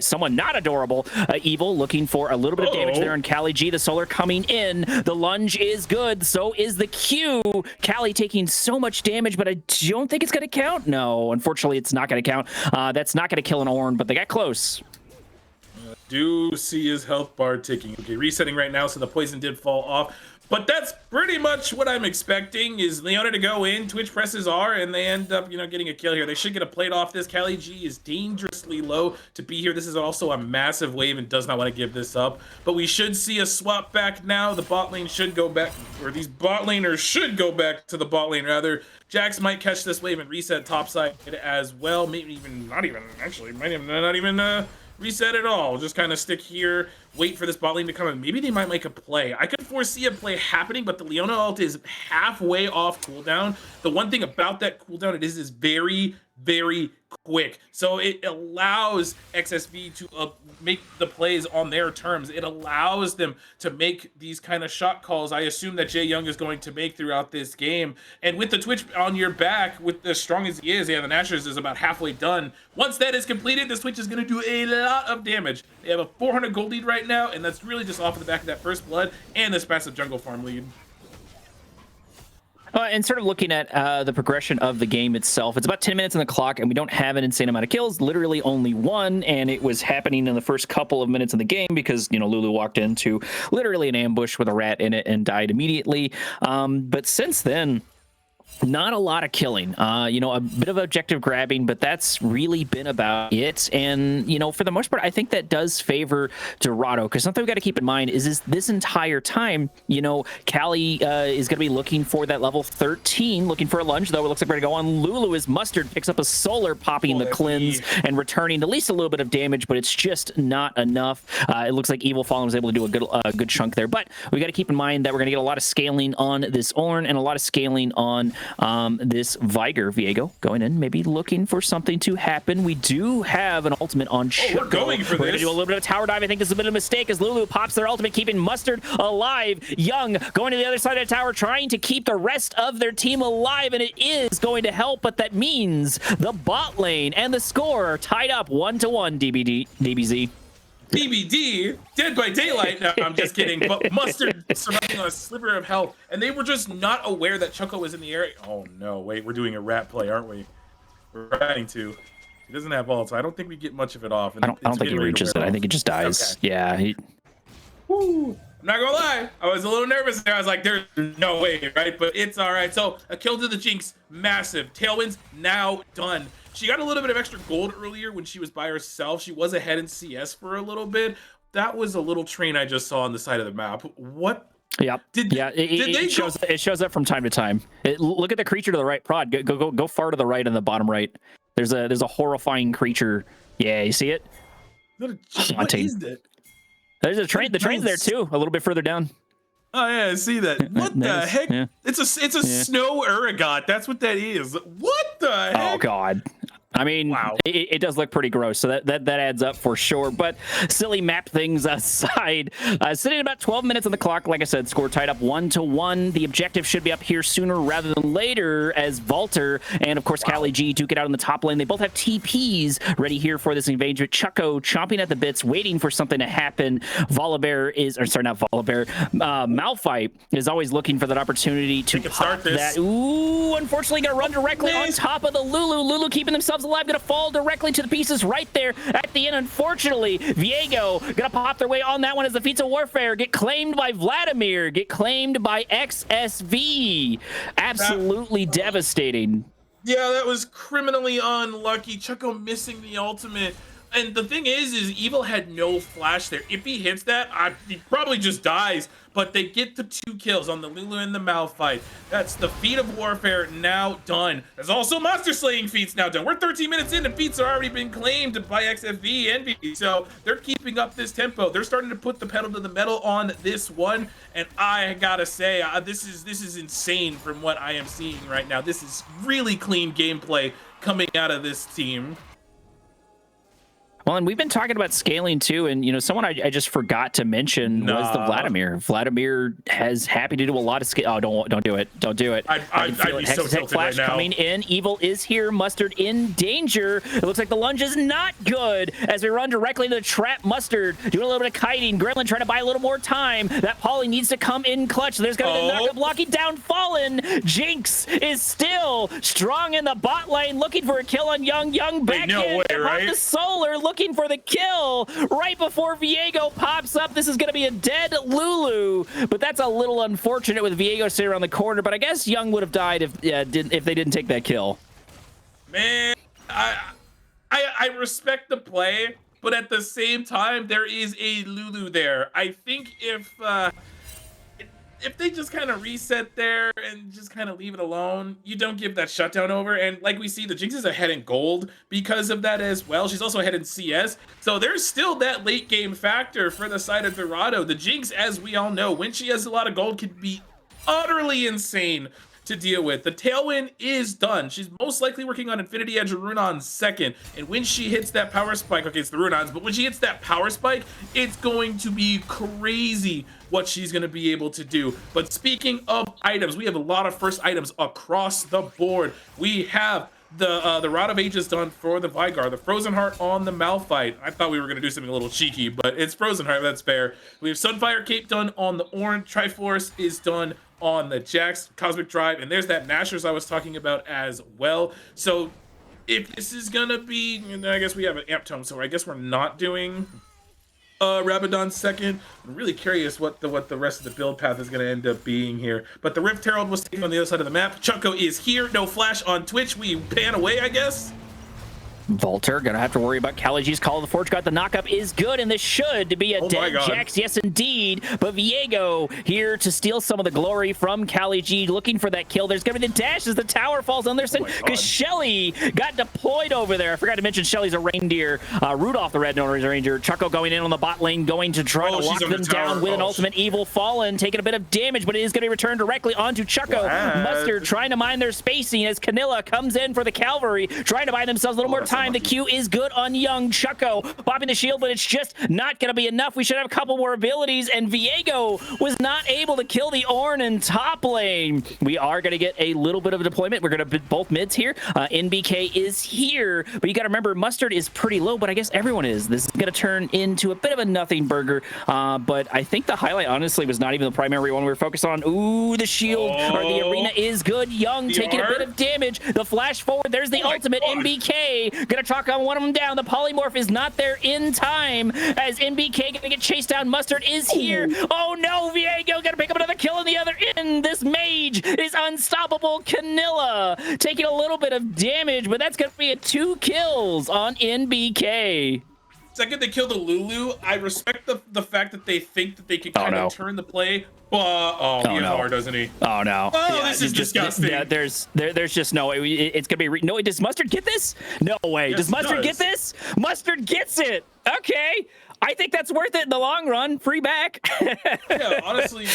Someone not adorable, Evil, looking for a little bit of damage there on Kali G. The solar coming in. The lunge is good. So is the Q. Kali taking so much damage, but I don't think it's going to count. No, unfortunately, it's not going to count. That's not going to kill an Ornn, but they got close. Do see his health bar ticking. Okay, resetting right now, so the poison did fall off. But that's pretty much what I'm expecting, is Leona to go in, Twitch presses R, and they end up, you know, getting a kill here. They should get a plate off this. Kali G is dangerously low to be here. This is also a massive wave and does not want to give this up. But we should see a swap back now. The bot lane should go back, or these bot laners should go back to the bot lane, rather. Jax might catch this wave and reset topside as well. Maybe even, not even reset at all. Just kind of stick here, wait for this bot lane to come in. Maybe they might make a play. I could foresee a play happening, but the Leona ult is halfway off cooldown. The one thing about that cooldown, it is very, very quick. So it allows XSV to make the plays on their terms. It allows them to make these kind of shot calls I assume that Jay Young is going to make throughout this game. And with the Twitch on your back, with as strong as he is, yeah, the Nashers is about halfway done. Once that is completed, the Twitch is going to do a lot of damage. They have a 400 gold lead right now, and that's really just off of the back of that first blood and this massive jungle farm lead. And sort of looking at the progression of the game itself, it's about 10 minutes on the clock, and we don't have an insane amount of kills, literally only one, and it was happening in the first couple of minutes of the game because, you know, Lulu walked into literally an ambush with a rat in it and died immediately. But since then, not a lot of killing, you know, a bit of objective grabbing, but that's really been about it. And, you know, for the most part, I think that does favor Dorado, because something we got to keep in mind is this entire time, you know, Callie is going to be looking for that level 13, looking for a lunge, though it looks like we're going to go on. Lulu is Mustard, picks up a solar, popping the cleanse and returning at least a little bit of damage, but it's just not enough. It looks like Evil Fallen was able to do a good chunk there, but we got to keep in mind that we're going to get a lot of scaling on this Ornn and a lot of scaling on this Viger. Viego going in, maybe looking for something to happen. We do have an ultimate on Choco. We're going for We're going to this. do a little bit of tower dive. I think this is a bit of a mistake as Lulu pops their ultimate, keeping Mustard alive. Young going to the other side of the tower, trying to keep the rest of their team alive, and it is going to help, but that means the bot lane and the score are tied up 1-1, DBZ. BBD, Dead by Daylight. No, I'm just kidding. But Mustard surviving on a sliver of health, and they were just not aware that Choco was in the area. Oh no, wait, we're doing a rat play, aren't we? We're trying to. He doesn't have ult, so I don't think we get much of it off. And I don't think he reaches it. I think it just dies. Okay. Yeah. Woo. I'm not gonna lie, I was a little nervous there. I was like, there's no way, right? But it's all right. So a kill to the Jinx, massive. Tailwind's now done. She got a little bit of extra gold earlier when she was by herself. She was ahead in CS for a little bit. That was a little train I just saw on the side of the map. What? Yep. It shows up from time to time. Look at the creature to the right. Prod, go far to the right in the bottom right. There's a horrifying creature. Yeah, you see it? What Haunting. is that? There's a train. The train's there too, a little bit further down. Oh yeah, I see that. What the heck? Yeah. It's a snow Urigot. That's what that is. What the heck? Oh god. I mean, wow. It does look pretty gross, so that adds up for sure. But silly map things aside, sitting at about 12 minutes on the clock, like I said, score tied up 1-1. The objective should be up here sooner rather than later, as Valter and, of course, Callie G duke it out in the top lane. They both have TPs ready here for this invasion. Choco chomping at the bits, waiting for something to happen. Malphite is always looking for that opportunity to pop that. Ooh, unfortunately, gonna run directly on top of the Lulu. Lulu keeping themselves alive, gonna fall directly to the pieces right there at the end. Unfortunately, Viego gonna pop their way on that one as the feats of warfare get claimed by Vladimir, get claimed by XSV. Absolutely devastating. Yeah, that was criminally unlucky. Choco missing the ultimate. And the thing is Evil had no flash there. If he hits that, he probably just dies. But they get the 2 kills on the Lulu and the Malphite. That's the feat of warfare now done. There's also monster slaying feats now done. We're 13 minutes in and feats are already been claimed by XFV and V. So they're keeping up this tempo. They're starting to put the pedal to the metal on this one. And I gotta say, this is insane from what I am seeing right now. This is really clean gameplay coming out of this team. Well, and we've been talking about scaling too, and you know, someone I just forgot to mention was the Vladimir. Vladimir has happy to do a lot of scale. Oh, don't do it! Don't do it! I'd be so tilted flash right now. Coming in, Evil is here. Mustard in danger. It looks like the lunge is not good as we run directly to the trap. Mustard doing a little bit of kiting. Gremlin trying to buy a little more time. That Polly needs to come in clutch. There's gonna be the knock blocking down. Fallen. Jinx is still strong in the bot lane, looking for a kill on Young. Young back in. Right? The solar looking for the kill right before Viego pops up. This is going to be a dead Lulu, but that's a little unfortunate with Viego sitting around the corner. But I guess Young would have died if they didn't take that kill. Man, I respect the play, but at the same time, there is a Lulu there. I think if they just kind of reset there and just kind of leave it alone, you don't give that shutdown over. And like we see, the Jinx is ahead in gold because of that as well. She's also ahead in CS. So there's still that late game factor for the side of Dorado. The Jinx, as we all know, when she has a lot of gold, can be utterly insane to deal with. The Tailwind is done. She's most likely working on Infinity Edge or Runon's second. And when she hits that power spike, okay, it's the Runon's, but when she hits that power spike, it's going to be crazy what she's going to be able to do. But speaking of items, we have a lot of first items across the board. We have the Rod of Aegis done for the Vigar, the Frozen Heart on the Malphite. I thought we were going to do something a little cheeky, but it's Frozen Heart, that's fair. We have Sunfire Cape done on the Ornn. Triforce is done on the Jax Cosmic Drive, and there's that Mashers I was talking about as well. So if this is gonna be, I guess we have an Amp Tome, so I guess we're not doing Rabadon second. I'm really curious what the rest of the build path is going to end up being here. But the Rift Herald was taken on the other side of the map. Choco is here. No flash on Twitch. We pan away, I guess. Volter gonna have to worry about Kaliji's Call of the Forge. Got the knockup is good, and this should be a dead Jax. Yes, indeed. But Viego here to steal some of the glory from Kaliji, looking for that kill. There's gonna be the dash as the tower falls on their side because Shelly got deployed over there. I forgot to mention Shelly's a reindeer. Rudolph the Red Nose Ranger. Chucko going in on the bot lane, going to try to lock them down with an ultimate. Evil Fallen taking a bit of damage, but it is going to return directly onto Chucko. Mustard trying to mind their spacing as Canilla comes in for the cavalry, trying to buy themselves a little more time. The Q is good on young Chucko, popping the shield, but it's just not going to be enough. We should have a couple more abilities, and Viego was not able to kill the Ornn in top lane. We are going to get a little bit of a deployment. We're going to both mids here. NBK is here, but you got to remember, Mustard is pretty low, but I guess everyone is. This is going to turn into a bit of a nothing burger, but I think the highlight, honestly, was not even the primary one we were focused on. Ooh, the shield, or the arena is good. Young taking a bit of damage. The flash forward, there's the ultimate. NBK going to talk on one of them down. The polymorph is not there in time as NBK gonna get chased down. Mustard is here. Oh no, Viego gonna pick up another kill on the other end. This mage is unstoppable. Canilla taking a little bit of damage, but that's gonna be a 2 kills on NBK. Second, they kill the Lulu. I respect the fact that they think that they can kind of turn the play. He is hard, doesn't he? Oh no! This is disgusting. There's just no way. It's gonna be. No, does Mustard get this? No way. Yes, does Mustard get this? Mustard gets it. Okay, I think that's worth it in the long run. Free back. Yeah, honestly,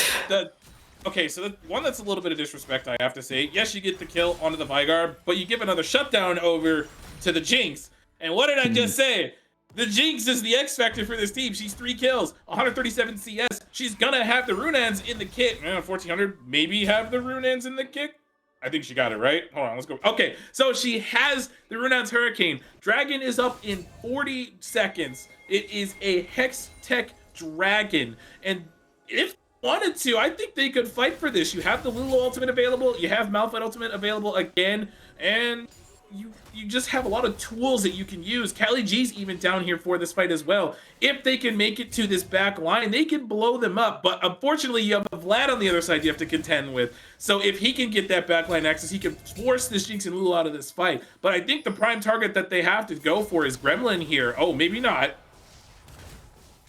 okay, so the one that's a little bit of disrespect, I have to say. Yes, you get the kill onto the Vygar, but you give another shutdown over to the Jinx. And what did I just say? The Jinx is the X factor for this team. She's 3 kills, 137 CS. She's gonna have the Runaan's in the kit. 1400, maybe have the Runaan's in the kit. I think she got it right. Hold on, let's go. Okay, so she has the Runaan's Hurricane. Dragon is up in 40 seconds. It is a Hex Tech Dragon. And if wanted to, I think they could fight for this. You have the Lulu ultimate available. You have Malphite ultimate available again. And you just have a lot of tools that you can use. Kali G's even down here for this fight as well. If they can make it to this back line, they can blow them up. But unfortunately, you have Vlad on the other side you have to contend with. So if he can get that backline access, he can force this Jinx and Lulu out of this fight. But I think the prime target that they have to go for is Gremlin here. Oh, maybe not.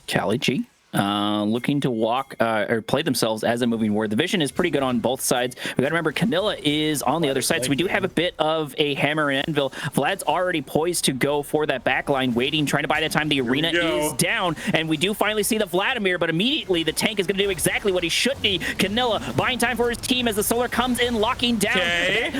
Kali G. Looking to walk or play themselves as a moving ward. The vision is pretty good on both sides. We gotta remember Canilla is on the other side, so we do have a bit of a hammer and anvil. Vlad's already poised to go for that backline, waiting, trying to buy that time. The arena is down, and we do finally see the Vladimir, but immediately the tank is gonna do exactly what he should be. Canilla buying time for his team as the solar comes in, locking down.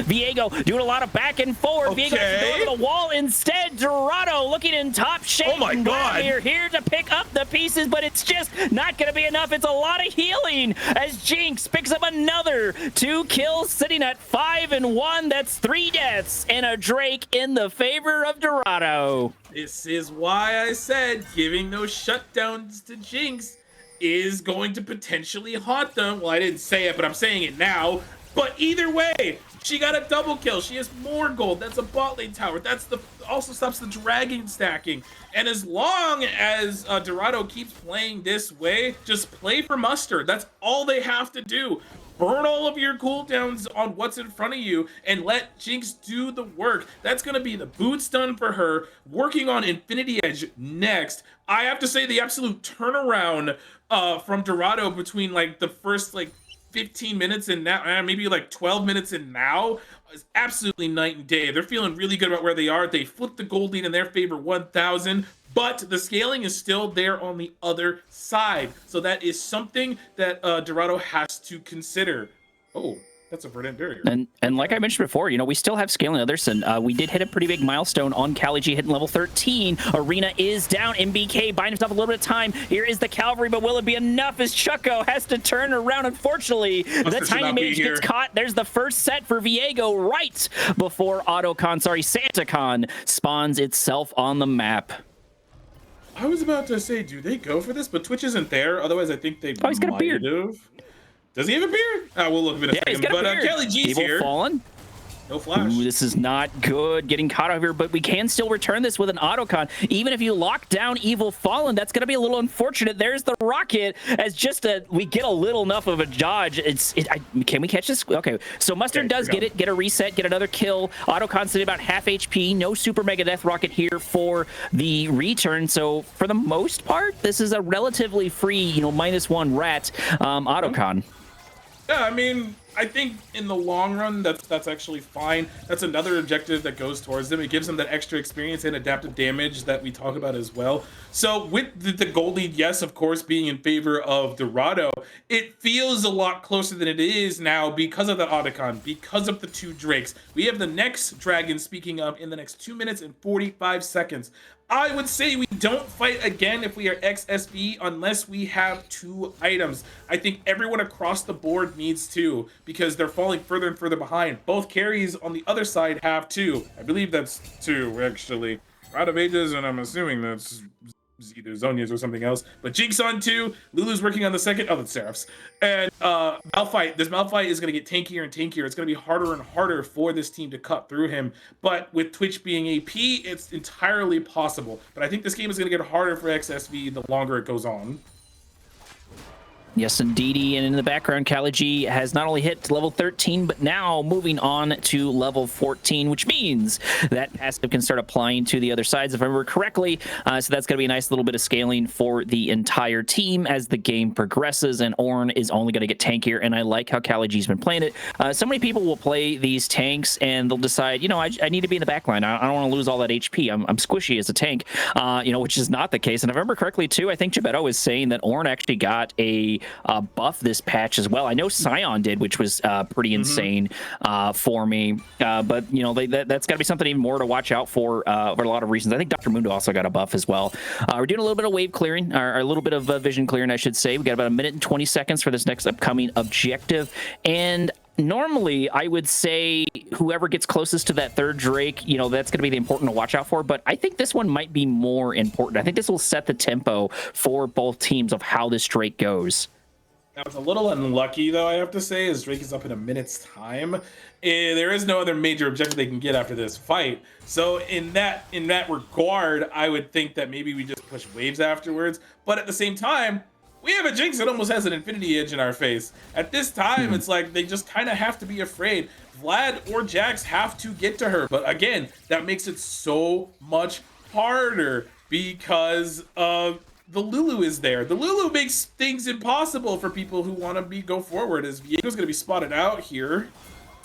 Viego doing a lot of back and forth. Viego going to the wall instead. Dorado looking in top shape. Oh my god! Vladimir here to pick up the pieces, but it's just not gonna be enough. It's a lot of healing as Jinx picks up another 2 kills, sitting at 5-1. That's 3 deaths and a Drake in the favor of Dorado. This is why I said giving those shutdowns to Jinx is going to potentially haunt them. Well, I didn't say it, but I'm saying it now. But either way, she got a double kill. She has more gold. That's a bot lane tower. That's also stops the dragon stacking. And as long as Dorado keeps playing this way, just play for Mustard. That's all they have to do. Burn all of your cooldowns on what's in front of you and let Jinx do the work. That's going to be the boots done for her. Working on Infinity Edge next. I have to say the absolute turnaround from Dorado between like the first 15 minutes and now, maybe 12 minutes and now, is absolutely night and day. They're feeling really good about where they are. They flipped the gold lead in their favor 1,000, but the scaling is still there on the other side. So that is something that Dorado has to consider. Oh, that's a verdant barrier. And like I mentioned before, we still have scaling others, and we did hit a pretty big milestone on Kali G hitting level 13. Arena is down. MBK buying himself a little bit of time. Here is the cavalry, but will it be enough as Chucko has to turn around? Unfortunately, the tiny mage gets caught. There's the first set for Viego right before SantaCon spawns itself on the map. I was about to say, do they go for this? But Twitch isn't there. Otherwise, I think they he's got a beard. have. Does he have a beard? We'll look in a He's second. got a But beard. Kelly G's Evil here. Fallen. No flash. Ooh, this is not good. Getting caught over here, but we can still return this with an autocon. Even if you lock down Evil Fallen, that's going to be a little unfortunate. There's the rocket as just we get a little enough of a dodge. Can we catch this? Okay, so Mustard does get a reset, get another kill. Autocon's at about half HP. No super mega death rocket here for the return. So for the most part, this is a relatively free, -1 rat autocon. Yeah, I mean, I think in the long run, that's actually fine. That's another objective that goes towards them. It gives them that extra experience and adaptive damage that we talk about as well. So with the gold lead, yes, of course, being in favor of Dorado, it feels a lot closer than it is now because of the Autocon, because of the 2 Drakes. We have the next dragon, speaking of, in the next 2 minutes and 45 seconds. I would say we don't fight again if we are XSV unless we have 2 items. I think everyone across the board needs 2 because they're falling further and further behind. Both carries on the other side have 2. I believe that's 2, actually. Out of Aegis, and I'm assuming that's either Zonia's or something else. But Jinx on 2, Lulu's working on the second. Oh, that's Seraph's. And Malphite. This Malphite is going to get tankier and tankier. It's going to be harder and harder for this team to cut through him. But with Twitch being AP, it's entirely possible. But I think this game is going to get harder for XSV the longer it goes on. Yes, indeedy. And in the background, Kali G has not only hit level 13, but now moving on to level 14, which means that passive can start applying to the other sides, if I remember correctly. So that's going to be a nice little bit of scaling for the entire team as the game progresses, and Ornn is only going to get tankier. And I like how Kali G's been playing it. So many people will play these tanks, and they'll decide, I need to be in the back line. I don't want to lose all that HP. I'm squishy as a tank, which is not the case. And if I remember correctly, too, I think Gebetto is saying that Ornn actually got a buff this patch as well. I know Scion did, which was pretty insane for me. But that's got to be something even more to watch out for a lot of reasons. I think Dr. Mundo also got a buff as well. We're doing a little bit of wave clearing, or a little bit of vision clearing, I should say. We got about 1 minute and 20 seconds for this next upcoming objective. And normally, I would say whoever gets closest to that 3rd Drake, that's going to be the important to watch out for. But I think this one might be more important. I think this will set the tempo for both teams of how this Drake goes. Now, it's a little unlucky, though, I have to say, as Drake is up in a minute's time. There is no other major objective they can get after this fight. So in that regard, I would think that maybe we just push waves afterwards. But at the same time, we have a Jinx that almost has an infinity edge in our face. At this time, it's like they just kind of have to be afraid. Vlad or Jax have to get to her. But again, that makes it so much harder because of the Lulu is there. The Lulu makes things impossible for people who want to go forward, as Viego's going to be spotted out here.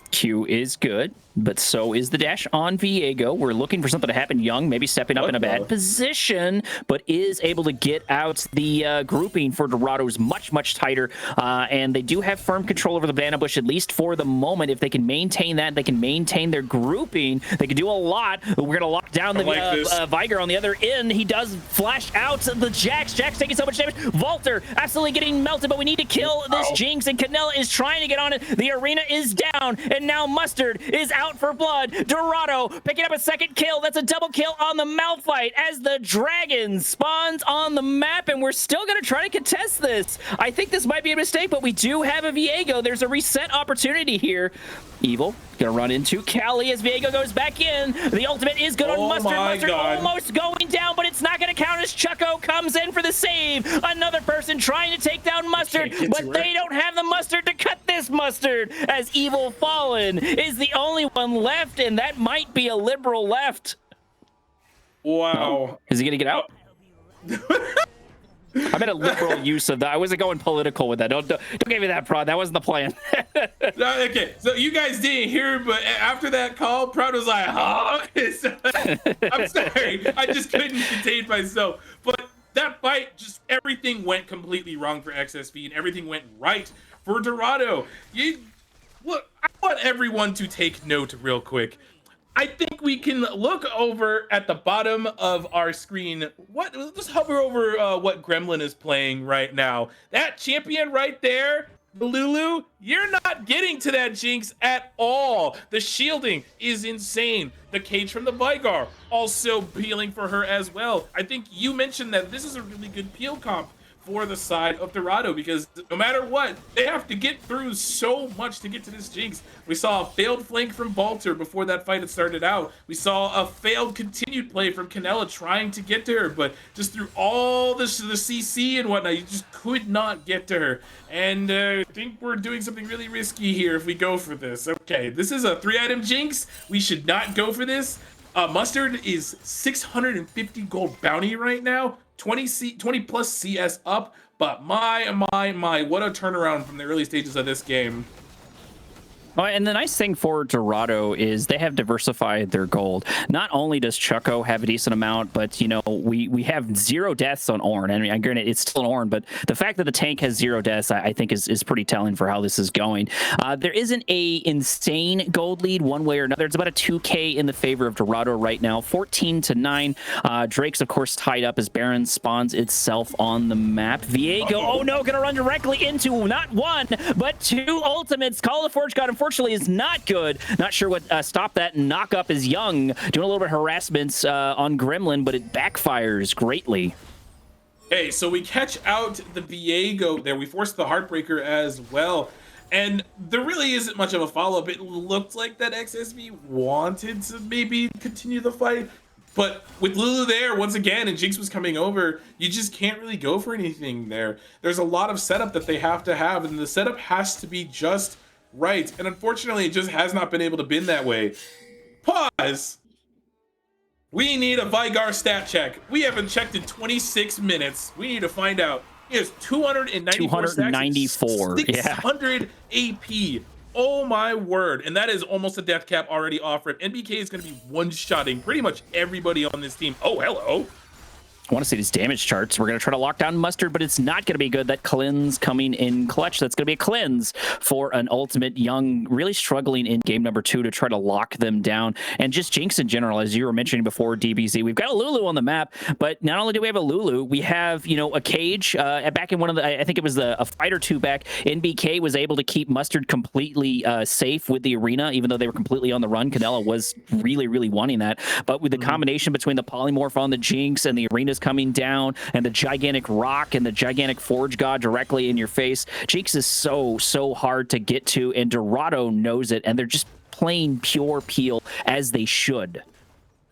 Q is good, but so is the dash on Viego. We're looking for something to happen young, maybe stepping up in a bad position, but is able to get out. The grouping for Dorado's much, much tighter, and they do have firm control over the banana bush, at least for the moment. If they can maintain that, they can maintain their grouping, they can do a lot. We're going to lock down the Viger on the other end. He does flash out the Jax. Jax taking so much damage. Volter absolutely getting melted, but we need to kill this Jinx, and Canella is trying to get on it. The arena is down, and now Mustard is out for blood. Dorado picking up a 2nd kill. That's a double kill on the Malphite as the dragon spawns on the map, and we're still going to try to contest this. I think this might be a mistake, but we do have a Viego. There's a reset opportunity here. Evil gonna run into Kali as Viego goes back in. The ultimate is good on Mustard. Mustard almost going down, but it's not going to count as Chucko comes in for the save. Another person trying to take down Mustard, but they don't have the Mustard to cut this Mustard, as Evil Fallen is the only one left, and that might be a liberal left. Wow. Oh, is he gonna get out? I meant a liberal use of that. I wasn't going political with that. Don't give me that, Prod. That wasn't the plan. Okay, so you guys didn't hear, but after that call, Prod was like, huh? I'm sorry. I just couldn't contain myself. But that fight, just everything went completely wrong for XSV, and everything went right for Dorado. Look, I want everyone to take note real quick. I think we can look over at the bottom of our screen. Just hover over what Gremlin is playing right now. That champion right there, the Lulu, you're not getting to that Jinx at all. The shielding is insane. The cage from the Vigar also peeling for her as well. I think you mentioned that this is a really good peel comp for the side of Dorado, because no matter what, they have to get through so much to get to this Jinx. We saw a failed flank from Bo3 before that fight had started out. We saw a failed continued play from Canella trying to get to her, but just through all this, the CC and whatnot, you just could not get to her. And I think we're doing something really risky here if we go for this. Okay, this is a 3-item Jinx. We should not go for this. Mustard is 650 gold bounty right now, 20 plus CS up, but my, what a turnaround from the early stages of this game. Oh, and the nice thing for Dorado is they have diversified their gold. Not only does Chucko have a decent amount, but, you know, we have 0 deaths on Ornn. I mean, granted, it's still an Ornn, but the fact that the tank has 0 deaths, I think is pretty telling for how this is going. There isn't a insane gold lead one way or another. It's about a 2K in the favor of Dorado right now, 14-9. Drake's, of course, tied up as Baron spawns itself on the map. Viego, oh no, gonna run directly into not 1, but 2 ultimates. Call of Forge God, unfortunately, is not good. Not sure what stopped that. Knock up is Young, doing a little bit of harassments on Gremlin, but it backfires greatly. Okay, so we catch out the Viego there. We force the Heartbreaker as well. And there really isn't much of a follow-up. It looked like that XSV wanted to maybe continue the fight. But with Lulu there, once again, and Jinx was coming over, you just can't really go for anything there. There's a lot of setup that they have to have, and the setup has to be just right. And unfortunately, it just has not been able to been that way. Pause. We need a Vigar stat check. We haven't checked in 26 minutes. We need to find out. He has 294 294, stacks, 600 AP. Oh my word. And that is almost a death cap already off rip. NBK is going to be one-shotting pretty much everybody on this team. Oh, hello. I want to see these damage charts. We're going to try to lock down Mustard, but it's not going to be good. That cleanse coming in clutch. That's going to be a cleanse for an ultimate. Young really struggling in game number 2 to try to lock them down. And just Jinx in general, as you were mentioning before, DBZ, we've got a Lulu on the map, but not only do we have a Lulu, we have, you know, a Cage. Back in one of the, I think it was a fight or two back, NBK was able to keep Mustard completely safe with the arena, even though they were completely on the run. Canella was really, really wanting that. But with the combination between the polymorph on the Jinx and the arena coming down and the gigantic rock and the gigantic forge god directly in your face, Jinx is so hard to get to, and Dorado knows it, and they're just playing pure peel as they should.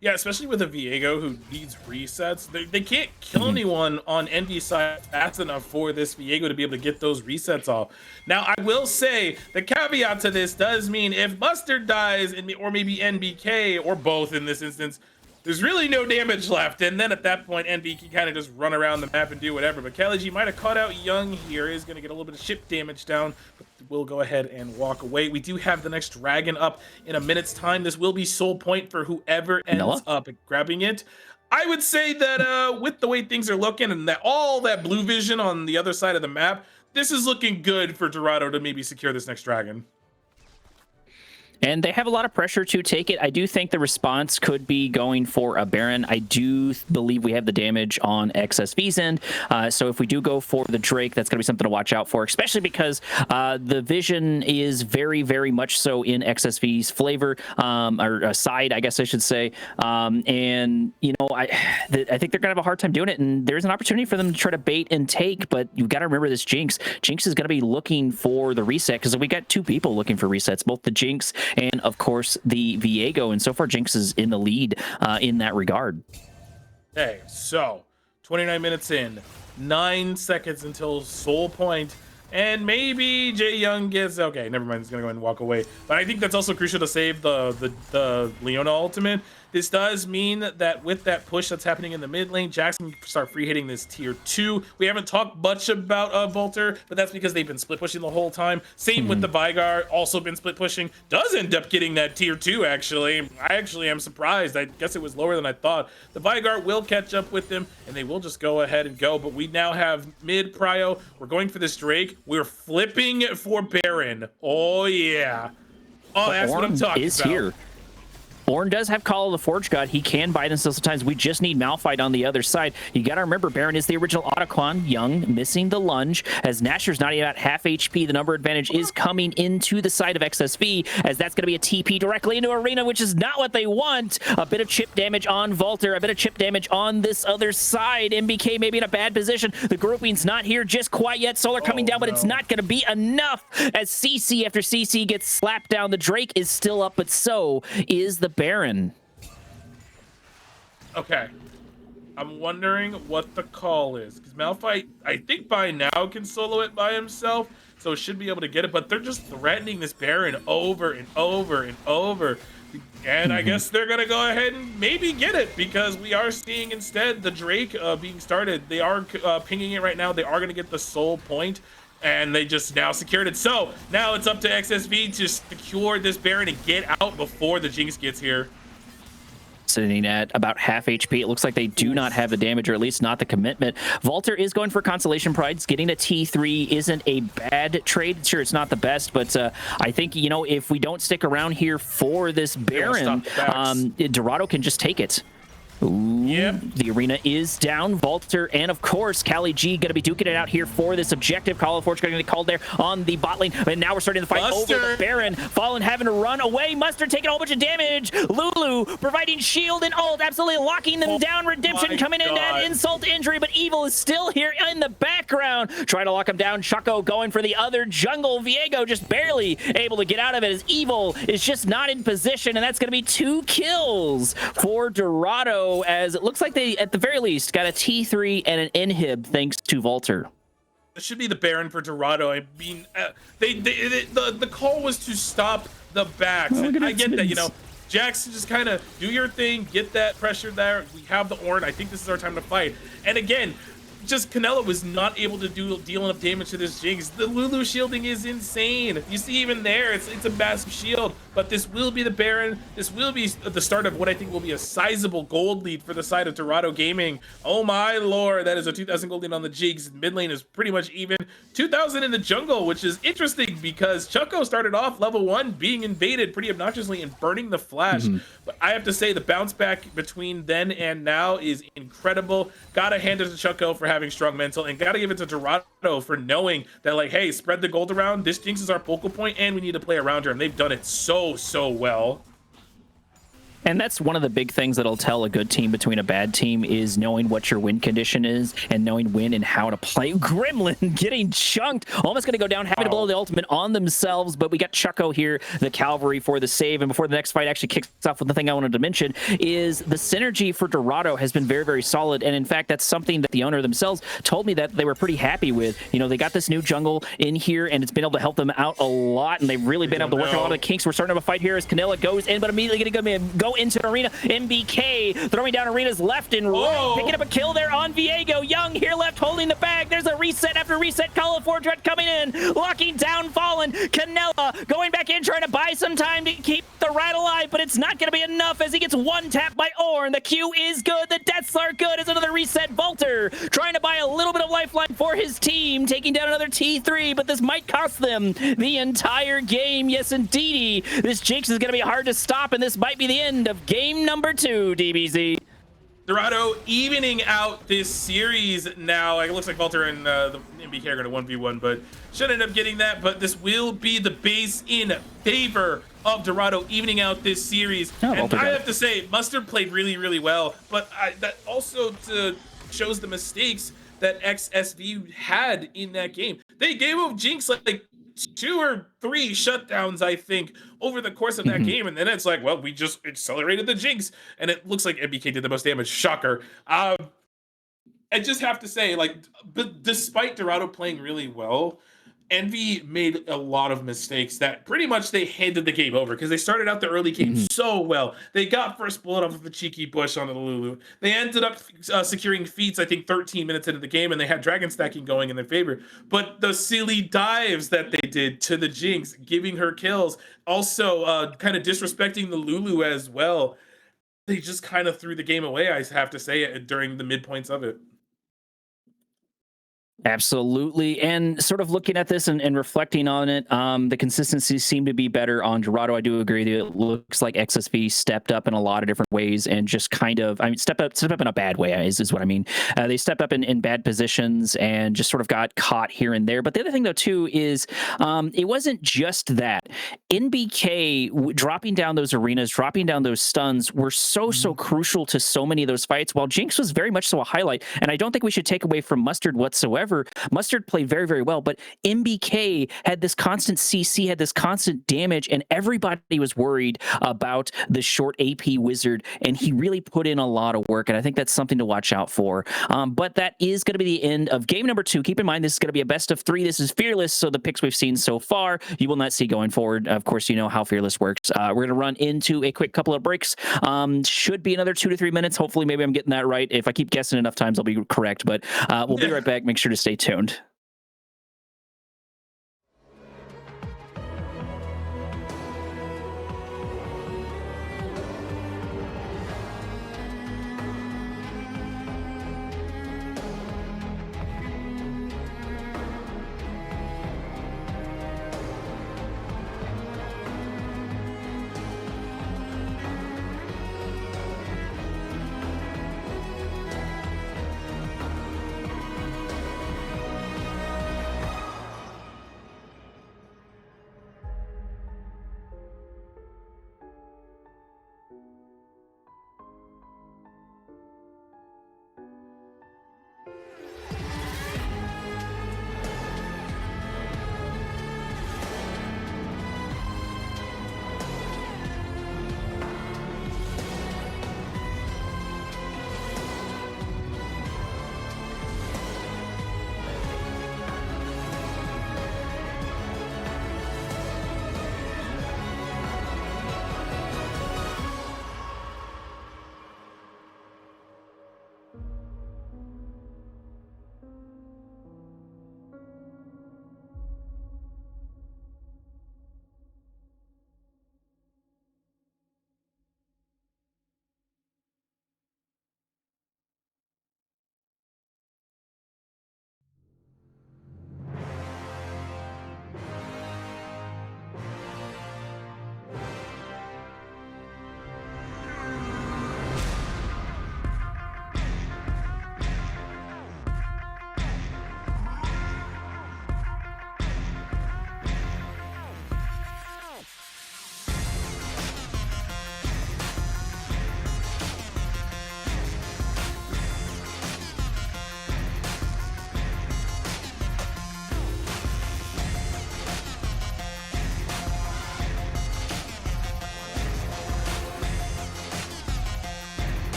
Yeah, especially with a Viego who needs resets. They can't kill anyone on NV side fast enough for this Viego to be able to get those resets off. Now, I will say the caveat to this does mean if Mustard dies, or maybe NBK, or both in this instance, there's really no damage left, and then at that point, NB can kind of just run around the map and do whatever. But Kali might have caught out Young here. He's going to get a little bit of ship damage down, but we'll go ahead and walk away. We do have the next dragon up in a minute's time. This will be soul point for whoever ends up grabbing it. I would say that with the way things are looking and that all that blue vision on the other side of the map, this is looking good for Dorado to maybe secure this next dragon. And they have a lot of pressure to take it. I do think the response could be going for a Baron. I do believe we have the damage on XSV's end. So if we do go for the Drake, that's going to be something to watch out for, especially because the vision is very, very much so in XSV's flavor, or side, I guess I should say. And, you know, I think they're going to have a hard time doing it. And there's an opportunity for them to try to bait and take, but you've got to remember this Jinx. Jinx is going to be looking for the reset, because we got 2 people looking for resets, both the Jinx and, of course, the Viego, and so far Jinx is in the lead in that regard. Okay, so 29 minutes in, 9 seconds until soul point, and maybe Jay Young gets, okay, never mind, he's gonna go ahead and walk away. But I think that's also crucial to save the Leona ultimate. This does mean that with that push that's happening in the mid lane, Jackson can start free hitting this tier 2. We haven't talked much about Volter, but that's because they've been split pushing the whole time. Same with the Vigar, also been split pushing. Does end up getting that tier 2, actually. I actually am surprised. I guess it was lower than I thought. The Vigar will catch up with them, and they will just go ahead and go. But we now have mid prio. We're going for this Drake. We're flipping for Baron. Oh, yeah. Oh, that's what I'm talking about. Here. Born does have Call of the Forge God. He can buy them still sometimes. We just need Malphite on the other side. You got to remember, Baron is the original Otacon. Young, missing the lunge. As Nasher's not even at half HP, the number advantage is coming into the side of XSV, as that's going to be a TP directly into Arena, which is not what they want. A bit of chip damage on Volter, a bit of chip damage on this other side. MBK maybe in a bad position. The grouping's not here just quite yet. Solar coming down, but it's not going to be enough, as CC after CC gets slapped down. The Drake is still up, but so is the Baron. Okay. I'm wondering what the call is, because Malphite, I think by now can solo it by himself, so should be able to get it, but they're just threatening this Baron over and over and over. And I guess they're going to go ahead and maybe get it, because we are seeing instead the Drake being started. They are pinging it right now. They are going to get the soul point, and they just now secured it. So now it's up to XSV to secure this Baron and get out before the Jinx gets here. Sitting at about half HP. It looks like they do not have the damage, or at least not the commitment. Volter is going for Constellation Prides. Getting a T3 isn't a bad trade. Sure, it's not the best, but I think, you know, if we don't stick around here for this Baron, Dorado can just take it. Ooh, yep. The arena is down. Volter and, of course, Cali G going to be duking it out here for this objective. Call of Fortune going to get called there on the bot lane. And now we're starting the fight over the Baron. Fallen having to run away. Mustard taking a whole bunch of damage. Lulu providing shield and ult, absolutely locking them down. Redemption coming in to add insult to injury, but Evil is still here in the background, trying to lock him down. Choco going for the other jungle. Viego just barely able to get out of it, as Evil is just not in position, and that's going to be 2 kills for Dorado, as it looks like they, at the very least, got a T3 and an inhib thanks to Volter. It should be the Baron for Dorado. I mean, the call was to stop the backs. And I get that, you know, Jackson, just kind of do your thing, get that pressure there. We have the Ornn. I think this is our time to fight. And again, just Canelo was not able to deal enough damage to this Jinx. The Lulu shielding is insane. You see even there, it's a massive shield, but this will be the Baron. This will be the start of what I think will be a sizable gold lead for the side of Dorado Gaming. Oh my lord, that is a 2,000 gold lead on the Jinx. Mid lane is pretty much even. 2,000 in the jungle, which is interesting because Choco started off level 1 being invaded pretty obnoxiously and burning the flash. But I have to say the bounce back between then and now is incredible. Gotta hand it to Choco for having strong mental, and gotta give it to Dorado for knowing that, like, hey, spread the gold around. This Jinx is our focal point, and we need to play around her, and they've done it so well. And that's one of the big things that'll tell a good team between a bad team, is knowing what your win condition is and knowing when and how to play. Gremlin getting chunked, almost going to go down, having to blow the ultimate on themselves, but we got Choco here, the Cavalry, for the save. And before the next fight actually kicks off, with the thing I wanted to mention is the synergy for Dorado has been very solid. And in fact, that's something that the owner themselves told me that they were pretty happy with. You know, they got this new jungle in here, and it's been able to help them out a lot, and they've really been able to work a lot of the kinks. We're starting to have a fight here as Canela goes in, but immediately going to go into the arena. MBK throwing down Arena's left and right, picking up a kill there on Viego. Young here left holding the bag. There's a reset after reset. Call of Fortune coming in, locking down Fallen. Canela going back in, trying to buy some time to keep the rat alive, but it's not going to be enough as he gets one tap by Ornn. The Q is good. The deaths are good. As another reset. Volter trying to buy a little bit of lifeline for his team, taking down another T3, but this might cost them the entire game. Yes, indeedy. This Jinx is going to be hard to stop, and this might be the end of game number 2, DBZ. Dorado evening out this series now. It looks like Volter and the MBK are going to 1v1, but should end up getting that. But this will be the base in favor of Dorado evening out this series. And I have to say, Mustard played really well, but that also shows the mistakes that XSV had in that game. They gave up Jinx like 2 or 3 shutdowns, I think, over the course of that game, and then it's like, well, we just accelerated the Jinx, and it looks like MBK did the most damage. Shocker. I just have to say, like, but despite Dorado playing really well, Envy made a lot of mistakes that pretty much they handed the game over, because they started out the early game so well. They got first blood off of a cheeky bush on the Lulu. They ended up securing feats, I think, 13 minutes into the game, and they had dragon stacking going in their favor. But the silly dives that they did to the Jinx, giving her kills, also kind of disrespecting the Lulu as well, they just kind of threw the game away, I have to say, during the midpoints of it. Absolutely. And sort of looking at this and reflecting on it, the consistency seemed to be better on Dorado. I do agree that it looks like XSV stepped up in a lot of different ways and just kind of, I mean, step up in a bad way is what I mean. They stepped up in bad positions and just sort of got caught here and there. But the other thing, though, too, is it wasn't just that. NBK dropping down those arenas, dropping down those stuns were so crucial to so many of those fights, while Jinx was very much so a highlight. And I don't think we should take away from Mustard whatsoever. Mustard played very, very well, but MBK had this constant CC, had this constant damage, and everybody was worried about the short AP wizard, and he really put in a lot of work, and I think that's something to watch out for. But that is going to be the end of game number 2. Keep in mind, this is going to be a best of 3. This is Fearless, so the picks we've seen so far, you will not see going forward. Of course, you know how Fearless works. We're going to run into a quick couple of breaks. Should be another 2 to 3 minutes. Hopefully, maybe I'm getting that right. If I keep guessing enough times, I'll be correct, but we'll be right back. Make sure to stay tuned.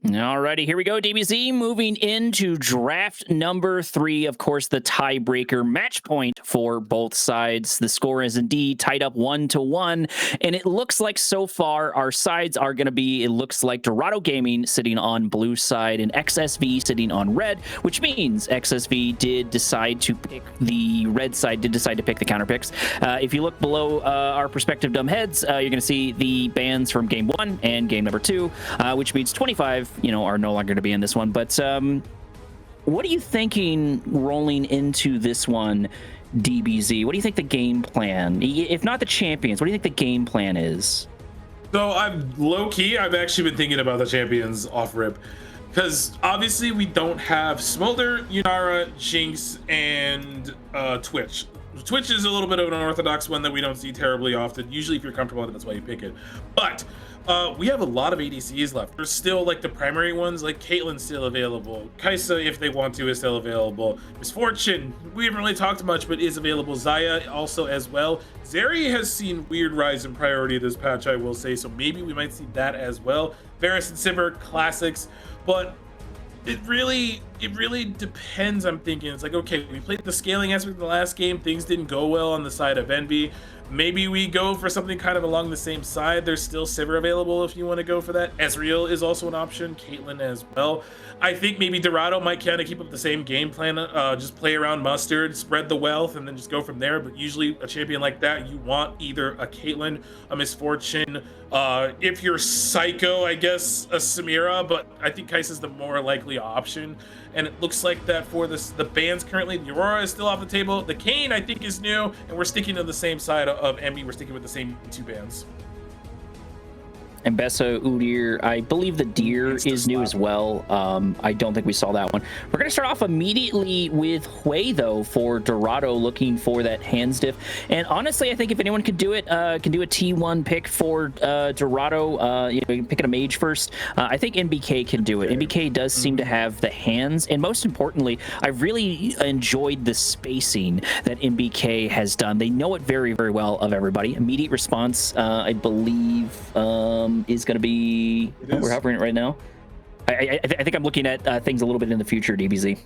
Alrighty, here we go, DBZ. Moving into draft number 3. Of course, the tiebreaker match point for both sides. The score is indeed tied up 1-1, and it looks like so far our sides are going to be, it looks like Dorado Gaming sitting on blue side and XSV sitting on red, which means XSV did decide to pick the red side, did decide to pick the counter picks. If you look below our respective dumb heads, you're going to see the bans from game 1 and game number 2, which means 25 are no longer to be in this one. But what are you thinking rolling into this one, DBZ? What do you think the game plan, if not the champions, what do you think the game plan is? So I'm low-key, I've actually been thinking about the champions off rip, because obviously we don't have Smolder, Yunara, Jinx, and Twitch. Twitch is a little bit of an unorthodox one that we don't see terribly often. Usually if you're comfortable with it, that's why you pick it. But we have a lot of ADCs left. There's still like the primary ones, like Caitlyn's still available. Kaisa, if they want to, is still available. Misfortune, we haven't really talked much, but is available. Zaya also as well. Zeri has seen weird rise in priority this patch, I will say, so maybe we might see that as well. Varus and Simmer, classics, but it really depends. I'm thinking it's like, okay, we played the scaling aspect in the last game, things didn't go well on the side of Envy. maybe we go for something kind of along the same side. There's still Sivir available if you want to go for that. Ezreal is also an option, Caitlyn as well. I think maybe Dorado might kind of keep up the same game plan, just play around Mustard, spread the wealth, and then just go from there. But usually a champion like that, you want either a Caitlyn, a Misfortune, if you're Psycho, I guess a Samira, but I think Kai'Sa's the more likely option. And it looks like that for the bans currently, the Aurora is still off the table. The Kayn, I think, is new, and we're sticking to the same side of Envy. We're sticking with the same 2 bans. And Bessa, Udyr, I believe the Deer is new as well. I don't think we saw that one. We're going to start off immediately with Hui, though, for Dorado, looking for that hands diff. And honestly, I think if anyone could do it, can do a T1 pick for Dorado, you know, picking a mage first. I think NBK can do it. NBK does seem to have the hands. And most importantly, I really enjoyed the spacing that NBK has done. They know it very, very well of everybody. Immediate response, I believe, is going to be, we're hovering it right now. I think I'm looking at things a little bit in the future, DBZ.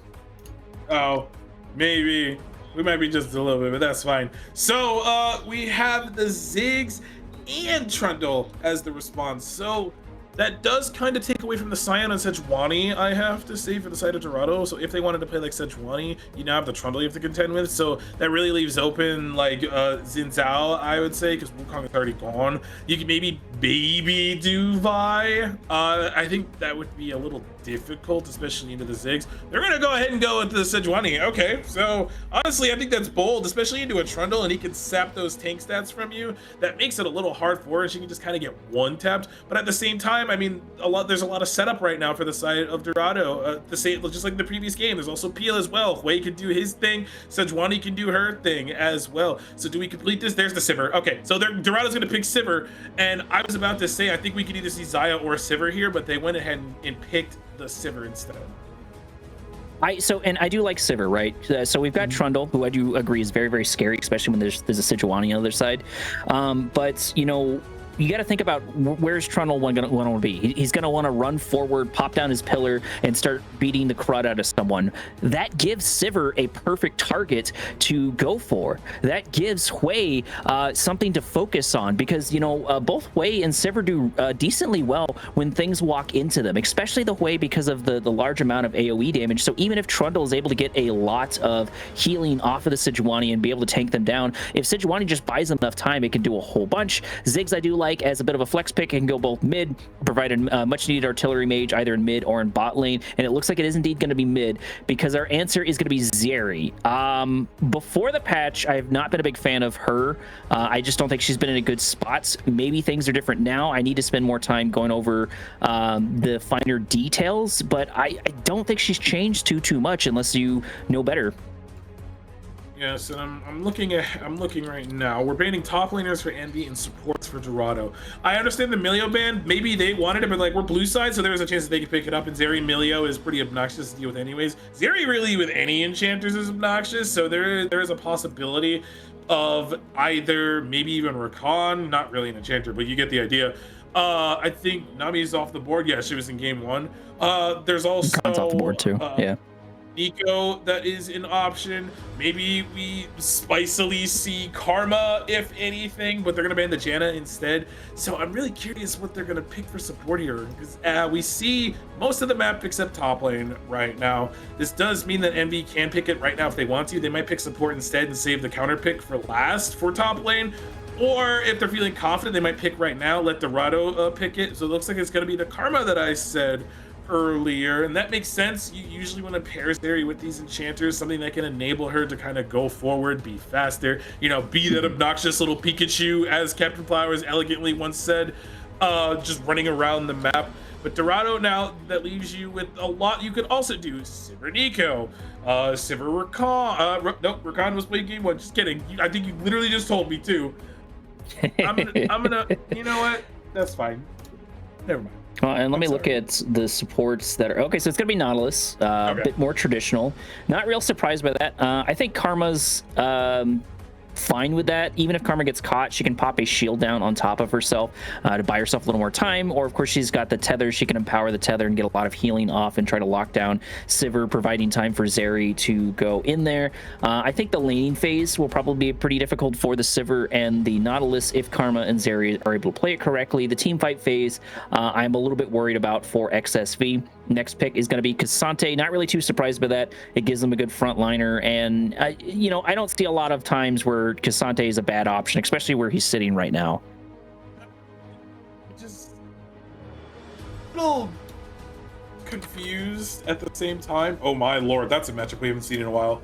Oh, maybe. We might be just a little bit, but that's fine. So we have the Ziggs and Trundle as the response. So that does kind of take away from the Scion and Sejuani, I have to say, for the side of Dorado. So if they wanted to play like Sejuani, you now have the Trundle you have to contend with. So that really leaves open like Xin Zhao, I would say, because Wukong is already gone. You could maybe do Vi. I think that would be a little difficult, especially into the Ziggs. They're gonna go ahead and go into the Sejuani. Okay, so honestly, I think that's bold, especially into a Trundle, and he can sap those tank stats from you. That makes it a little hard for her. She can just kind of get one tapped, but at the same time, I mean, there's a lot of setup right now for the side of Dorado. The same, just like the previous game, there's also Peel as well. Hui can do his thing. Sejuani can do her thing as well. So do we complete this? There's the Sivir. Okay, so Dorado's gonna pick Sivir, and I was about to say I think we could either see Xayah or Sivir here, but they went ahead and picked the Sivir instead. I do like Sivir, right? So we've got Trundle, who I do agree is very, very scary, especially when there's a Sejuani on the other side. But you know, you got to think about where's Trundle going to be. He's going to want to run forward, pop down his pillar, and start beating the crud out of someone. That gives Sivir a perfect target to go for. That gives Hui something to focus on, because, you know, both Hui and Sivir do decently well when things walk into them, especially the Hui because of the large amount of AoE damage. So even if Trundle is able to get a lot of healing off of the Sejuani and be able to tank them down, if Sejuani just buys them enough time, it can do a whole bunch. Ziggs I do like as a bit of a flex pick, and go both mid, provide a much needed artillery mage either in mid or in bot lane, and it looks like it is indeed going to be mid, because our answer is going to be Zeri. Before the patch, I have not been a big fan of her. I just don't think she's been in a good spot. Maybe things are different now. I need to spend more time going over the finer details, but I don't think she's changed too much unless you know better. Yes, and I'm looking right now. We're banning top laners for Envy and supports for Dorado. I understand the Milio ban. Maybe they wanted it, but like we're blue side, so there's a chance that they could pick it up. And Zeri Milio is pretty obnoxious to deal with anyways. Zeri really with any enchanters is obnoxious, so there is a possibility of either maybe even Rakan, not really an enchanter, but you get the idea. I think Nami's off the board. Yeah, she was in game 1. There's also Rakan's off the board too. Yeah. Nico, that is an option. Maybe we spicily see Karma, if anything, but they're gonna ban the Janna instead. So I'm really curious what they're gonna pick for support here, because we see most of the map except top lane right now. This does mean that Envy can pick it right now if they want to. They might pick support instead and save the counter pick for last for top lane. Or if they're feeling confident, they might pick right now, let Dorado pick it. So it looks like it's gonna be the Karma that I said earlier, and that makes sense. You usually want to pair Zeri with these enchanters, something that can enable her to kind of go forward, be faster, you know, be that obnoxious little Pikachu, as Captain Flowers elegantly once said, just running around the map. But Dorado, now that leaves you with a lot you could also do. Sivir Nico, Sivir Rakan. Nope, Rakan was playing game 1. Just kidding. I think you literally just told me too. I'm gonna you know what? That's fine. Never mind. And let me look at the supports that are okay. So it's gonna be Nautilus, a bit more traditional. Not real surprised by that. I think Karma's fine with that. Even if Karma gets caught, she can pop a shield down on top of herself to buy herself a little more time. Or, of course, she's got the tether. She can empower the tether and get a lot of healing off and try to lock down Sivir, providing time for Zeri to go in there. I think the laning phase will probably be pretty difficult for the Sivir and the Nautilus if Karma and Zeri are able to play it correctly. The team fight phase, I'm a little bit worried about for XSV. Next pick is going to be Cassante. Not really too surprised by that. It gives them a good frontliner, and you know, I don't see a lot of times where Cassante is a bad option, especially where he's sitting right now. Just a little confused at the same time. Oh my lord, that's a matchup we haven't seen in a while.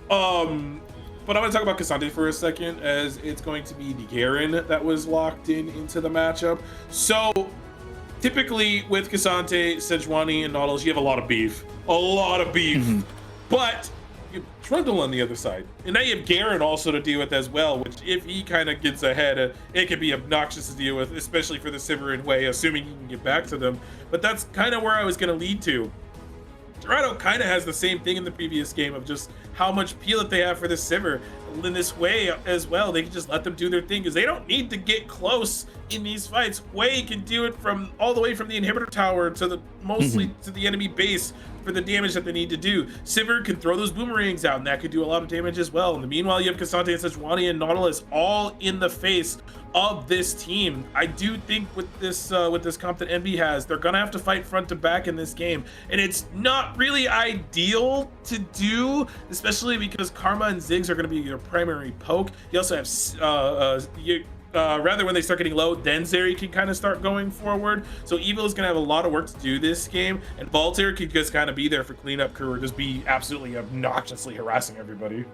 But I'm going to talk about Cassante for a second, as it's going to be the Garen that was locked into the matchup. So typically with Cassante, Sejuani, and Nautilus, you have a lot of beef. But you have Trundle on the other side. And now you have Garen also to deal with as well, which if he kind of gets ahead, it can be obnoxious to deal with, especially for the Sivir and Wei, assuming you can get back to them. But that's kind of where I was going to lead to. Dorado kind of has the same thing in the previous game of just how much peel that they have for the Sivir. In this way as well, they can just let them do their thing because they don't need to get close in these fights. Wei can do it from all the way from the inhibitor tower to the mostly to the enemy base for the damage that they need to do. Sivir can throw those boomerangs out, and that could do a lot of damage as well. In the meanwhile, you have Cassante and Sejuani and Nautilus all in the face of this team. I do think with this comp that Envy has, they're gonna have to fight front to back in this game, and it's not really ideal to do, especially because Karma and Ziggs are gonna be your primary poke. You also have rather when they start getting low, then Zeri can kind of start going forward. So Evil is going to have a lot of work to do this game, and Voltaire can just kind of be there for cleanup crew or just be absolutely obnoxiously harassing everybody.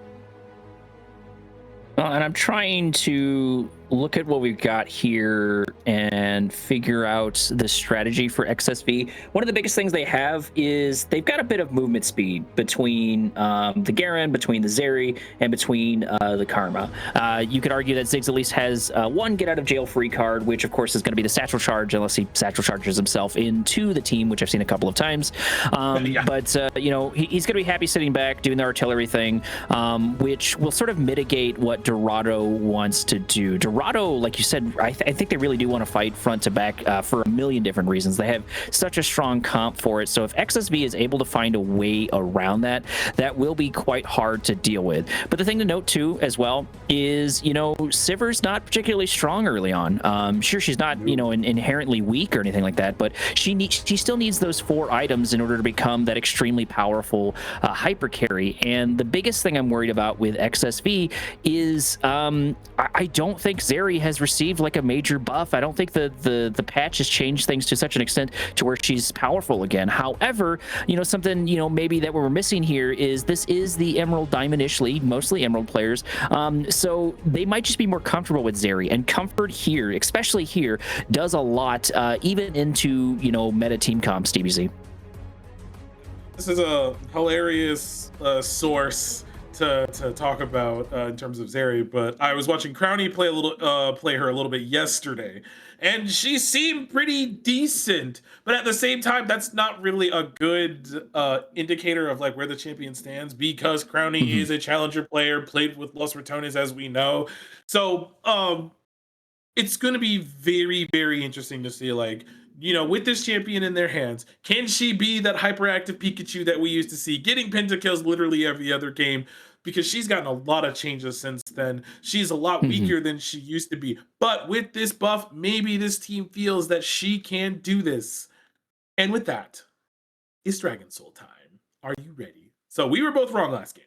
Well, and I'm trying to look at what we've got here and figure out the strategy for XSV. One of the biggest things they have is they've got a bit of movement speed between the Garen, between the Zeri, and between the Karma. You could argue that Ziggs at least has one get out of jail free card, which of course is going to be the satchel charge, unless he satchel charges himself into the team, which I've seen a couple of times. But you know, he's going to be happy sitting back doing the artillery thing, which will sort of mitigate what Dorado wants to do. Dorado, like you said, I think they really do want to fight front to back for a million different reasons. They have such a strong comp for it. So if XSV is able to find a way around that, that will be quite hard to deal with. But the thing to note too, as well, is, you know, Sivir's not particularly strong early on. Sure, she's not, you know, inherently weak or anything like that, but she still needs those 4 items in order to become that extremely powerful hyper carry. And the biggest thing I'm worried about with XSV is I don't think Zeri has received like a major buff. I don't think the patch has changed things to such an extent to where she's powerful again. However, you know, something, you know, maybe that we're missing here is this is the Emerald Diamond-ish league, mostly Emerald players. So they might just be more comfortable with Zeri, and comfort here, especially here, does a lot, even into, you know, meta team comps, DBZ. This is a hilarious source to talk about in terms of Zeri, but I was watching Crownie play her a little bit yesterday, and she seemed pretty decent. But at the same time, that's not really a good indicator of like where the champion stands, because Crownie is a challenger player, played with Los Ratones, as we know. So it's going to be very, very interesting to see, like, you know, with this champion in their hands, can she be that hyperactive Pikachu that we used to see, getting pentakills literally every other game? Because she's gotten a lot of changes since then. She's a lot weaker than she used to be. But with this buff, maybe this team feels that she can do this. And with that, it's Dragon Soul time. Are you ready? So we were both wrong last game.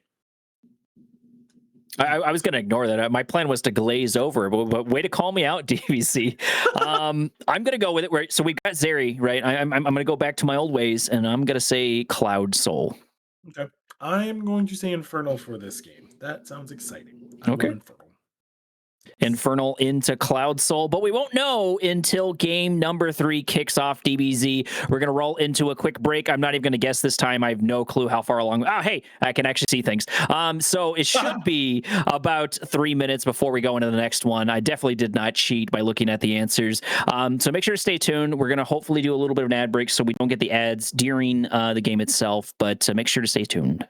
I was going to ignore that. My plan was to glaze over, but way to call me out, DVC. I'm going to go with it. Right. So we've got Zeri, right? I'm going to go back to my old ways, and I'm going to say Cloud Soul. Okay. I'm going to say Infernal for this game. That sounds exciting. Okay. Infernal into Cloud Soul, but we won't know until game number 3 kicks off, DBZ. We're going to roll into a quick break. I'm not even going to guess this time. I have no clue how far along. Oh, hey, I can actually see things. So it should be about 3 minutes before we go into the next one. I definitely did not cheat by looking at the answers. So make sure to stay tuned. We're going to hopefully do a little bit of an ad break so we don't get the ads during the game itself, but make sure to stay tuned.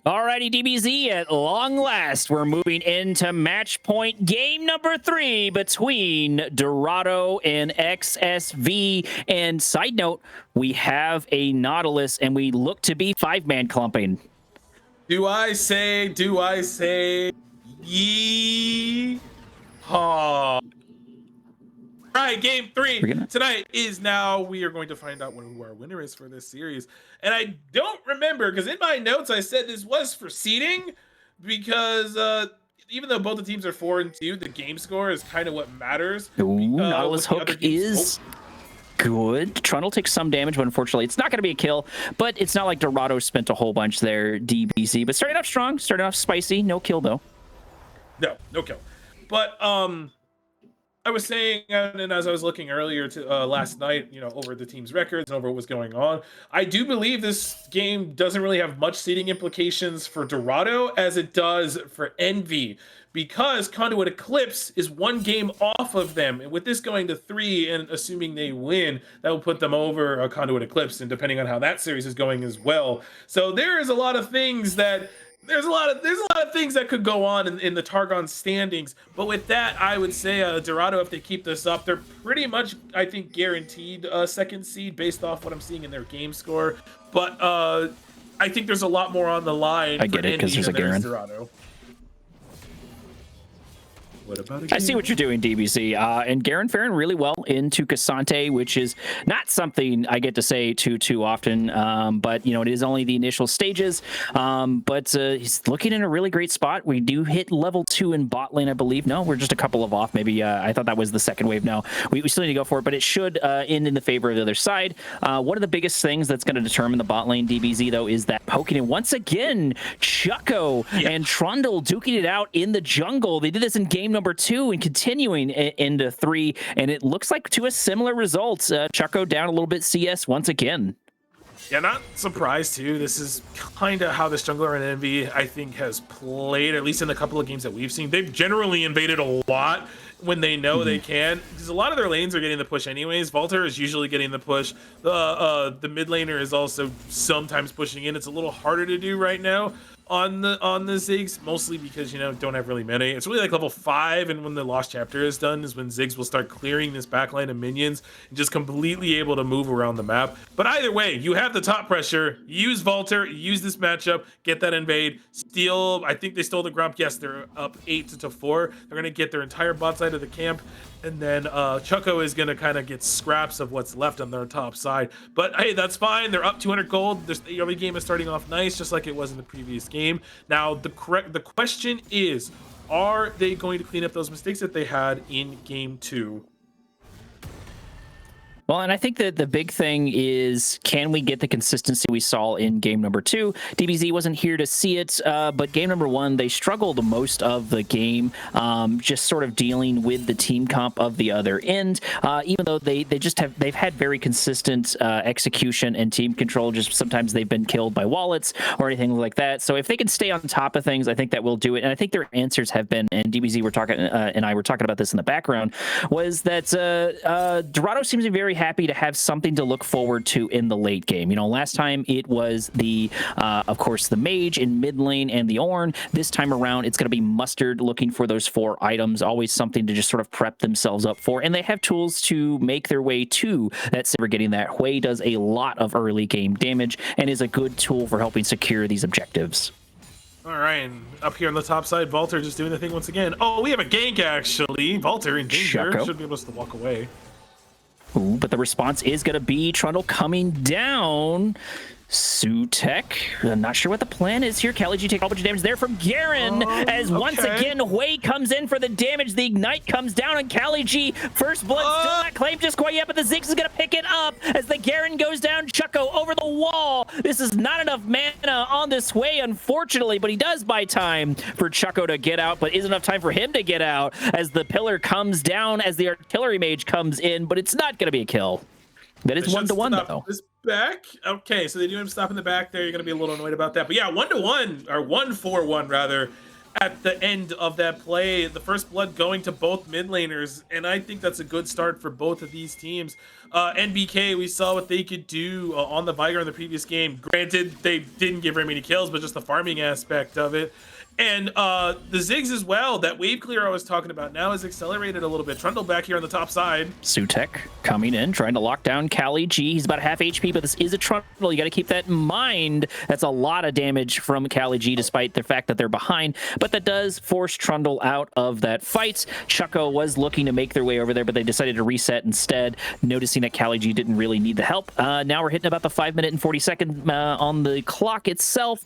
Alrighty, DBZ, at long last, we're moving into match point game number 3 between Dorado and XSV. And side note, we have a Nautilus, and we look to be 5-man clumping. Do I say, yee haw? All right, game 3 tonight is now. We are going to find out who our winner is for this series. And I don't remember, because in my notes I said this was for seeding, because even though both the teams are 4-2, the game score is kind of what matters. Nautilus hook is good. Trundle takes some damage, but unfortunately it's not going to be a kill. But it's not like Dorado spent a whole bunch there, DBZ. But starting off strong, starting off spicy. No kill, though. No kill. But I was saying, and as I was looking earlier to last night, over the team's records and over what was going on, I do believe this game doesn't really have much seeding implications for Dorado as it does for Envy, because Conduit Eclipse is 1 game off of them. And with this going to 3, and assuming they win, that will put them over Conduit Eclipse, and depending on how that series is going as well. So there is a lot of things that there's a lot of things that could go on in the Targon standings. But with that, I would say Dorado, if they keep this up, they're pretty much, I think, guaranteed second seed based off what I'm seeing in their game score. But I think there's a lot more on the line. I get it, because there's a Garen. Dorado. What about I see what you're doing, DBC. And Garen faring really well into Cassante, which is not something I get to say too often. But, it is only the initial stages. But he's looking in a really great spot. We do hit level 2 in bot lane, I believe. No, we're just a couple of off. Maybe I thought that was the second wave. No, we still need to go for it, but it should end in the favor of the other side. One of the biggest things that's going to determine the bot lane, DBZ, though, is that poking. And once again, Chucko and Trundle duking it out in the jungle. They did this in game number 2 and continuing into 3, and it looks like to a similar result. Chucko down a little bit CS once again. Yeah, not surprised too. This is kind of how this jungler in Envy, I think, has played, at least in the couple of games that we've seen. They've generally invaded a lot when they know they can, because a lot of their lanes are getting the push anyways. Valter is usually getting the push. The mid laner is also sometimes pushing in. It's a little harder to do right now on the Ziggs, mostly because don't have really many. It's really like level 5, and when the Lost Chapter is done is when Ziggs will start clearing this backline of minions and just completely able to move around the map. But either way, you have the top pressure. Use Valter, use this matchup, get that invade, steal. I think they stole the Grump. Yes, they're up 8-4. They're gonna get their entire bot side of the camp, and then Chucko is gonna kind of get scraps of what's left on their top side. But hey, that's fine. They're up 200 gold. The early game is starting off nice, just like it was in the previous game. Now the question is, are they going to clean up those mistakes that they had in game 2? Well, and I think that the big thing is, can we get the consistency we saw in game number 2? DBZ wasn't here to see it, but game number 1, they struggled most of the game, just sort of dealing with the team comp of the other end. Even though they've had very consistent execution and team control, just sometimes they've been killed by wallets or anything like that. So if they can stay on top of things, I think that will do it. And I think their answers have been, and DBZ were talking, and I were talking about this in the background, was that Dorado seems to be very happy to have something to look forward to in the late game. Last time it was of course, the mage in mid lane and the Ornn. This time around, it's going to be Mustard looking for those 4 items, always something to just sort of prep themselves up for. And they have tools to make their way to that silver. Getting that Hui does a lot of early game damage and is a good tool for helping secure these objectives. All right, and up here on the top side, Valter just doing the thing once again. Oh, we have a gank, actually. Valter in danger. Chucko Should be able to walk away. Ooh, but the response is going to be Trundle coming down. Sutek, I'm not sure what the plan is here. Kelly G take a whole bunch of damage there from Garen, as once again Hui comes in for the damage. The Ignite comes down on Kelly G. First blood still not claimed just quite yet, but the Ziggs is going to pick it up as the Garen goes down. Chucko over the wall. This is not enough mana on this Hui, unfortunately, but he does buy time for Chucko to get out, but isn't enough time for him to get out as the pillar comes down, as the artillery mage comes in, but it's not going to be a kill. That is 1-1 though. Back. Okay, so they do him stop in the back there. You're going to be a little annoyed about that. But yeah, 1-1, or 1-4-1 rather. at the end of that play. The first blood going to both mid laners, and I think that's a good start for both of these teams. NBK, we saw what they could do on the Viger in the previous game. Granted, they didn't give very many kills, but just the farming aspect of it. And the Ziggs as well, that wave clear I was talking about now is accelerated a little bit. Trundle back here on the top side. Sutek coming in, trying to lock down Kali G. He's about half HP, but this is a Trundle. You got to keep that in mind. That's a lot of damage from Kali G, despite the fact that they're behind. But that does force Trundle out of that fight. Chucko was looking to make their way over there, but they decided to reset instead, noticing that Kali G didn't really need the help. Now we're hitting about the 5 minute and 40 second on the clock itself,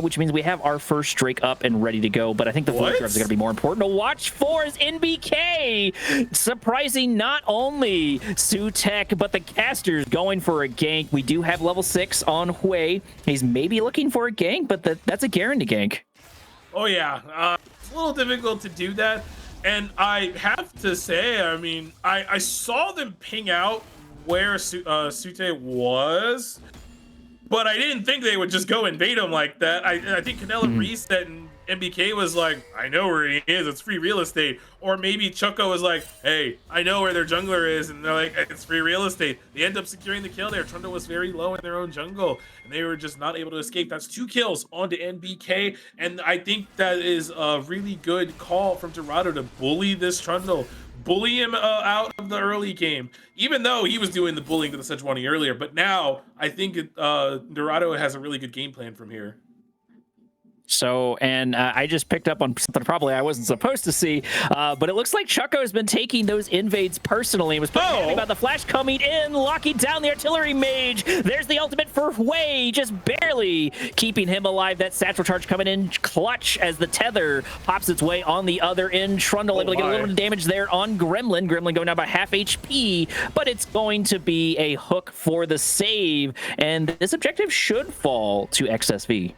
which means we have our first Drake up and ready to go. But I think the void grubs are going to be more important to watch for as NBK surprising not only Sutek but the casters going for a gank. We do have level 6 on Hui. He's maybe looking for a gank, but that's a guarantee gank. Oh yeah, it's a little difficult to do that, and I have to say, I mean, I saw them ping out where Sute was, but I didn't think they would just go invade him like that. I think Canela reset and MBK was like, I know where he is, it's free real estate. Or maybe Chucko was like, hey, I know where their jungler is, and they're like, it's free real estate. They end up securing the kill there. Trundle was very low in their own jungle, and they were just not able to escape. That's 2 kills onto NBK, and I think that is a really good call from Dorado to bully this Trundle. Bully him out of the early game, even though he was doing the bullying to the Sejuani earlier. But now I think Dorado has a really good game plan from here. So, and I just picked up on something probably I wasn't supposed to see, but it looks like Chucko has been taking those invades personally and was talking about the flash coming in, locking down the artillery mage. There's the ultimate for Hui, just barely keeping him alive. That satchel charge coming in clutch as the tether pops its way on the other end. Trundle able to get a little bit of damage there on Gremlin. Gremlin going down by half HP, but it's going to be a hook for the save, and this objective should fall to XSV.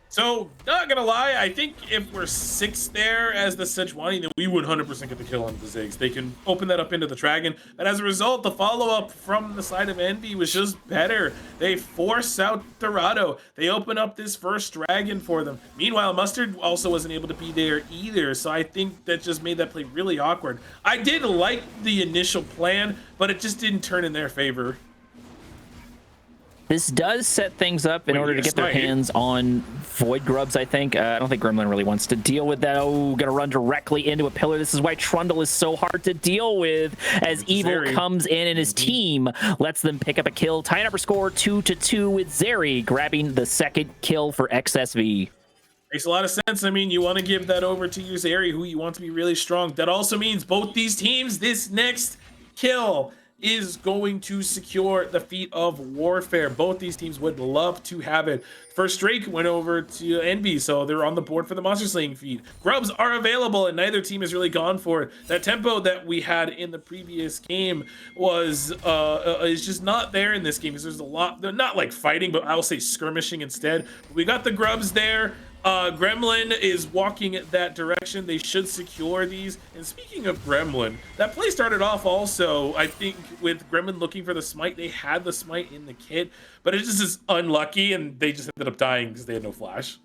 So, not gonna lie, I think if we're 6 there as the Sejuani, then we would 100% get the kill on the Ziggs. They can open that up into the Dragon, and as a result, the follow-up from the side of Envy was just better. They force out Dorado. They open up this first Dragon for them. Meanwhile, Mustard also wasn't able to be there either, so I think that just made that play really awkward. I did like the initial plan, but it just didn't turn in their favor. This does set things up in order to get their hands on Void Grubs, I think. I don't think Gremlin really wants to deal with that. Oh, gonna run directly into a pillar. This is why Trundle is so hard to deal with, as Evil comes in and his team lets them pick up a kill. Tying up her score 2-2 with Zeri grabbing the second kill for XSV. Makes a lot of sense. I mean, you want to give that over to your Zeri, who you want to be really strong. That also means both these teams, this next kill is going to secure the feat of warfare. Both these teams would love to have it. First Drake went over to Envy, so they're on the board for the monster slaying feat. Grubs are available, and neither team has really gone for it. That tempo that we had in the previous game was is just not there in this game, because there's a lot, they're not like fighting, but I'll say skirmishing instead. But we got the Grubs there. Gremlin is walking that direction. They should secure these. And speaking of Gremlin, that play started off also, I think, with Gremlin looking for the smite. They had the smite in the kit, but it just is unlucky, and they just ended up dying because they had no flash.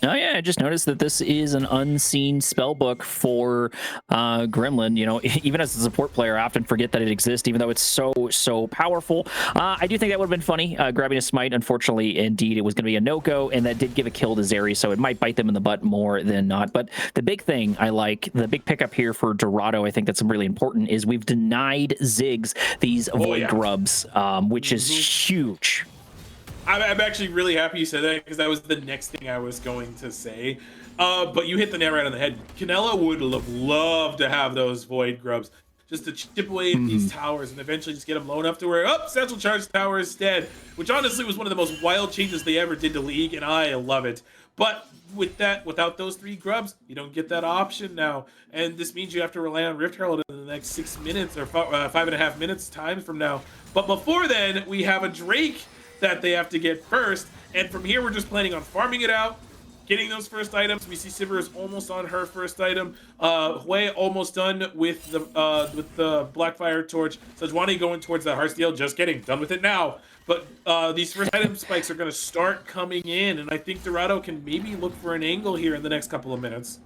Oh yeah, I just noticed that this is an unseen spellbook for Gremlin. You know, even as a support player, I often forget that it exists, even though it's so powerful. I do think that would have been funny, grabbing a smite. Unfortunately, indeed, it was going to be a no-go, and that did give a kill to Zeri, so it might bite them in the butt more than not. But the big thing I like, the big pickup here for Dorado, I think that's really important, is we've denied Ziggs these Void Grubs, which is huge. I'm actually really happy you said that, because that was the next thing I was going to say. But you hit the nail right on the head. Canela would have loved to have those Void Grubs, just to chip away at these towers and eventually just get them low enough to where, Central Charge Tower is dead, which honestly was one of the most wild changes they ever did to League, and I love it. But with that, without those 3 Grubs, you don't get that option now. And this means you have to rely on Rift Herald in the next 6 minutes, or 5.5 minutes time from now. But before then, we have a Drake that they have to get first, and from here we're just planning on farming it out, getting those first items. We see Sivir is almost on her first item. Hui almost done with the Blackfire Torch. Sejuani going towards that Heartsteel. Just kidding, done with it now. But these first item spikes are going to start coming in, and I think Dorado can maybe look for an angle here in the next couple of minutes.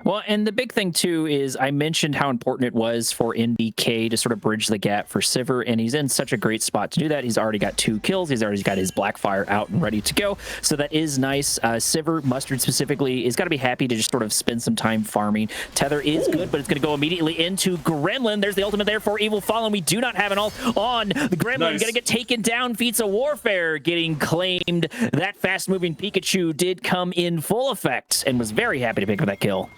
Well, and the big thing, too, is I mentioned how important it was for NBK to sort of bridge the gap for Sivir, and he's in such a great spot to do that. He's already got 2 kills. He's already got his Blackfire out and ready to go, so that is nice. Sivir, Mustard specifically, is got to be happy to just sort of spend some time farming. Tether is good, but it's going to go immediately into Gremlin. There's the ultimate there for Evil Fallen. We do not have an ult on the Gremlin. Nice. Going to get taken down. Feats of Warfare getting claimed. That fast-moving Pikachu did come in full effect and was very happy to pick up that kill.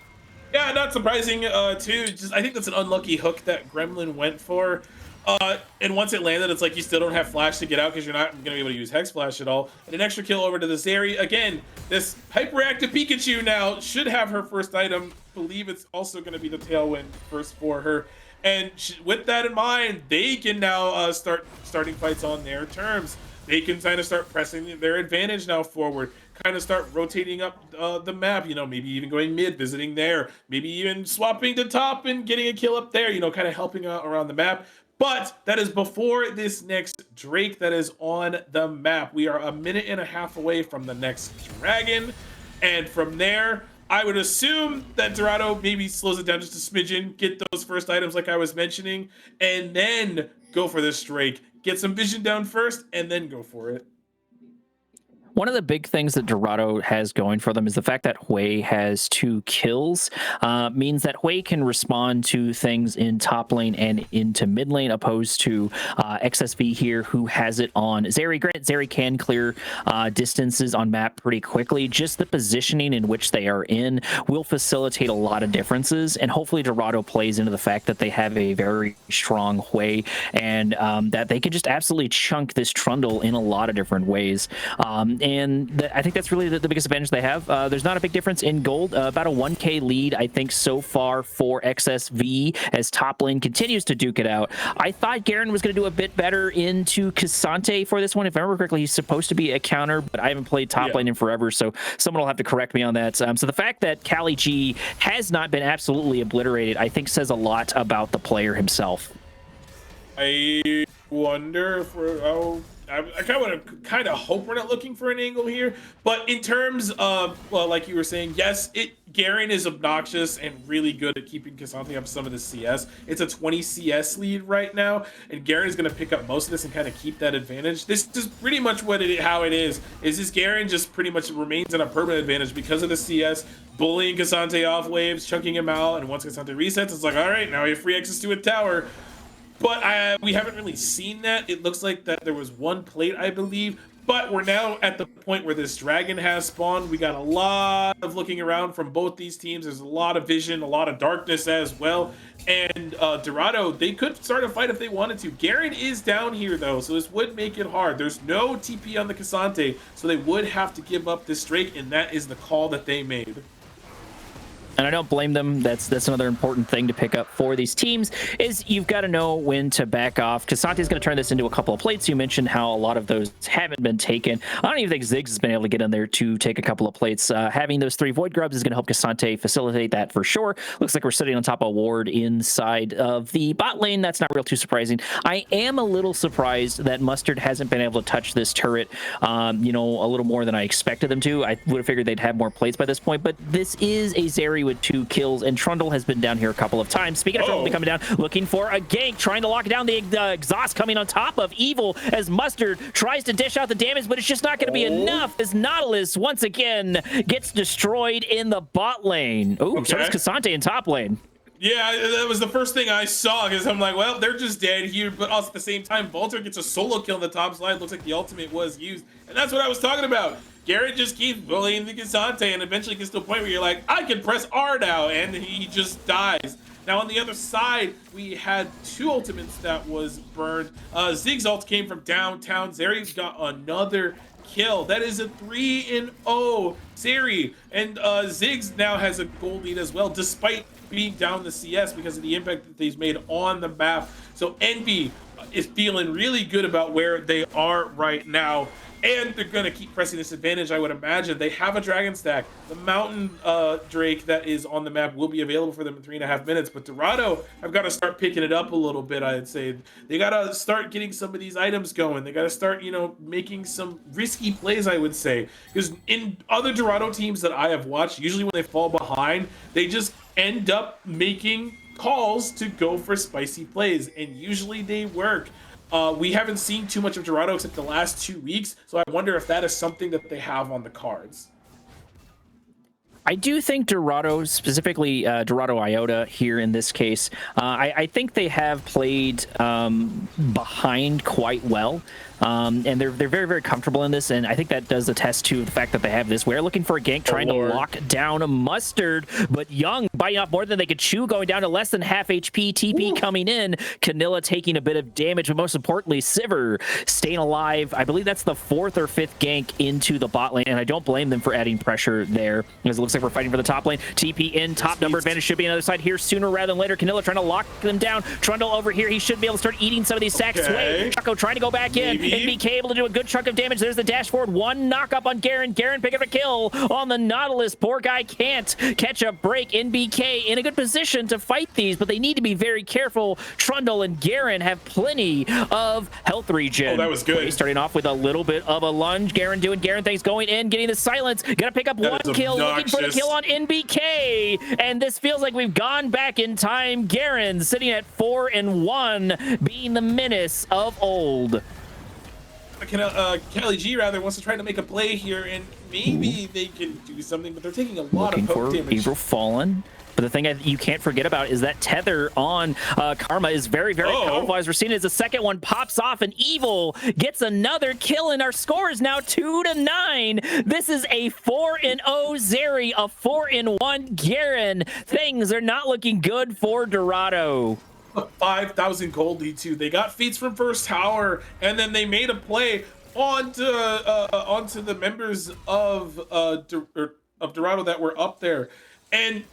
Yeah, not surprising, too. Just I think that's an unlucky hook that Gremlin went for. And once it landed, it's like you still don't have flash to get out because you're not going to be able to use Hex Flash at all. And an extra kill over to the Zeri. Again, this hyperactive Pikachu now should have her first item. Believe it's also going to be the Tailwind first for her. And with that in mind, they can now starting fights on their terms. They can kind of start pressing their advantage now forward, kind of start rotating up the map, you know, maybe even going mid, visiting there, maybe even swapping to top and getting a kill up there, you know, kind of helping out around the map. But that is before this next Drake that is on the map. We are a minute and a half away from the next dragon. And from there, I would assume that Dorado maybe slows it down just a smidgen, get those first items like I was mentioning, and then go for this Drake. Get some vision down first, and then go for it. One of the big things that Dorado has going for them is the fact that Hui has 2 kills, means that Hui can respond to things in top lane and into mid lane, opposed to XSV here, who has it on Zeri. Granted, Zeri can clear distances on map pretty quickly. Just the positioning in which they are in will facilitate a lot of differences, and hopefully Dorado plays into the fact that they have a very strong Hui, and that they can just absolutely chunk this Trundle in a lot of different ways. And I think that's really the biggest advantage they have. There's not a big difference in gold. About a 1K lead, I think, so far for XSV as top lane continues to duke it out. I thought Garen was going to do a bit better into Cassante for this one. If I remember correctly, he's supposed to be a counter, but I haven't played top lane in forever, so someone will have to correct me on that. So the fact that Cali G has not been absolutely obliterated, I think, says a lot about the player himself. I wonder if we're... I kind of hope we're not looking for an angle here, but in terms of, well, like you were saying, yes, Garen is obnoxious and really good at keeping Cassante up some of the CS. It's a 20 CS lead right now, and Garen is going to pick up most of this and kind of keep that advantage. This is pretty much how it is this Garen just pretty much remains in a permanent advantage because of the CS, bullying Cassante off waves, chunking him out, and once Cassante resets, it's like, all right, now we have free access to a tower. But we haven't really seen that. It looks like that there was 1 plate, I believe. But we're now at the point where this dragon has spawned. We got a lot of looking around from both these teams. There's a lot of vision, a lot of darkness as well. And Dorado, they could start a fight if they wanted to. Garen is down here, though, so this would make it hard. There's no TP on the Cassante, so they would have to give up this Drake, and that is the call that they made. And I don't blame them. That's another important thing to pick up for these teams, is you've got to know when to back off. Cassante is going to turn this into a couple of plates. You mentioned how a lot of those haven't been taken. I don't even think Ziggs has been able to get in there to take a couple of plates. Having those 3 Void Grubs is going to help Cassante facilitate that for sure. Looks like we're sitting on top of Ward inside of the bot lane. That's not real too surprising. I am a little surprised that Mustard hasn't been able to touch this turret, you know, a little more than I expected them to. I would have figured they'd have more plates by this point, but this is a Zeri with 2 kills, and Trundle has been down here a couple of times. Speaking of Trundle coming down, looking for a gank, trying to lock down the exhaust coming on top of Evil as Mustard tries to dish out the damage, but it's just not going to be enough as Nautilus once again gets destroyed in the bot lane. Oh, so does Cassante in top lane. Yeah, that was the first thing I saw, because I'm like, well, they're just dead here, but also at the same time, Volter gets a solo kill on the top slide. Looks like the ultimate was used, and that's what I was talking about. Garrett just keeps bullying the Cassante and eventually gets to a point where you're like, I can press R now, and he just dies. Now on the other side, we had 2 ultimates that was burned. Ziggs ult came from downtown. Zeri's got another kill. That is a 3-0 Zeri. And Ziggs now has a gold lead as well, despite being down the CS because of the impact that he's made on the map. So Envy is feeling really good about where they are right now. And they're going to keep pressing this advantage, I would imagine. They have a Dragon Stack. The Mountain Drake that is on the map will be available for them in 3.5 minutes. But Dorado have got to start picking it up a little bit, I'd say. They got to start getting some of these items going. They got to start, you know, making some risky plays, I would say. Because in other Dorado teams that I have watched, usually when they fall behind, they just end up making calls to go for spicy plays. And usually they work. We haven't seen too much of Dorado except the last 2 weeks, so I wonder if that is something that they have on the cards. I do think Dorado, specifically Dorado Iota here in this case, I think they have played behind quite well. And they're very, very comfortable in this, and I think that does attest to the fact that they have this. We're looking for a gank, trying to lock down a Mustard, but Young biting off more than they could chew, going down to less than half HP. TP coming in, Canilla taking a bit of damage, but most importantly, Sivir staying alive. I believe that's the 4th or 5th gank into the bot lane, and I don't blame them for adding pressure there, because it looks like we're fighting for the top lane. TP in, top number advantage should be another side here sooner rather than later. Canilla trying to lock them down. Trundle over here, he should be able to start eating some of these sacks. Okay. Chaco trying to go back in. NBK able to do a good chunk of damage. There's the dash forward. One knock up on Garen. Garen picking up a kill on the Nautilus. Poor guy can't catch a break. NBK in a good position to fight these, but they need to be very careful. Trundle and Garen have plenty of health regen. Oh, that was good. Starting off with a little bit of a lunge. Garen doing Garen things, going in, getting the silence. Gonna pick up one kill, looking for the kill on NBK. And this feels like we've gone back in time. Garen sitting at 4-1, being the menace of old. Kelly G rather wants to try to make a play here, and maybe they can do something, but they're taking a lot Looking of poke for damage. April Fallen. But the thing you can't forget about is that tether on Karma is very, very powerful. As we're seeing as the second one pops off, and Evil gets another kill, and our score is now 2-9. This is a 4-0 Zeri, a 4-1 Garen. Things are not looking good for Dorado. 5,000 gold lead too. They got feats from first tower, and then they made a play onto the members of Dorado that were up there, and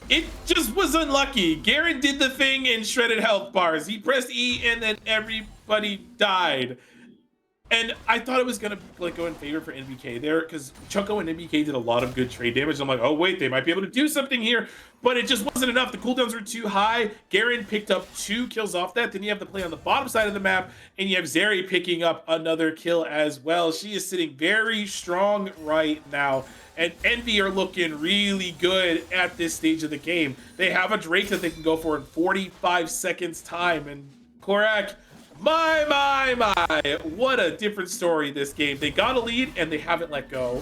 it just was unlucky. Garen did the thing in shredded health bars. He pressed E, and then everybody died. And I thought it was gonna like go in favor for NBK there, because Choco and NBK did a lot of good trade damage. I'm like, oh wait, they might be able to do something here, but it just wasn't enough. The cooldowns were too high. Garen picked up 2 kills off that. Then you have the play on the bottom side of the map, and you have Zeri picking up another kill as well. She is sitting very strong right now, and Envy are looking really good at this stage of the game. They have a Drake that they can go for in 45 seconds time, and Korak, my, what a different story this game. They got a lead and they haven't let go.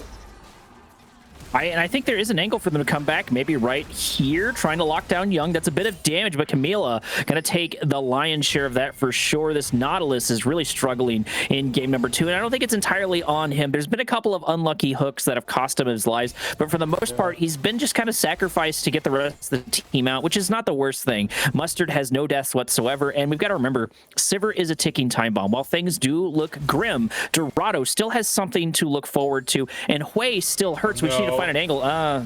And I think there is an angle for them to come back, maybe right here, trying to lock down Young. That's a bit of damage, but Camila going to take the lion's share of that for sure. This Nautilus is really struggling in game number 2, and I don't think it's entirely on him. There's been a couple of unlucky hooks that have cost him his lives, but for the most part, he's been just kind of sacrificed to get the rest of the team out, which is not the worst thing. Mustard has no deaths whatsoever, and we've got to remember, Sivir is a ticking time bomb. While things do look grim, Dorado still has something to look forward to, and Hui still hurts, which need to find an angle.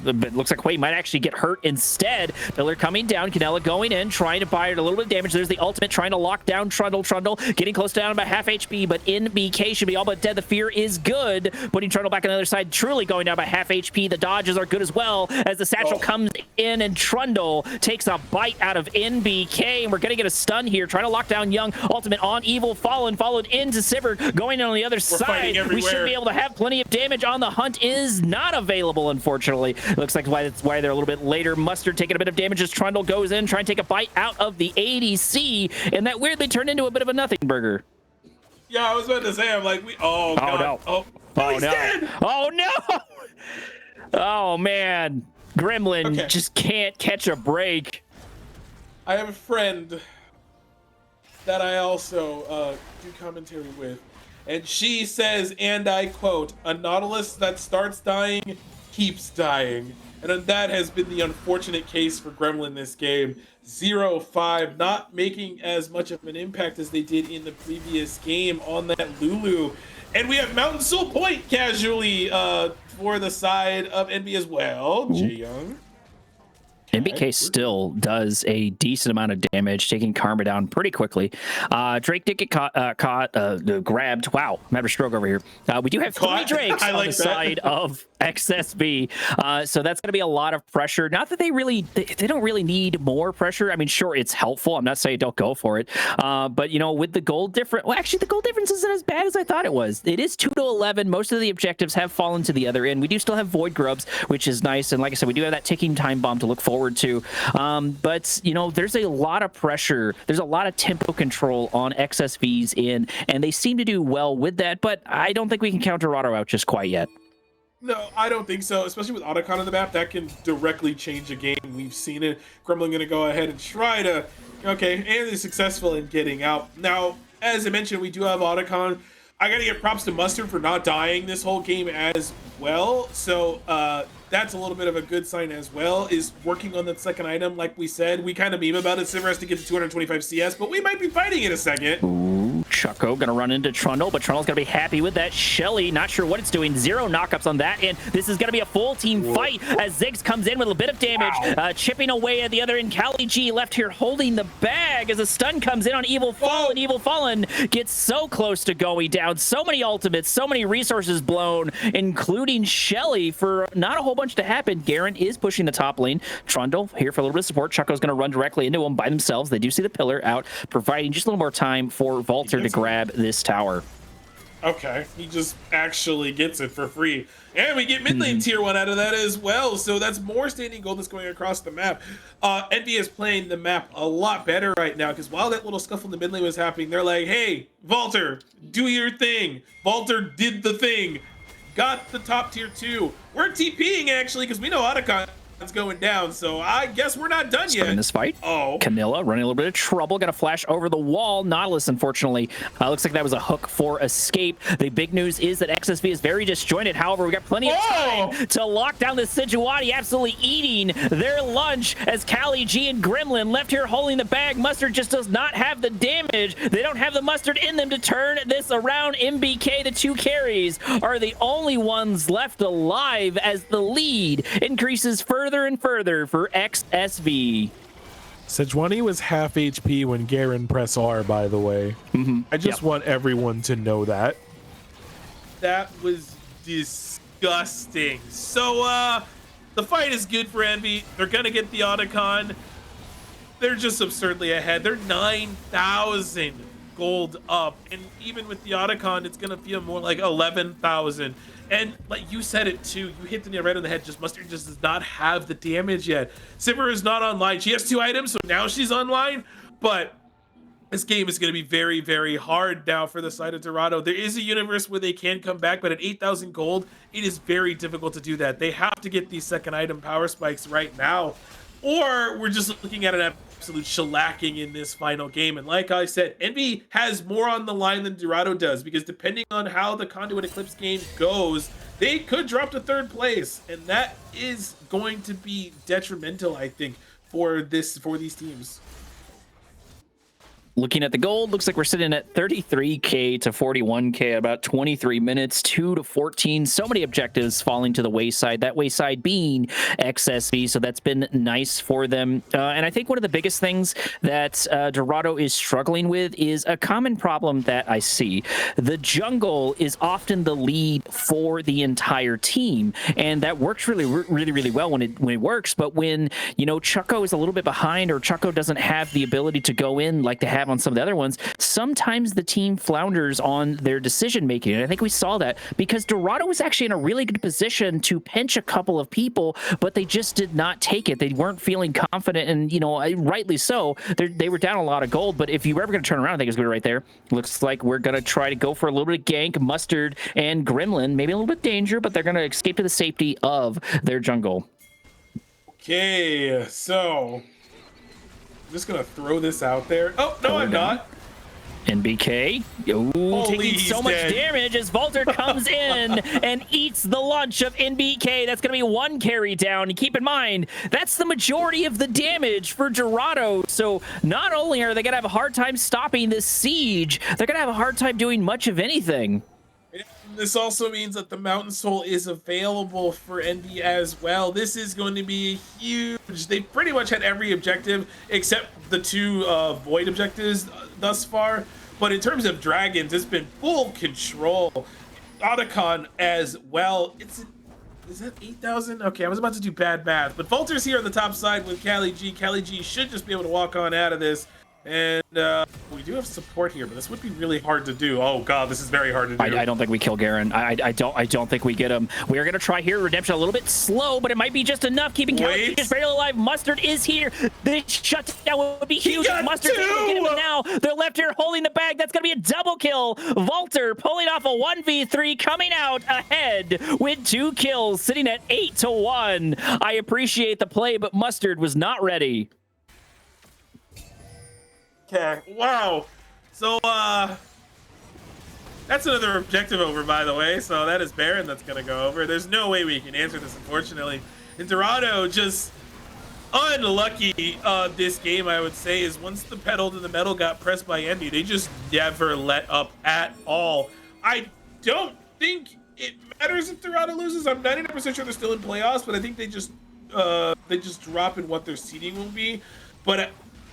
It looks like Hui might actually get hurt instead. Miller coming down, Canella going in, trying to buy it a little bit of damage. There's the ultimate, trying to lock down Trundle, getting close down about half HP, but NBK should be all but dead. The fear is good, putting Trundle back on the other side, truly going down by half HP. The dodges are good as well, as the satchel comes in, and Trundle takes a bite out of NBK, and we're gonna get a stun here, trying to lock down Young. Ultimate on Evil, followed into Sivir, going in on the other side. We should be able to have plenty of damage. On the Hunt is not available, unfortunately. Looks like that's why they're a little bit later. Mustard taking a bit of damage as Trundle goes in, trying to take a bite out of the ADC, and that weirdly turned into a bit of a nothing burger. Yeah, I was about to say, I'm like, oh god. No. He's dead. Oh no! Oh man, Gremlin just can't catch a break. I have a friend that I also do commentary with, and she says, and I quote, "A Nautilus that starts dying keeps dying." And that has been the unfortunate case for Gremlin this game. 0-5, not making as much of an impact as they did in the previous game on that Lulu. And we have Mountain Soul Point casually for the side of Envy as well. Jae Young MBK still does a decent amount of damage, taking Karma down pretty quickly. Drake did get grabbed. Wow, I'm having a stroke over here. We do have three Drakes on the side of XSV, so that's going to be a lot of pressure. Not that they don't really need more pressure. I mean, sure, it's helpful. I'm not saying don't go for it, but you know, with the gold difference, well, actually, the gold difference isn't as bad as I thought it was. It is 2 to 11. Most of the objectives have fallen to the other end. We do still have Void Grubs, which is nice, and like I said, we do have that ticking time bomb to look forward to. But you know, there's a lot of pressure. There's a lot of tempo control on XSV's in, and they seem to do well with that. But I don't think we can count Dorado out just quite yet. No, I don't think so, especially with Otacon on the map. That can directly change a game. We've seen it. Gremlin going to go ahead and try to, okay, and is successful in getting out. Now, as I mentioned, we do have Otacon. I got to give props to Mustard for not dying this whole game as well. So that's a little bit of a good sign as well, is working on that second item. Like we said, we kind of meme about it. Sivir has to get to 225 CS, but we might be fighting in a second. Ooh, Chucko gonna run into Trundle, but Trundle's gonna be happy with that. Shelly, not sure what it's doing. 0 knockups on that, and this is gonna be a full team fight as Ziggs comes in with a bit of damage, chipping away at the other end. Kali G left here holding the bag as a stun comes in on Evil Fallen. Evil Fallen gets so close to going down. So many ultimates, so many resources blown, including Shelly for not a whole bunch to happen. Garen is pushing the top lane. Trundle here for a little bit of support. Chucko's going to run directly into him by themselves. They do see the pillar out, providing just a little more time for Valter to grab this tower. Okay, he just actually gets it for free. And we get mid lane tier 1 out of that as well. So that's more standing gold that's going across the map. Envy is playing the map a lot better right now, because while that little scuffle in the mid lane was happening, they're like, hey, Valter, do your thing. Valter did the thing. Got the top tier 2. We're TPing actually, because we know Otacon is going down, so I guess we're not done yet. In this fight, Camilla running a little bit of trouble, gonna flash over the wall. Nautilus, unfortunately, looks like that was a hook for escape. The big news is that XSV is very disjointed. However, we got plenty of time to lock down the Sejuani, absolutely eating their lunch as Kali G and Gremlin left here holding the bag. Mustard just does not have the damage. They don't have the Mustard in them to turn this around. MBK, the 2 carries, are the only ones left alive as the lead increases further and further for XSV. Sejuani was half HP when Garen press R, by the way. I just want everyone to know that. That was disgusting. So the fight is good for Envy. They're gonna get the Otacon. They're just absurdly ahead. They're 9,000 gold up, and even with the Otacon, it's gonna feel more like 11,000. And like you said it too, you hit the nail right on the head. Just Mustard just does not have the damage yet. Sivir is not online. She has 2 items, so now she's online. But this game is going to be very, very hard now for the side of Dorado. There is a universe where they can come back, but at 8,000 gold, it is very difficult to do that. They have to get these second item power spikes right now, or we're just looking at an absolute shellacking in this final game. And like I said, Envy has more on the line than Dorado does, because depending on how the Conduit Eclipse game goes, they could drop to 3rd place, and that is going to be detrimental, I think, for these teams. Looking at the gold, looks like we're sitting at 33k to 41k, about 23 minutes, 2 to 14. So many objectives falling to the wayside, that wayside being XSV. So that's been nice for them. And I think one of the biggest things that Dorado is struggling with is a common problem that I see. The jungle is often the lead for the entire team, and that works really well when it works. But when, you know, Chucko is a little bit behind, or Chucko doesn't have the ability to go in like they have on some of the other ones, sometimes the team flounders on their decision making. And I think we saw that because Dorado was actually in a really good position to pinch a couple of people, but they just did not take it. They weren't feeling confident, and you know, rightly so. They were down a lot of gold, but if you were ever going to turn around, I think it's good right there. Looks like we're going to try to go for a little bit of gank. Mustard and Gremlin, maybe a little bit danger, but they're going to escape to the safety of their jungle. Okay, so just gonna throw this out there. Oh no, I'm not. NBK, taking so much damage as Valter comes in and eats the lunch of NBK. That's going to be 1 carry down. And keep in mind, that's the majority of the damage for Dorado. So not only are they going to have a hard time stopping this siege, they're going to have a hard time doing much of anything. This also means that the Mountain Soul is available for NB as well. This is going to be huge. They pretty much had every objective except the two Void objectives thus far. But in terms of dragons, it's been full control. Otacon as well. Is that 8,000? Okay, I was about to do bad math. But Volter's here on the top side with Cali G. Cali G should just be able to walk on out of this. And we do have support here, but this would be really hard to do. Oh god, this is very hard to do. I don't think we kill Garen. I don't think we get him. We are gonna try here. Redemption a little bit slow, but it might be just enough. Keeping Cali just barely alive. Mustard is here. This shutdown would be huge. Mustard's able to get him now. They're left here holding the bag. That's gonna be a double kill. Volter pulling off a 1v3, coming out ahead with 2 kills, sitting at 8-1. I appreciate the play, but Mustard was not ready. Okay, wow. So, that's another objective over, by the way. So that is Baron that's going to go over. There's no way we can answer this, unfortunately. And Dorado just unlucky this game, I would say, is once the pedal to the metal got pressed by Envy, they just never let up at all. I don't think it matters if Dorado loses. I'm 99% sure they're still in playoffs, but I think they just drop in what their seeding will be. But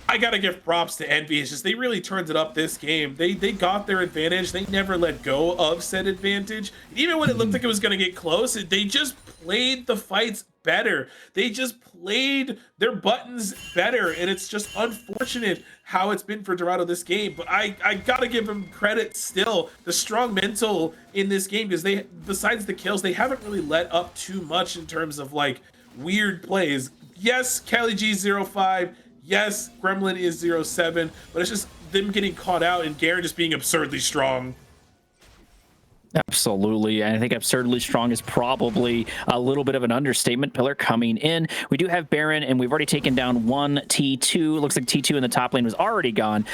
I gotta give props to Envy. It's just they really turned it up this game. They got their advantage. They never let go of said advantage. Even when it looked like it was gonna get close, they just played the fights better. They just played their buttons better, and it's just unfortunate how it's been for Dorado this game. But I gotta give them credit still. The strong mental in this game, because they, besides the kills, they haven't really let up too much in terms of like weird plays. Yes, Cali G 0-5. Yes, Gremlin is 0-7, but it's just them getting caught out and Garen just being absurdly strong. Absolutely. And I think absurdly strong is probably a little bit of an understatement. Pillar coming in. We do have Baron, and we've already taken down one T2. It looks like T2 in the top lane was already gone.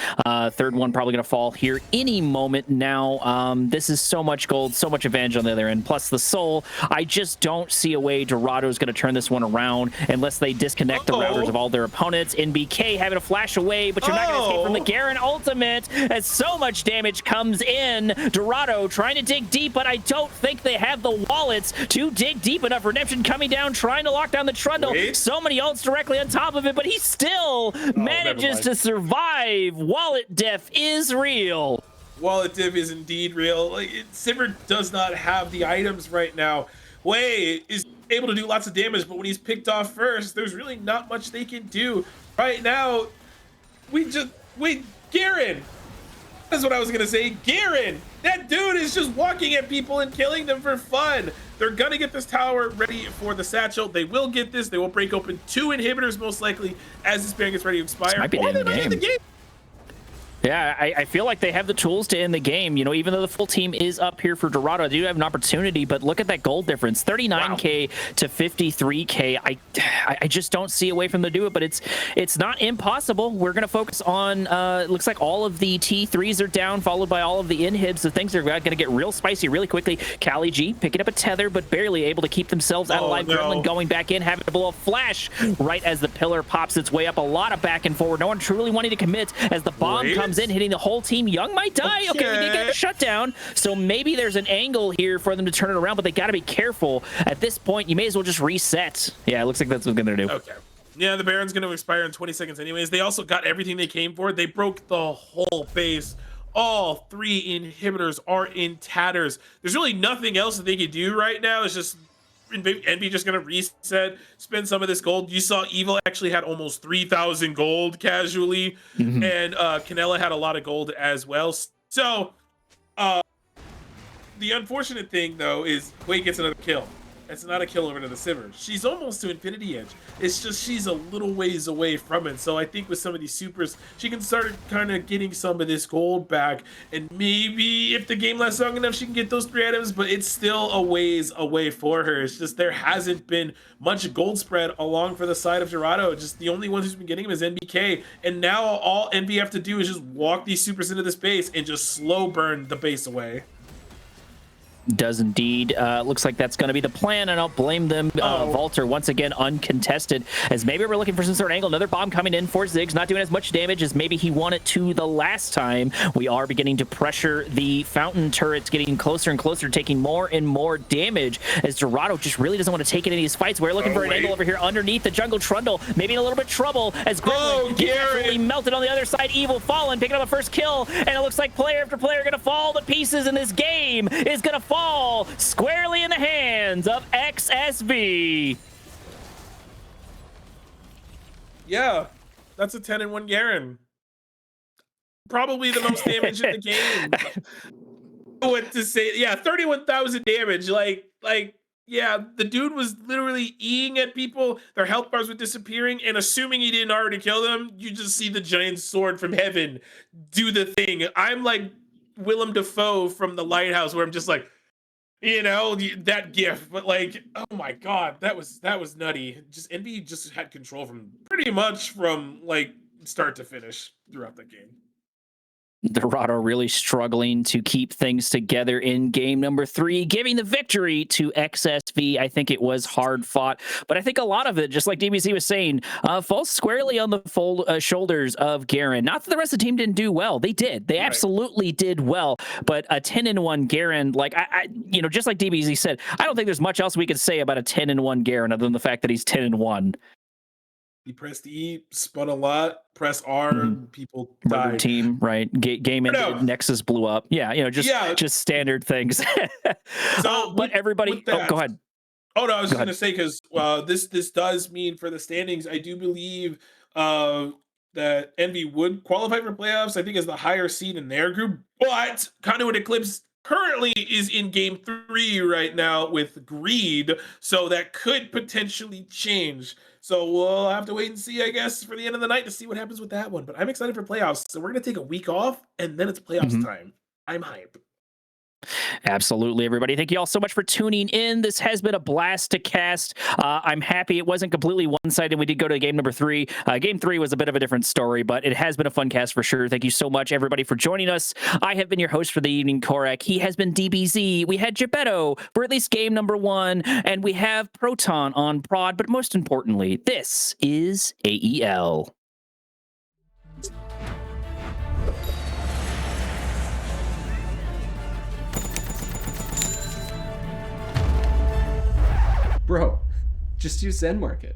Third one probably going to fall here any moment now. This is so much gold, so much advantage on the other end. Plus the soul. I just don't see a way Dorado's going to turn this one around unless they disconnect the routers of all their opponents. NBK having to flash away, but you're not going to escape from the Garen ultimate as so much damage comes in. Dorado trying to dig deep, but I don't think they have the wallets to dig deep enough. Redemption coming down, trying to lock down the Trundle. So many ults directly on top of it, but he still manages to survive. Wallet death is real. Wallet diff is indeed real. Like, Sivir does not have the items right now. Wei is able to do lots of damage, but when he's picked off first, there's really not much they can do. Right now, Garen. That's what I was gonna say. Garen, that dude is just walking at people and killing them for fun. They're gonna get this tower ready for the satchel. They will get this. They will break open 2 inhibitors most likely as this Baron gets ready to expire. This might be the end of the game. Yeah, I feel like they have the tools to end the game. You know, even though the full team is up here for Dorado, they do have an opportunity, but look at that gold difference, 39K to 53K. I just don't see a way for them to do it, but it's not impossible. We're going to focus on, it looks like all of the T3s are down, followed by all of the inhibs. So things are going to get real spicy really quickly. Cali G picking up a tether, but barely able to keep themselves out alive. Gremlin going back in, having to blow a flash right as the pillar pops its way up. A lot of back and forward. No one truly wanting to commit as the bomb comes in, hitting the whole team. Young might die. Okay, we did get a shutdown, so maybe there's an angle here for them to turn it around, but they got to be careful. At this point, you may as well just reset. Yeah, it looks like that's what they're going to do. Okay. Yeah, the Baron's going to expire in 20 seconds anyways. They also got everything they came for. They broke the whole base. All 3 inhibitors are in tatters. There's really nothing else that they could do right now. It's just Envy just gonna reset, spend some of this gold. You saw Evil actually had almost 3,000 gold casually, and Canella had a lot of gold as well. So the unfortunate thing though is Wei gets another kill. It's not a kill over to the Sivir. She's almost to Infinity Edge. It's just she's a little ways away from it. So I think with some of these supers, she can start kind of getting some of this gold back. And maybe if the game lasts long enough, she can get those 3 items, but it's still a ways away for her. It's just there hasn't been much gold spread along for the side of Dorado. Just the only one who's been getting him is NBK. And now all NB have to do is just walk these supers into this base and just slow burn the base away. Does indeed. Looks like that's going to be the plan, and I'll blame them. Volter once again uncontested, as maybe we're looking for some sort of angle. Another bomb coming in for Ziggs, not doing as much damage as maybe he wanted to the last time. We are beginning to pressure the fountain turrets, getting closer and closer, taking more and more damage, as Dorado just really doesn't want to take any of these fights. We're looking for an angle over here underneath the jungle trundle, maybe in a little bit of trouble, as Gremlin gets absolutely melted on the other side. Evil Fallen picking up a first kill, and it looks like player after player going to fall to pieces, and this game is going to fall squarely in the hands of XSV. Yeah, that's a 10-1 Garen. Probably the most damage in the game. What to say? Yeah, 31,000 damage. Like, yeah, the dude was literally eating at people. Their health bars were disappearing, and assuming he didn't already kill them, you just see the giant sword from heaven do the thing. I'm like Willem Dafoe from The Lighthouse, where I'm just like, you know, that gif, but like, oh my god, that was nutty. Just Envy just had control from pretty much from like start to finish throughout the game. Dorado really struggling to keep things together in game number 3, giving the victory to XSV. I think it was hard fought, but I think a lot of it, just like DBC was saying, falls squarely on the shoulders of Garen. Not that the rest of the team didn't do well. They did. They absolutely did well, but a 10-1 Garen, like, I you know, just like DBC said, I don't think there's much else we could say about a 10-1 Garen other than the fact that he's 10-1. He pressed E, spun a lot, press R, people Murdered died. team, right? Game ended, Nexus blew up. Yeah, you know, just standard things. So, but everybody, go ahead. Oh no, I was just gonna say, because this does mean for the standings, I do believe that Envy would qualify for playoffs. I think as the higher seed in their group, but Conduit Eclipse currently is in game 3 right now with Greed, so that could potentially change. So we'll have to wait and see, I guess, for the end of the night to see what happens with that one. But I'm excited for playoffs. So we're going to take a week off, and then it's playoffs time. I'm hyped. Absolutely, everybody. Thank you all so much for tuning in. This has been a blast to cast. I'm happy it wasn't completely one-sided. We did go to game number 3. Game 3 was a bit of a different story, but it has been a fun cast for sure. Thank you so much, everybody, for joining us. I have been your host for the evening, Korak. He has been DBZ. We had Geppetto for at least game number 1, and we have Proton on prod, but most importantly, this is AEL. Bro, just use Zen Market.